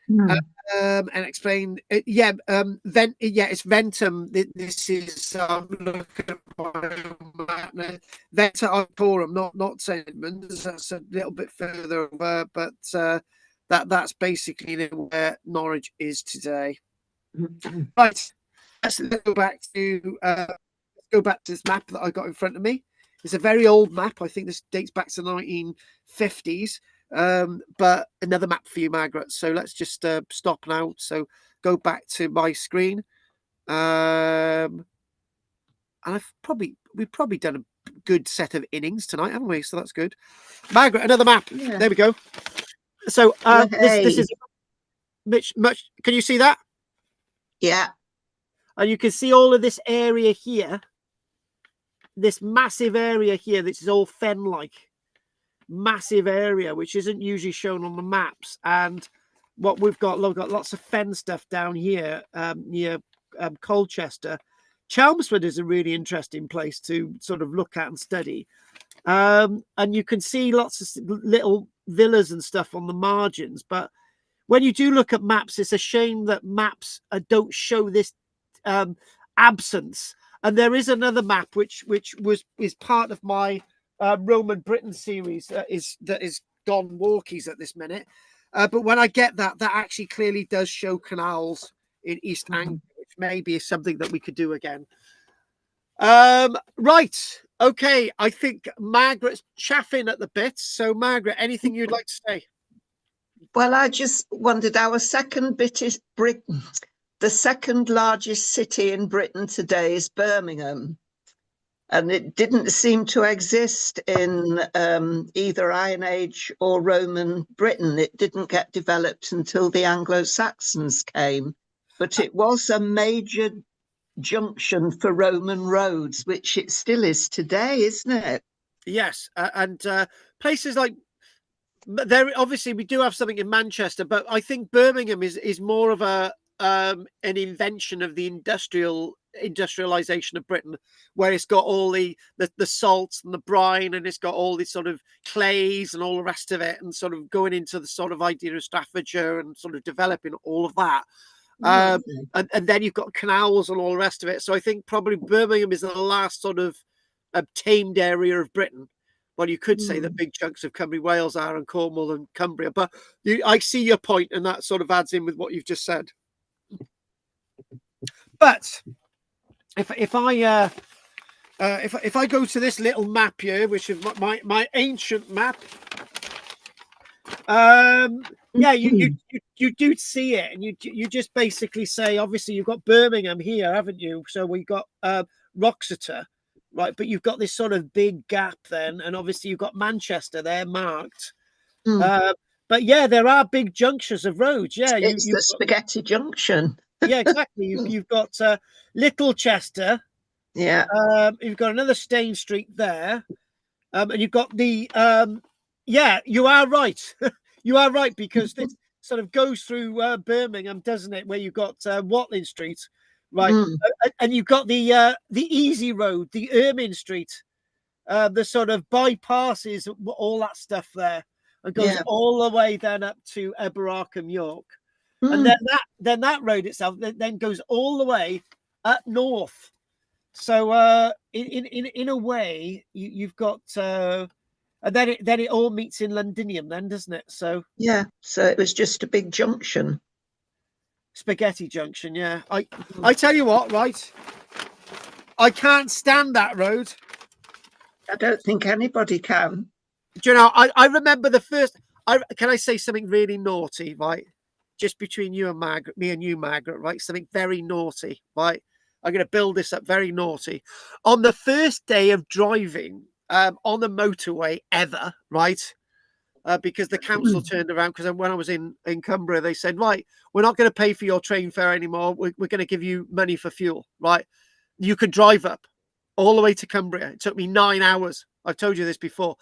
And explain it. It's Ventum. This is looking at my Venta Arborum, not St. Edmunds. That's a little bit further over, but that's basically where Norwich is today. Right, let's go back to this map that I got in front of me. It's a very old map. I think this dates back to the 1950s. But another map for you, Margaret. So let's just stop now. So go back to my screen. And we've probably done a good set of innings tonight, haven't we? So that's good. Margaret, another map. Yeah. There we go. So this is much. Can you see that? Yeah. And you can see all of this area here. This massive area here. This is all fen-like. Massive area, which isn't usually shown on the maps. And what we've got lots of fen stuff down here near Colchester. Chelmsford is a really interesting place to sort of look at and study. And you can see lots of little villas and stuff on the margins. But when you do look at maps, it's a shame that maps don't show this absence. And there is another map which is part of my Roman Britain series that is gone walkies at this minute. But when I get that actually clearly does show canals in East Anglia, which maybe is something that we could do again. Right. Okay. I think Margaret's chaffing at the bit. So Margaret, anything you'd like to say? Well, I just wondered, our second bit is Britain. The second largest city in Britain today is Birmingham. And it didn't seem to exist in either Iron Age or Roman Britain. It didn't get developed until the Anglo-Saxons came. But it was a major junction for Roman roads, which it still is today, isn't it? Yes. And places like there, obviously, we do have something in Manchester, but I think Birmingham is more of an invention of the industrialization of Britain, where it's got all the salts and the brine, and it's got all these sort of clays and all the rest of it, and sort of going into the sort of idea of Staffordshire and sort of developing all of that. And then you've got canals and all the rest of it. So I think probably Birmingham is the last sort of tamed area of Britain. Well, you could say that big chunks of Cumbria, Wales are, and Cornwall and Cumbria, but I see your point, and that sort of adds in with what you've just said. But if I go to this little map here, which is my ancient map, you do see it, and you just basically say, obviously you've got Birmingham here, haven't you? So we got Wroxeter, right? But you've got this sort of big gap then, and obviously you've got Manchester there marked. But yeah, there are big junctions of roads. Yeah, it's the Spaghetti Junction. Yeah, exactly. You've got Little Chester. Yeah. You've got another Stane Street there, and you've got the yeah. You are right. You are right, because this sort of goes through Birmingham, doesn't it? Where you've got Watling Street, right, and you've got the Easy Road, the Ermine Street, the sort of bypasses, all that stuff there, and goes all the way then up to Eberarkham, York. And then that road itself then goes all the way up north. So in a way, you've got and then it all meets in Londinium, then, doesn't it? So yeah, so it was just a big junction. Spaghetti Junction, yeah. I tell you what, right? I can't stand that road. I don't think anybody can. Do you know? I remember the first. Can I say something really naughty, right? Just between you and Margaret, me and you, Margaret, right? Something very naughty, right? I'm going to build this up very naughty. On the first day of driving on the motorway ever, right? Because the council turned around, because when I was in Cumbria, they said, right, we're not going to pay for your train fare anymore. We're going to give you money for fuel, right? You could drive up all the way to Cumbria. It took me 9 hours. I've told you this before.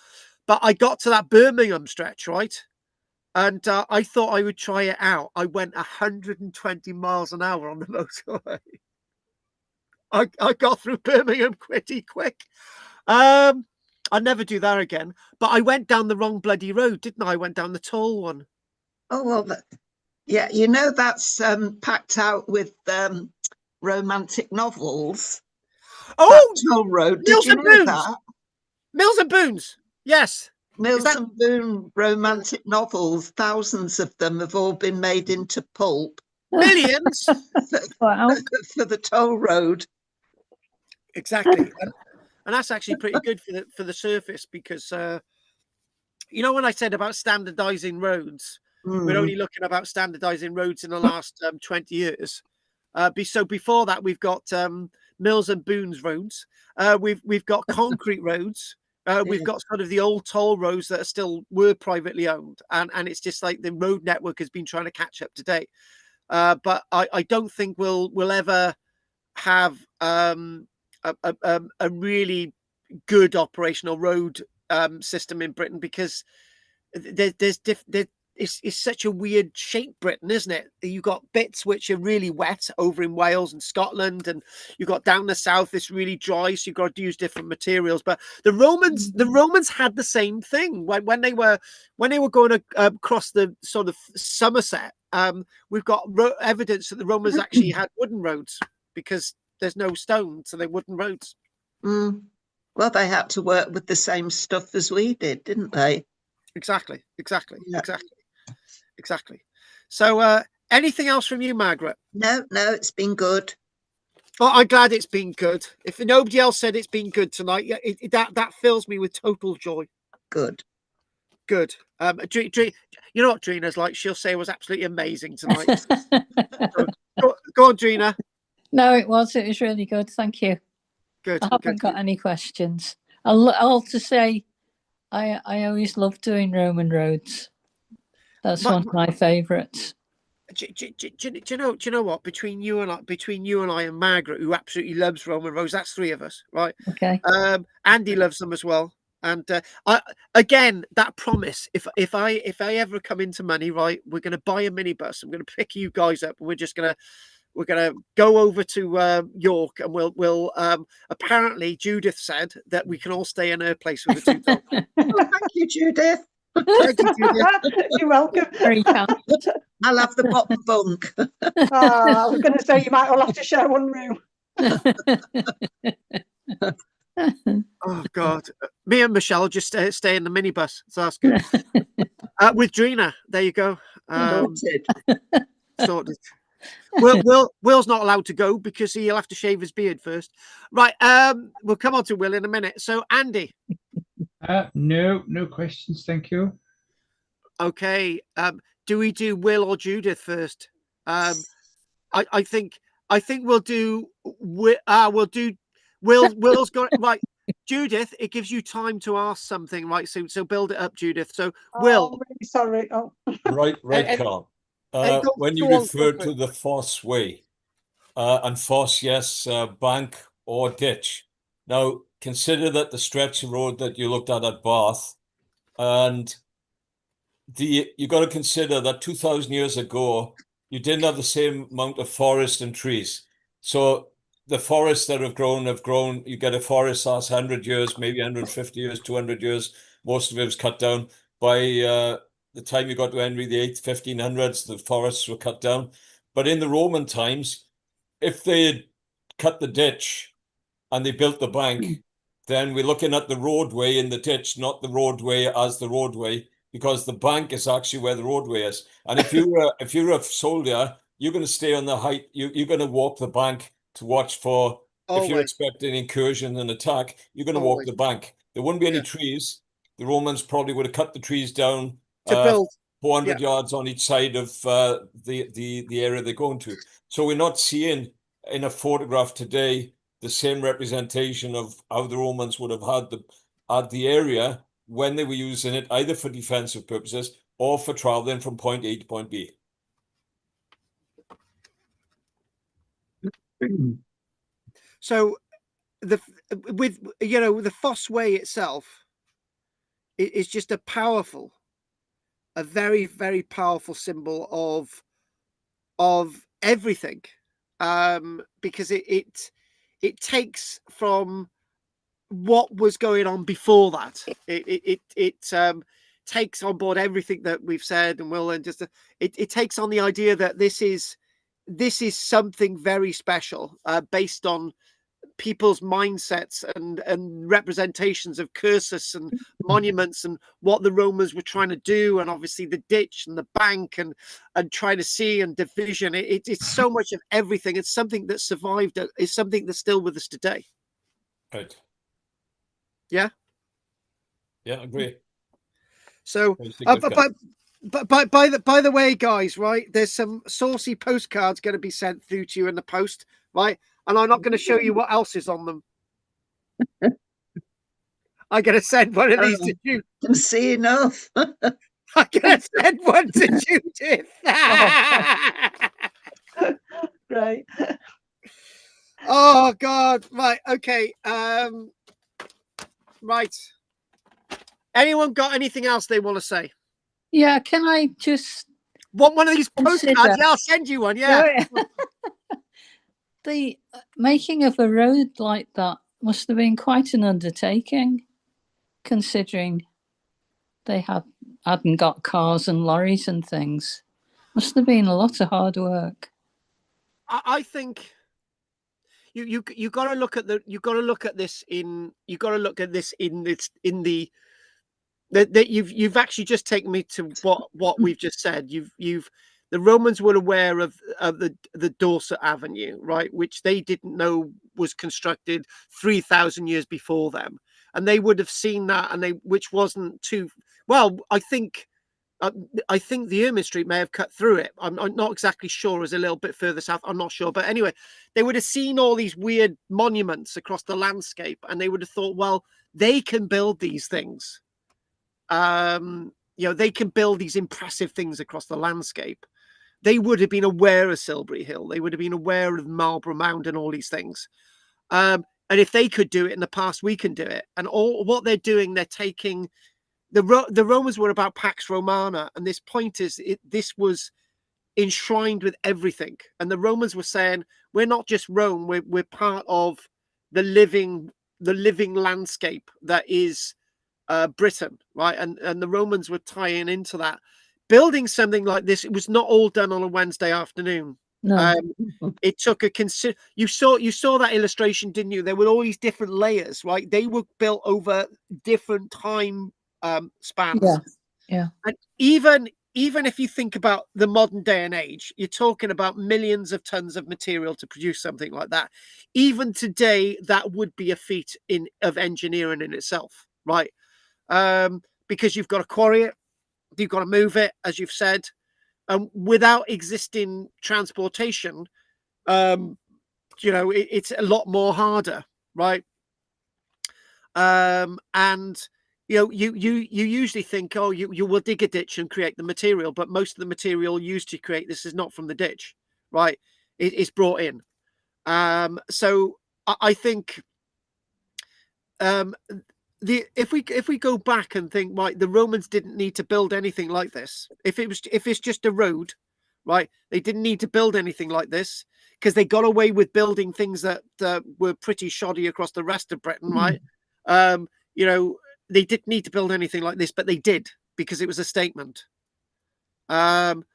But I got to that Birmingham stretch, right? And I thought I would try it out. I went 120 miles an hour on the motorway. I got through Birmingham pretty quick. I'd never do that again. But I went down the wrong bloody road, didn't I? I went down the toll one. Oh, well, yeah, you know, that's packed out with romantic novels. Oh, that toll road. Did you know that? Mills and Boons. Yes. Mills and Boon romantic novels, thousands of them have all been made into pulp. Millions. Wow. For the toll road. Exactly. And that's actually pretty good for the surface, because you know, when I said about standardizing roads, we're only looking about standardizing roads in the last 20 years. So before that, we've got Mills and Boons roads. We've got concrete roads. We've got sort of the old toll roads that were privately owned, and it's just like the road network has been trying to catch up to date. But I don't think we'll ever have a really good operational road system in Britain, because it's such a weird shape, Britain, isn't it? You've got bits which are really wet over in Wales and Scotland, and you've got down the south it's really dry, so you've got to use different materials. But the Romans had the same thing when they were going across the sort of Somerset. We've got evidence that the Romans actually had wooden roads, because there's no stone, so they're wooden roads. Well, they had to work with the same stuff as we did, didn't they? Exactly. So anything else from you, Margaret? No, it's been good. Oh, I'm glad it's been good. If nobody else said it's been good tonight, that fills me with total joy. Good. You know what Drina's like? She'll say it was absolutely amazing tonight. Go on, Drina. No, it was really good. Thank you. Good. I haven't got any questions. I'll just say I always love doing Roman roads. That's one of my favourites. Do you know what? Between you and I and Margaret, who absolutely loves Roman roads, that's three of us, right? Okay. Andy loves them as well. And again, that promise, if I ever come into money, right, we're going to buy a minibus. I'm going to pick you guys up, and we're going to go over to York, and we'll apparently Judith said that we can all stay in her place with the two dogs. Oh, thank you, Judith. Thank you, Judith. You're welcome. Very kind. I'll have the bottom bunk. I was going to say you might all have to share one room. Oh God, me and Michelle just stay in the minibus, so that's good. With Drina, there you go. Sorted. Will's not allowed to go because he'll have to shave his beard first. Right. We'll come on to Will in a minute. So Andy. No questions, thank you. Okay. Do we do Will or Judith first? I think we'll do Will's got it right. Judith, it gives you time to ask something, right? So build it up, Judith. So Will. I'm really sorry. Oh. Right, Carl. When you refer to the Fosse Way, and Fosse, yes, bank or ditch. Now, consider that the stretch of road that you looked at Bath, and you got to consider that 2,000 years ago, you didn't have the same amount of forest and trees. So the forests that have grown. You get a forest that's 100 years, maybe 150 years, 200 years. Most of it was cut down by the time you got to Henry VIII, 1500s, the forests were cut down. But in the Roman times, if they had cut the ditch and they built the bank, then we're looking at the roadway in the ditch, not the roadway as the roadway, because the bank is actually where the roadway is. And if you're a soldier, you're going to stay on the height. You're going to walk the bank to watch for. Always. If you're expecting incursion and attack, you're going to walk the bank. There wouldn't be any trees. The Romans probably would have cut the trees down to build 400 yards on each side of the area they're going to. So we're not seeing in a photograph today the same representation of how the Romans would have had the area when they were using it, either for defensive purposes or for traveling from point A to point B. So the Fosse Way itself is just a very, very powerful symbol of everything, because it takes from what was going on before that. It takes on board everything that we've said and will, and just it takes on the idea that this is something very special, based on people's mindsets and representations of cursus and monuments and what the Romans were trying to do, and obviously the ditch and the bank and trying to see and division. It's so much of everything. It's something that survived. It's something that's still with us today. Right. Yeah. Yeah, I agree. So, but by the way, guys, right? There's some saucy postcards going to be sent through to you in the post, right? And I'm not going to show you what else is on them. I'm going to send one of these to you. I'm seeing enough. I'm going to send one to Judith. Right. Oh God! Right. Okay. Right. Anyone got anything else they want to say? Yeah. Can I just want one of these postcards? Yeah, I'll send you one. Yeah. The making of a road like that must have been quite an undertaking, considering they hadn't got cars and lorries and things. Must have been a lot of hard work. I think you got to look at this in that you've actually just taken me to what we've just said. The Romans were aware of the Dorset Avenue, right, which they didn't know was constructed 3,000 years before them, and they would have seen that, and which wasn't too well. I think the Ermine Street may have cut through it. I'm not exactly sure. It was a little bit further south. I'm not sure, but anyway, they would have seen all these weird monuments across the landscape, and they would have thought, well, they can build these things. They can build these impressive things across the landscape. They would have been aware of Silbury Hill. They would have been aware of Marlborough Mound and all these things. And if they could do it in the past, we can do it. And all what they're doing, they're taking the Romans were about Pax Romana, and this point is this was enshrined with everything. And the Romans were saying, we're not just Rome. We're part of the living landscape that is Britain, right? And the Romans were tying into that. Building something like this, it was not all done on a Wednesday afternoon. No. It took you saw that illustration, didn't you? There were all these different layers, right? They were built over different time spans. Yeah. And even if you think about the modern day and age, you're talking about millions of tons of material to produce something like that. Even today, that would be a feat of engineering in itself, right? Because you've got to quarry it, you've got to move it, as you've said, without existing transportation. It's a lot more harder, right? And you usually think, oh, you will dig a ditch and create the material, but most of the material used to create this is not from the ditch, right? It's brought in. So I think if we go back and think, right, the Romans didn't need to build anything like this. If it's just a road, right, they didn't need to build anything like this, because they got away with building things that were pretty shoddy across the rest of Britain, right? They didn't need to build anything like this, but they did, because it was a statement. And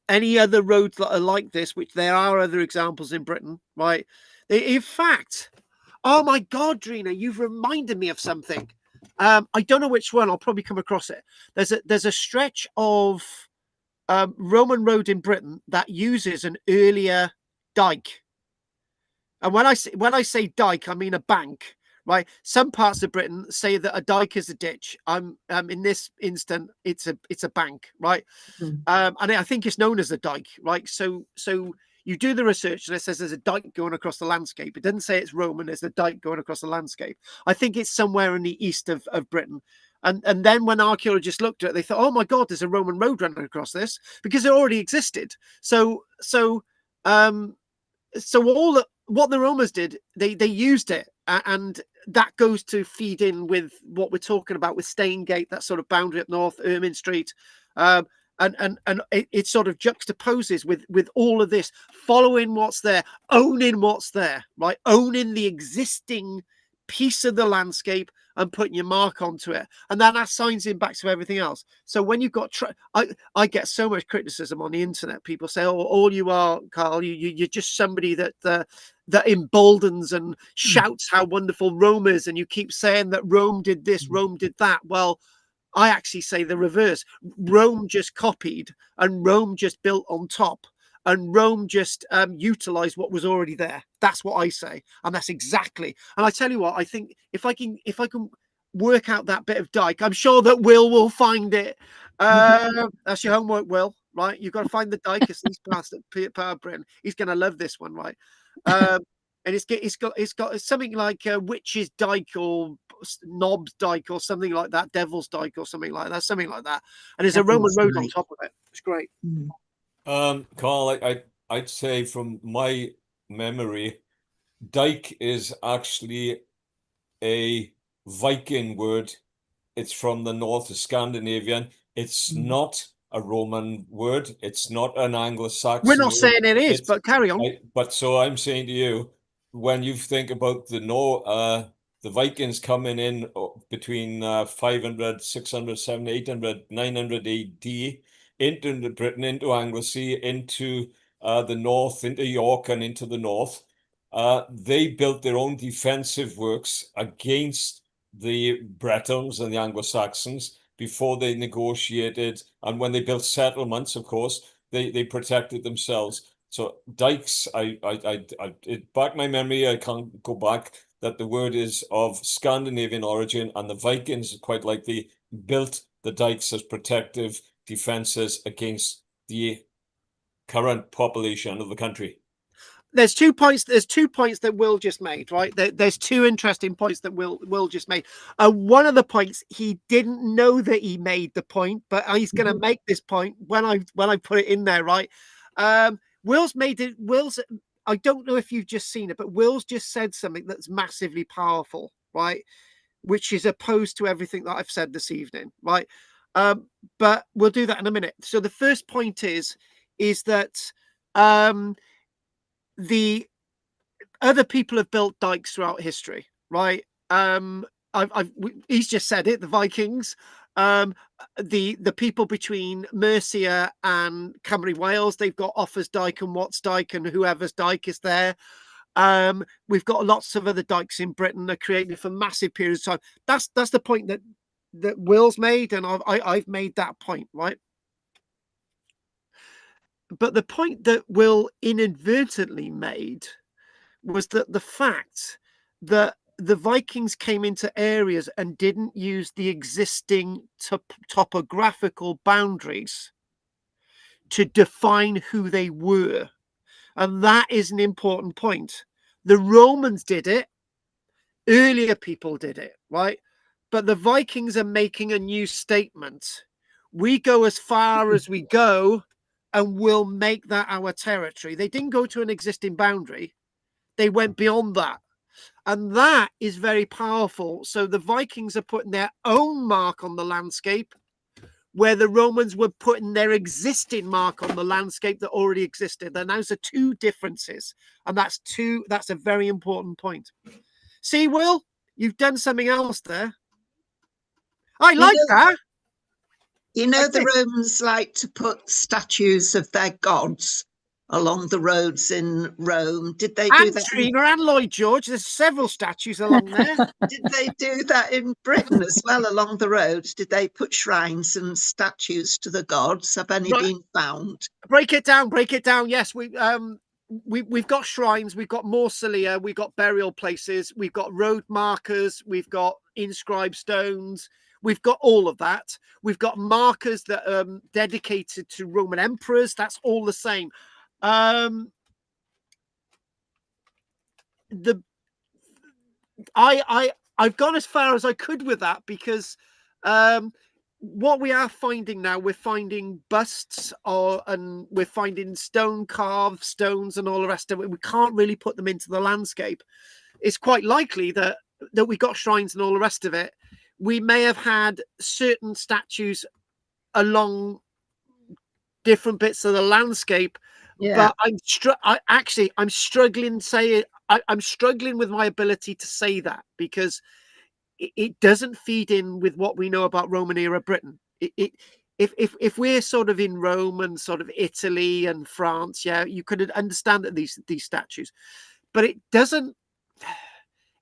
any other roads that are like this, which there are other examples in Britain, right? In fact, oh my God, Drina, you've reminded me of something. I don't know which one. I'll probably come across it. There's a stretch of Roman road in Britain that uses an earlier dike. And when I say dike, I mean a bank, right? Some parts of Britain say that a dike is a ditch. In this instant, it's a bank, right? And I think it's known as a dike, right? So You do the research and it says there's a dike going across the landscape. It doesn't say it's Roman. There's a dike going across the landscape. I think it's somewhere in the east of Britain. And then when archaeologists looked at it, they thought, oh my God, there's a Roman road running across this, because it already existed. So what the Romans did, they used it, and that goes to feed in with what we're talking about with Staingate, that sort of boundary up north, Ermine Street, and it sort of juxtaposes with all of this, following what's there, owning what's there, right? Owning the existing piece of the landscape and putting your mark onto it, and then that assigns him back to everything else. So when you've got I get so much criticism on the internet. People say, oh, all you are, Karl, you're just somebody that that emboldens and shouts how wonderful Rome is, and you keep saying that Rome did this, Rome did that. Well, I actually say the reverse. Rome just copied, and Rome just built on top, and Rome just utilized what was already there. That's what I say, and that's exactly. And I tell you what, I think if I can work out that bit of dike, I'm sure that will find it. That's your homework, Will. Right, you've got to find the dike. He's past Power Britain. He's going to love this one, right? And it's got something like Witch's Dyke or Knob's Dyke or something like that, Devil's Dyke or something like that, And there's a Roman road on top of it. It's great. Karl, I'd say from my memory, dike is actually a Viking word. It's from the north of Scandinavian. It's not a Roman word. It's not an Anglo-Saxon We're not word. saying it is, but carry on. But so I'm saying to you, when you think about the Vikings coming in between 500, 600, 700, 800, 900 AD into Britain, into Anglesey, into the north, into York and into the north, they built their own defensive works against the Bretons and the Anglo-Saxons before they negotiated. And when they built settlements, of course, they protected themselves. So dikes, back my memory, I can't go back, that the word is of Scandinavian origin, and the Vikings quite likely built the dikes as protective defenses against the current population of the country. There's 2 points. There's 2 points that Will just made, right? There's 2 interesting points that Will just made. One of the points, he didn't know that he made the point, but he's going to make this point when I put it in there, right? Will's made it. I don't know if you've just seen it, but Will's just said something that's massively powerful, right? Which is opposed to everything that I've said this evening, right? But we'll do that in a minute. So the first point is that the other people have built dikes throughout history, right? He's just said it. The Vikings, the people between Mercia and Cymru Wales, they've got Offa's Dyke and Watts Dyke and whoever's Dyke is there. We've got lots of other dikes in Britain that are created for massive periods of time. That's the point that Will's made, and I've made that point, right? But the point that Will inadvertently made was that the fact that the Vikings came into areas and didn't use the existing topographical boundaries to define who they were. And that is an important point. The Romans did it. Earlier people did it, right? But the Vikings are making a new statement. We go as far as we go, and we'll make that our territory. They didn't go to an existing boundary. They went beyond that. And that is very powerful. So the Vikings are putting their own mark on the landscape, where the Romans were putting their existing mark on the landscape that already existed. And those are 2 differences. And that's a very important point. See, Will, you've done something else there. I like that. You know, the Romans like to put statues of their gods along the roads in Rome. Did they do that? Trina and Lloyd George, there's several statues along there. Did they do that in Britain as well, along the roads? Did they put shrines and statues to the gods? Have any been found? Break it down. Yes, we've got shrines, we've got mausolea, we've got burial places, we've got road markers, we've got inscribed stones. We've got all of that. We've got markers that are dedicated to Roman emperors. That's all the same. I've gone as far as I could with that, because what we are finding now, we're finding busts, and we're finding stone carved stones and all the rest of it. We can't really put them into the landscape. It's quite likely that we got shrines and all the rest of it. We may have had certain statues along different bits of the landscape, but I'm struggling I'm struggling with my ability to say that, because it doesn't feed in with what we know about Roman era Britain. If we're sort of in Rome and sort of Italy and France, yeah, you could understand that these statues, but it doesn't.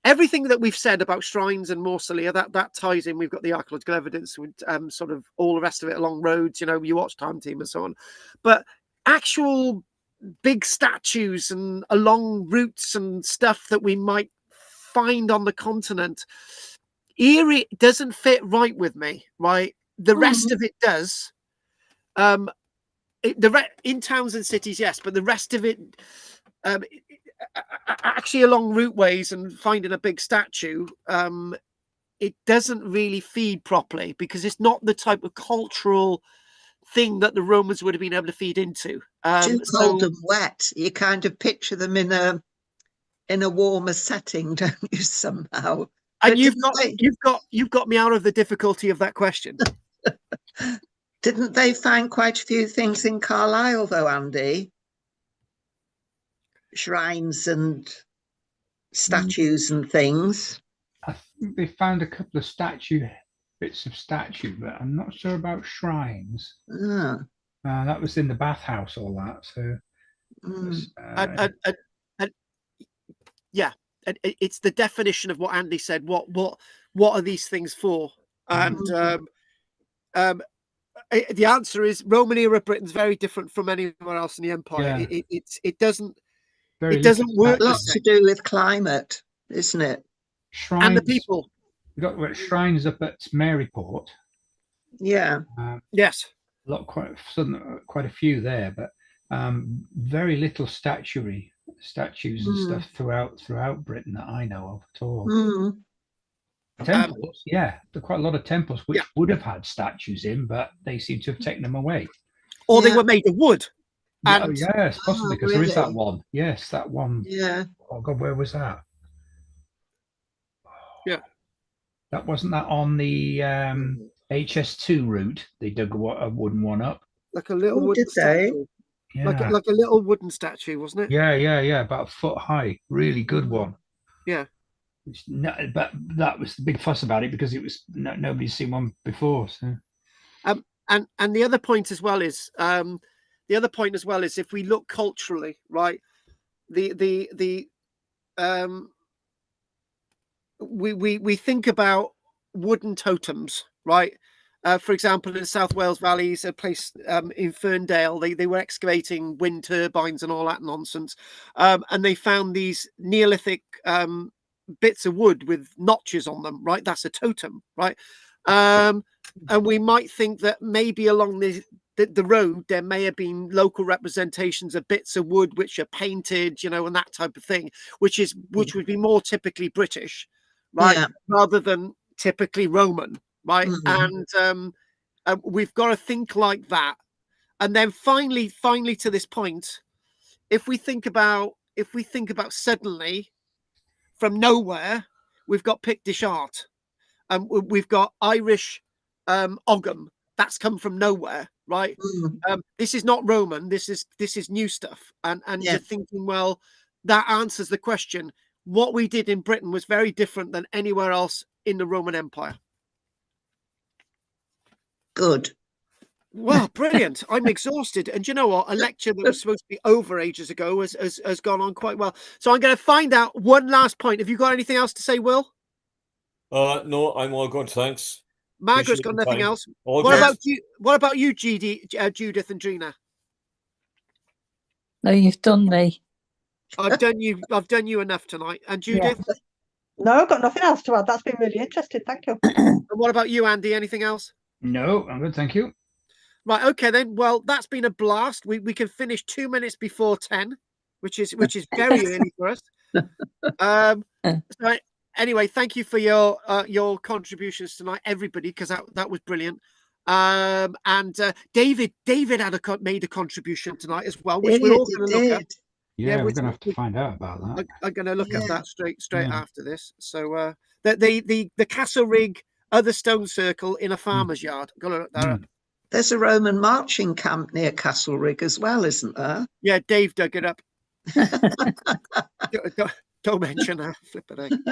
Everything that we've said about shrines and mausolea, that ties in. We've got the archaeological evidence with sort of all the rest of it along roads. You watch Time Team and so on, but actual big statues and along routes and stuff that we might find on the continent, Erie doesn't fit right with me. Right, the rest of it does. In towns and cities, yes, but the rest of it. Actually along routeways and finding a big statue, it doesn't really feed properly, because it's not the type of cultural thing that the Romans would have been able to feed into. Too cold and wet. You kind of picture them in a warmer setting, don't you, somehow? And you've got me out of the difficulty of that question. Didn't they find quite a few things in Carlisle, though, Andy? Shrines and statues and things. I think they found a couple of bits of statue, but I'm not sure about shrines. That was in the bathhouse, all that. So, yeah, it's the definition of what Andy said. What are these things for? And the answer is Roman era Britain's very different from anywhere else in the empire. Yeah. It doesn't. Very it doesn't work. A lot to do with climate, isn't it? Shrines, and the people. We've got shrines up at Maryport. Yeah. Yes. Quite a few there, but very little statues and stuff throughout Britain that I know of at all. Temples, there are quite a lot of temples which would have had statues in, but they seem to have taken them away. Or they were made of wood. And, yes, possibly, because there is that one. Yes, that one. Yeah. Oh God, where was that? Yeah. That wasn't that on the HS2 route. They dug a wooden one up. Like a little wooden statue. Yeah. Like a little wooden statue, wasn't it? Yeah. About a foot high. Really good one. Yeah. But that was the big fuss about it, because it was nobody's seen one before. So. And the other point as well is if we look culturally, right, we think about wooden totems, right? For example, in the South Wales valleys, a place in Ferndale, they were excavating wind turbines and all that nonsense, and they found these Neolithic bits of wood with notches on them, right? That's a totem, right? And we might think that maybe along the road there may have been local representations of bits of wood which are painted, and that type of thing, which would be more typically British, right, rather than typically Roman, right? And we've got to think like that. And then finally to this point, if we think about suddenly from nowhere, we've got Pictish art. We've got Irish Ogham. That's come from nowhere, right? This is not Roman. This is new stuff. And you're thinking, well, that answers the question. What we did in Britain was very different than anywhere else in the Roman Empire. Good. Well, brilliant. I'm exhausted. And you know what? A lecture that was supposed to be over ages ago has gone on quite well. So I'm going to find out one last point. Have you got anything else to say, Will? No, I'm all good, thanks. Margaret's got nothing else. What about you, Judith and Gina? No, you've done me. I've done you enough tonight. And Judith? Yeah. No, I've got nothing else to add. That's been really interesting. Thank you. And what about you, Andy? Anything else? No, I'm good, thank you. Right, okay then. Well, that's been a blast. We can finish 2 minutes before 10, which is very early for us. So anyway, thank you for your contributions tonight, everybody, because that was brilliant. And David had made a contribution tonight as well, which we're all going to look up. Yeah, we're going to have to find out about that. I'm going to look up that straight after this. So the Castle Rig Other Stone Circle in a farmer's yard. Got to look that up. There's a Roman marching camp near Castle Rig as well, isn't there? Yeah, Dave dug it up. Don't mention that. Flippin'.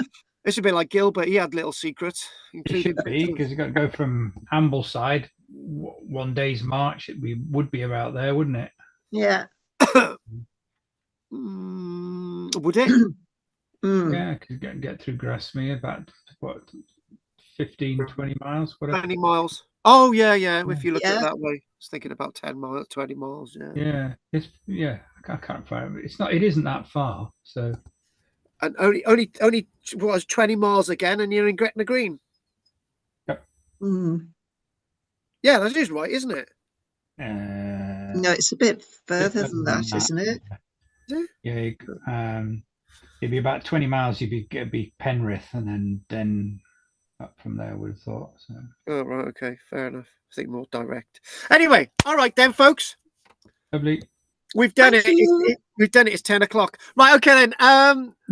This would be like Gilbert. He had little secrets, including. It should be, because you got to go from Ambleside. One day's march. Would be about there, wouldn't it? Yeah. Would it? Yeah, because get through Grasmere about what 15, 20 miles, whatever. 20 miles. Oh yeah. If you look at it that way, I was thinking about 10 miles, 20 miles. Yeah. I can't find it. It isn't that far. So. And only was 20 miles again, and you're in Gretna Green. Yep. Yeah, that is right, isn't it? No, it's a bit further than that, isn't it? Yeah. It'd be about 20 miles. It'd be Penrith, and then up from there. I would have thought. So. Oh right, okay, fair enough. I think more direct. Anyway, all right then, folks. Lovely. We've done it. We've done it. It's 10 o'clock. Right. Okay then.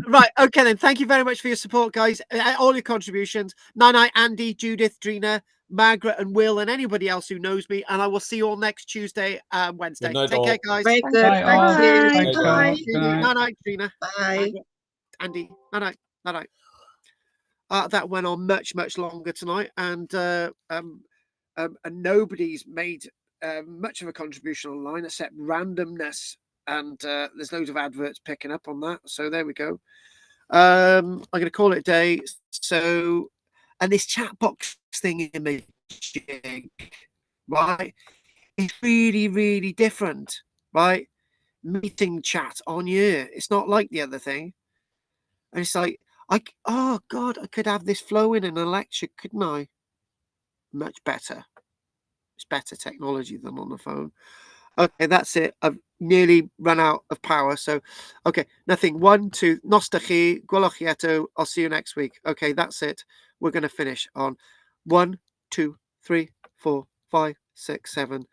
Right. Okay then. Thank you very much for your support, guys. All your contributions. Nana, Andy, Judith, Drina, Margaret, and Will, and anybody else who knows me. And I will see you all next Tuesday, Wednesday. Take care, guys. Very good. Thank you. Bye. Night, Drina. Bye. Andy. Night. That went on much longer tonight, and nobody's made much of a contribution online except randomness, and there's loads of adverts picking up on that. So there we go. I'm going to call it a day. So, and this chat box thing imaging, right? It's really different, right? Meeting chat on here. It's not like the other thing, and it's like oh God, I could have this flowing in a lecture, couldn't I? Much better. It's better technology than on the phone. Okay, that's it. I've nearly run out of power. So, okay, nothing. 1, 2, Nostachi, Gwoloch. I'll see you next week. Okay, that's it. We're going to finish on 1, 2, 3, 4, 5, 6, 7.